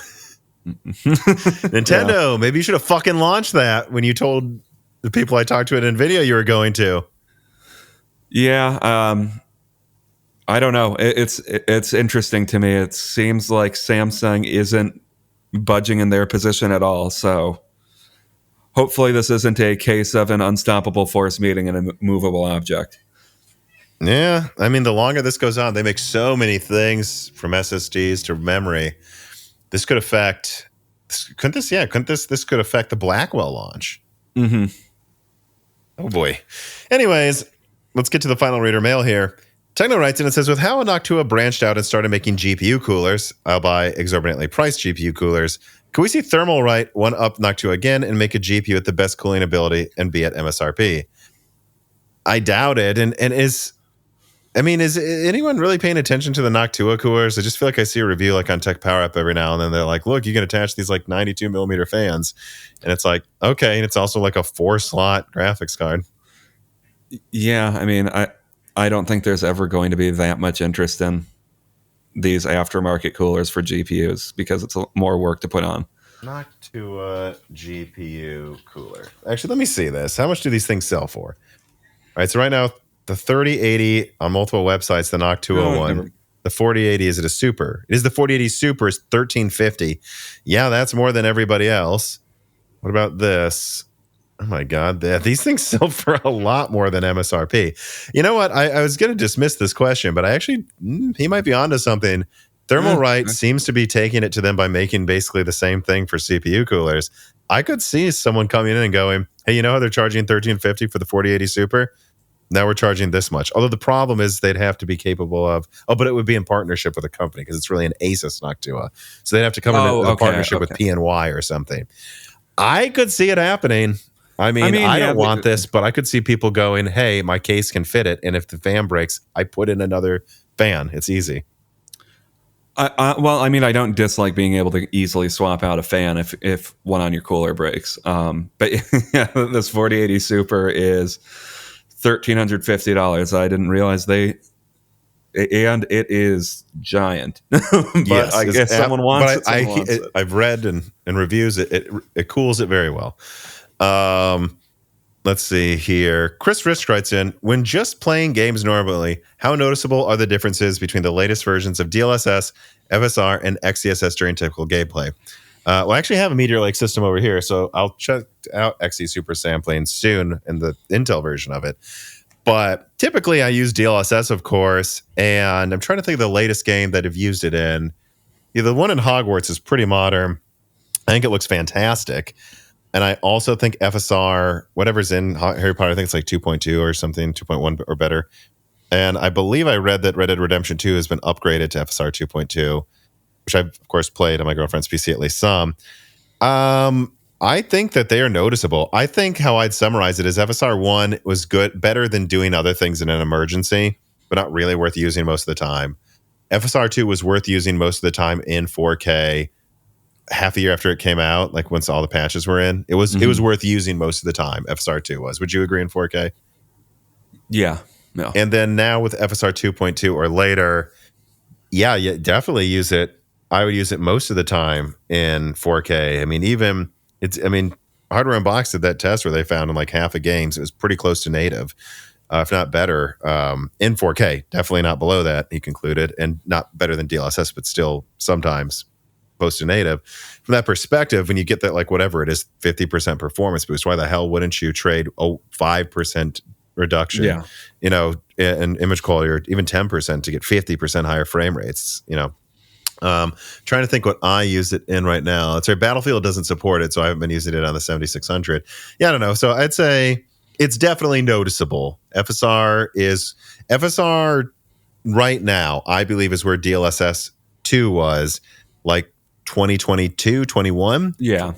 Nintendo, maybe you should have fucking launched that when you told the people I talked to at Nvidia you were going to. Yeah, I don't know. It's interesting to me. It seems like Samsung isn't budging in their position at all. So hopefully this isn't a case of an unstoppable force meeting an immovable object. Yeah, I mean, the longer this goes on, they make so many things from SSDs to memory. This could affect. Couldn't this could affect the Blackwell launch? Mm-hmm. Oh boy. Anyways, let's get to the final reader mail here. Techno writes in and says, with how Noctua branched out and started making GPU coolers, I'll buy exorbitantly priced GPU coolers. Can we see Thermalright one up Noctua again and make a GPU with the best cooling ability and be at MSRP? I doubt it. And is anyone really paying attention to the Noctua coolers? I just feel like I see a review like on Tech Power Up every now and then. They're like, look, you can attach these like 92 millimeter fans. And it's like, okay. And it's also like a 4-slot graphics card. Yeah. I mean, I don't think there's ever going to be that much interest in these aftermarket coolers for GPUs because it's more work to put on. Noctua GPU cooler. Actually, let me see this. How much do these things sell for? All right. So right now, the 3080 on multiple websites, the Noctua one. The 4080, is it a super? It is the 4080 Super, is $1,350. Yeah, that's more than everybody else. What about this? Oh my God, these things sell for a lot more than MSRP. You know what? I was going to dismiss this question, but I actually, he might be onto something. Thermalright seems to be taking it to them by making basically the same thing for CPU coolers. I could see someone coming in and going, hey, you know how they're charging $1,350 for the 4080 Super? Now we're charging this much. Although the problem is they'd have to be capable of, but it would be in partnership with a company because it's really an ASUS Noctua. So they'd have to come in a partnership with PNY or something. I could see it happening. I mean, I don't want this, but I could see people going, hey, my case can fit it. And if the fan breaks, I put in another fan. It's easy. Well, I mean, I don't dislike being able to easily swap out a fan if one on your cooler breaks. But yeah, this 4080 Super is $1,350. I didn't realize and it is giant. But yes, I guess someone wants it. I've read and reviews it cools it very well. Let's see here. Chris Risk writes in, when just playing games normally, how noticeable are the differences between the latest versions of DLSS, FSR, and XeSS during typical gameplay? Well, I actually have a Meteor Lake system over here, so I'll check out Xe Super Sampling soon in the Intel version of it. But typically I use DLSS, of course, and I'm trying to think of the latest game that I've used it in. Yeah, the one in Hogwarts is pretty modern. I think it looks fantastic. And I also think FSR, whatever's in Harry Potter, I think it's like 2.2 or something, 2.1 or better. And I believe I read that Red Dead Redemption 2 has been upgraded to FSR 2.2, which I've, of course, played on my girlfriend's PC at least some. I think that they are noticeable. I think how I'd summarize it is FSR 1 was good, better than doing other things in an emergency, but not really worth using most of the time. FSR 2 was worth using most of the time in 4K half a year after it came out, like once all the patches were in. It was worth using most of the time, FSR 2 was. Would you agree in 4K? Yeah. No. And then now with FSR 2.2 or later, yeah, definitely use it. I would use it most of the time in 4K. I mean, Hardware Unboxed did that test where they found in like half of games, it was pretty close to native, if not better, in 4K. Definitely not below that, he concluded, and not better than DLSS, but still sometimes close to native. From that perspective, when you get that, like whatever it is, 50% performance boost, why the hell wouldn't you trade 5% reduction, in image quality, or even 10% to get 50% higher frame rates, trying to think what I use it in right now. It's right, Battlefield doesn't support it, so I haven't been using it on the 7600. Yeah, I don't know. So I'd say it's definitely noticeable. FSR right now, I believe, is where DLSS 2 was, like 2022, 21. Yeah.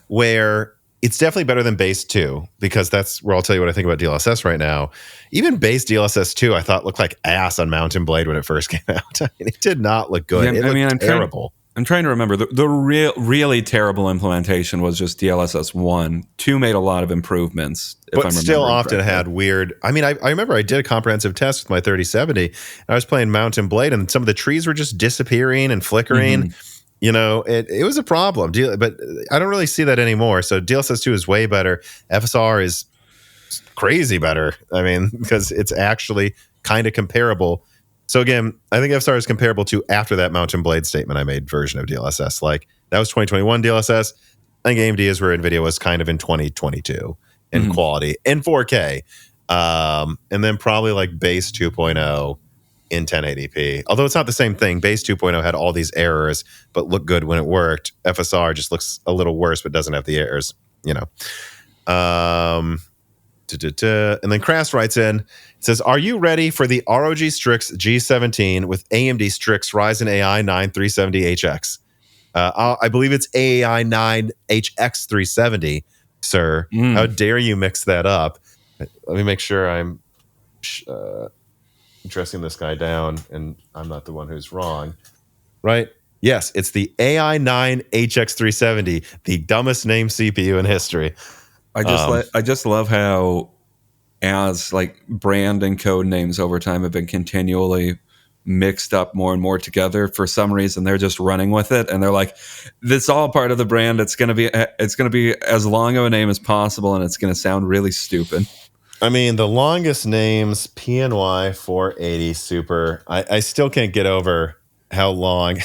Where it's definitely better than base 2, because that's where I'll tell you what I think about DLSS right now. Even base DLSS 2, I thought looked like ass on Mountain Blade when it first came out. I mean, it did not look good. It looked terrible. I'm trying to remember. The really terrible implementation was just DLSS 1. 2 made a lot of improvements. But still often had weird... I mean, I remember I did a comprehensive test with my 3070. And I was playing Mountain Blade, and some of the trees were just disappearing and flickering. Mm-hmm. It was a problem, but I don't really see that anymore. So DLSS 2 is way better. FSR is crazy better. I mean, because it's actually kind of comparable. So again, I think FSR is comparable to after that Mountain Blade statement I made version of DLSS. Like, that was 2021 DLSS. I think AMD is where Nvidia was kind of in 2022 in quality, in 4K. And then probably like base 2.0 in 1080p. Although it's not the same thing. Base 2.0 had all these errors, but looked good when it worked. FSR just looks a little worse, but doesn't have the errors, And then Crass writes in, it says, are you ready for the ROG Strix G17 with AMD Strix Ryzen AI 9 370HX? I believe it's AI 9 HX 370, sir. How dare you mix that up? Let me make sure I'm dressing this guy down and I'm not the one who's wrong. Right? Yes, it's the AI 9 HX 370, the dumbest named CPU in history. I just love how, as like brand and code names over time have been continually mixed up more and more together. For some reason, they're just running with it, and they're like, "This is all part of the brand. It's gonna be as long of a name as possible, and it's gonna sound really stupid." I mean, the longest names, PNY 480 Super. I still can't get over how long.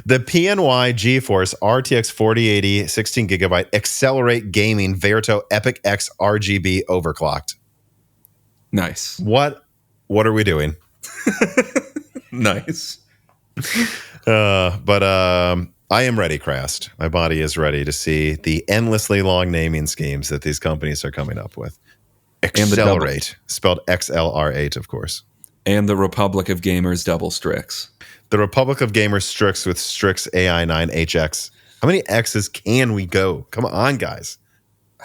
The PNY GeForce RTX 4080 16GB Accelerate Gaming Verto Epic X RGB overclocked. Nice. What are we doing? Nice. But I am ready, Crast. My body is ready to see the endlessly long naming schemes that these companies are coming up with. Accelerate, spelled XLR8, of course. And the Republic of Gamers double Strix. The Republic of Gamers Strix with Strix AI 9 HX. How many X's can we go? Come on, guys.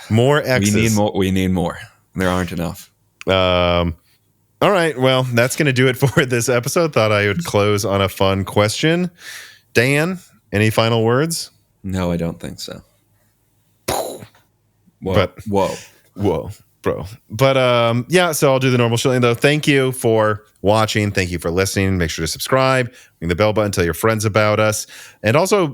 More X's. We need more. There aren't enough. All right. Well, that's going to do it for this episode. Thought I would close on a fun question. Dan, any final words? No, I don't think so. Whoa, bro. But yeah, so I'll do the normal shilling though. Thank you for watching. Thank you for listening. Make sure to subscribe, ring the bell button, tell your friends about us. And also,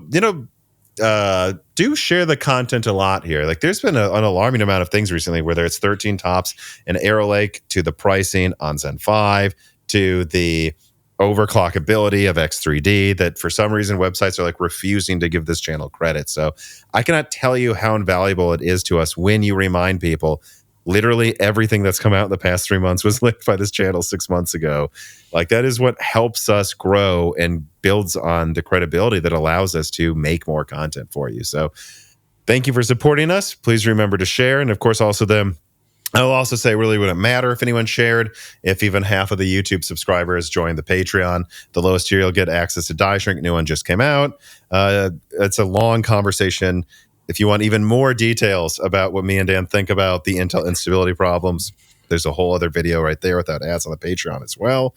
do share the content a lot here. Like, there's been an alarming amount of things recently, whether it's 13 tops and Arrow Lake, to the pricing on Zen 5, to the overclockability of X3D, that for some reason websites are like refusing to give this channel credit. So I cannot tell you how invaluable it is to us when you remind people literally everything that's come out in the past 3 months was linked by this channel 6 months ago. Like, that is what helps us grow and builds on the credibility that allows us to make more content for you. So Thank you for supporting us. Please remember to share. And of course, also I'll also say, really wouldn't matter if anyone shared. If even half of the YouTube subscribers join the Patreon, the lowest tier, you'll get access to Die Shrink. New one just came out. It's a long conversation. If you want even more details about what me and Dan think about the Intel instability problems, there's a whole other video right there without ads on the Patreon as well.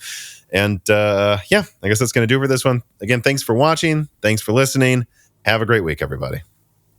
And I guess that's going to do for this one. Again, thanks for watching. Thanks for listening. Have a great week, everybody.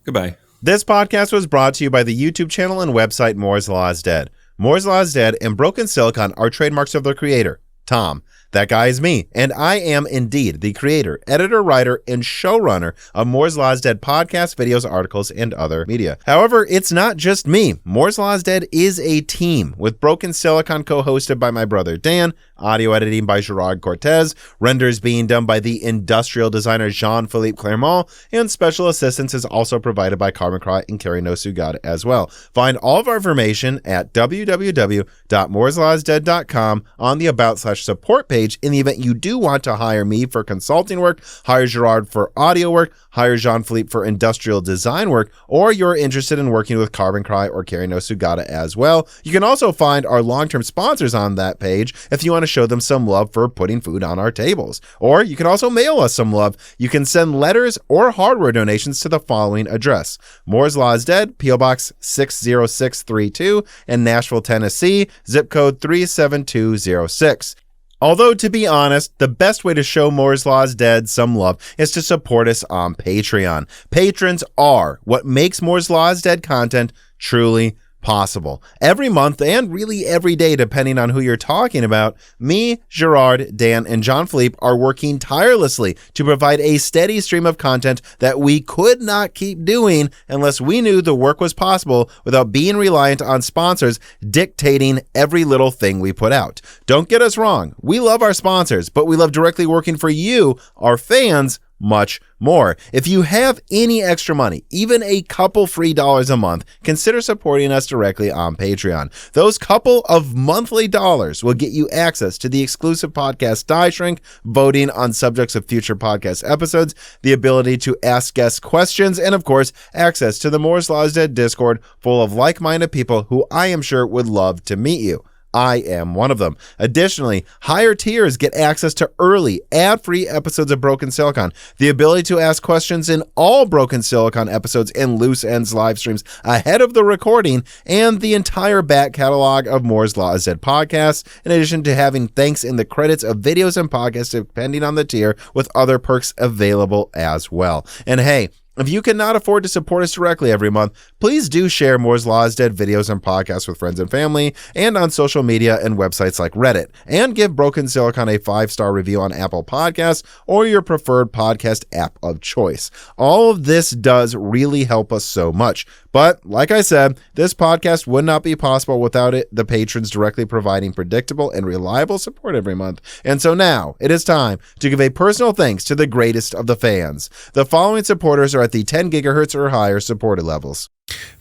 Goodbye. This podcast was brought to you by the YouTube channel and website Moore's Law is Dead. Moore's Law is Dead and Broken Silicon are trademarks of their creator, Tom. That guy is me, and I am indeed the creator, editor, writer, and showrunner of Moore's Law is Dead podcasts, videos, articles, and other media. However, it's not just me. Moore's Law is Dead is a team, with Broken Silicon co-hosted by my brother Dan, audio editing by Gerard Cortez, renders being done by the industrial designer Jean-Philippe Clermont, and special assistance is also provided by Carmen Cry and Carrie Nosugada as well. Find all of our information at www.mooreslawsdead.com on the About/Support page. In the event you do want to hire me for consulting work, hire Gerard for audio work, hire Jean-Philippe for industrial design work, or you're interested in working with Carbon Cry or Carrie Nosugada as well. You can also find our long-term sponsors on that page if you want to show them some love for putting food on our tables. Or you can also mail us some love. You can send letters or hardware donations to the following address: Moore's Law is Dead, P.O. Box 60632 in Nashville, Tennessee, zip code 37206. Although, to be honest, the best way to show Moore's Law is Dead some love is to support us on Patreon. Patrons are what makes Moore's Law is Dead content truly possible. Every month, and really every day, depending on who you're talking about, me, Gerard, Dan, and Jean-Philippe are working tirelessly to provide a steady stream of content that we could not keep doing unless we knew the work was possible without being reliant on sponsors dictating every little thing we put out. Don't get us wrong. We love our sponsors, but we love directly working for you, our fans, much more. If you have any extra money, even a couple free dollars a month, consider supporting us directly on Patreon. Those couple of monthly dollars will get you access to the exclusive podcast Die Shrink, voting on subjects of future podcast episodes, the ability to ask guest questions, and of course, access to the Moore's Law is Dead Discord full of like-minded people who I am sure would love to meet you. I am one of them. Additionally, higher tiers get access to early, ad-free episodes of Broken Silicon, the ability to ask questions in all Broken Silicon episodes and Loose Ends live streams ahead of the recording, and the entire back catalog of Moore's Law is Dead podcasts, in addition to having thanks in the credits of videos and podcasts depending on the tier, with other perks available as well. And hey, if you cannot afford to support us directly every month, please do share Moore's Law is Dead videos and podcasts with friends and family, and on social media and websites like Reddit, and give Broken Silicon a 5-star review on Apple Podcasts or your preferred podcast app of choice. All of this does really help us so much. But like I said, this podcast would not be possible without the patrons directly providing predictable and reliable support every month. And so now it is time to give a personal thanks to the greatest of the fans. The following supporters are at the 10 gigahertz or higher supported levels: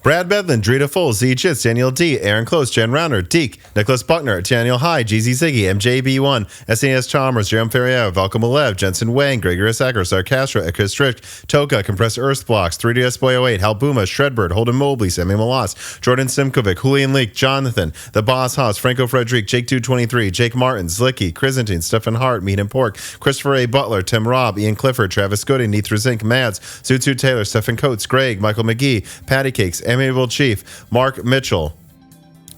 Brad Bedlin, Drita Full, Z Chits, Daniel D, Aaron Close, Jen Rounder, Deke, Nicholas Buckner, Daniel High, GZ Ziggy, MJB1, SNES Chalmers, Jerome Ferrier, Velcom Alev, Jensen Wang, Gregorius Acker, Sarcastra, Ekis Strict, Toka, Compressed Earth Blocks, 3DS Boy 08, Hal Buma, Shredbird, Holden Mobley, Sammy Malas, Jordan Simkovic, Julian Leak, Jonathan, The Boss Haas, Franco Frederic, Jake 223, Jake Martin, Zlicky, Chrysantine, Stephen Hart, Meat and Pork, Christopher A. Butler, Tim Robb, Ian Clifford, Travis Goody, Nithra Zink, Mads, Sutsu Taylor, Stephen Coates, Greg, Michael McGee, Patty Cakes, Amiable Chief, Mark Mitchell,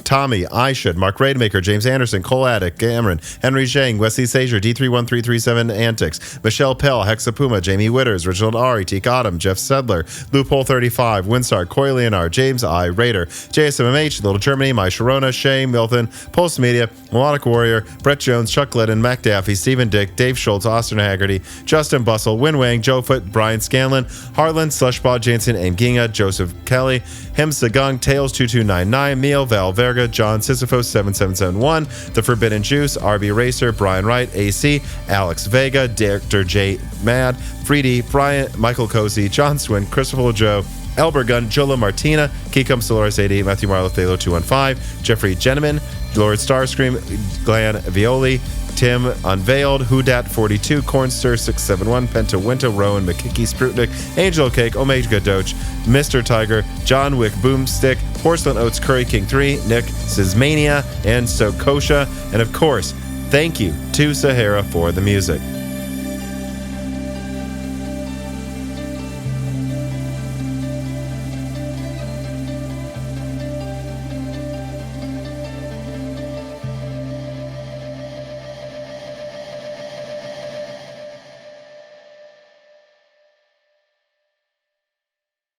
Tommy, I Should, Mark Raidmaker, James Anderson, Cole Attic, Cameron, Henry Zhang, Wesley Sager, D31337 Antics, Michelle Pell, Hexapuma, Jamie Witters, Reginald Ari, Teak Autumn, Jeff Sedler, Loophole 35, Winstar, Coy Leonard, James I, Raider, JSMMH, Little Germany, My Sharona, Shay, Milton, Pulse Media, Melodic Warrior, Brett Jones, Chuck Glidden, Mac Daffy, Stephen Dick, Dave Schultz, Austin Haggerty, Justin Bustle, Win Wang, Joe Foot, Brian Scanlon, Harlan, Slushball, Jansen, and Ginga, Joseph Kelly, Him Sagung, Tails 2299, Meal, Val Verga, John Sisyphos 7771, The Forbidden Juice, RB Racer, Brian Wright, AC, Alex Vega, Dr. J Mad, Freedy, Brian, Michael Cozy, John Swin, Christopher Joe, Elber Gunn, Jola Martina, Kikum Solaris 80, Matthew Marlow, Thalo 215, Jeffrey Jenneman, Lord Starscream, Glenn Violi, Tim Unveiled, Whodat42, Cornstir671, Penta Winter, Rowan, McKicky, Sprutnik, Angel Cake, Omega Doge, Mr. Tiger, John Wick Boomstick, Porcelain Oats Curry King 3, Nick Sismania, and Sokosha. And of course, thank you to Sahara for the music.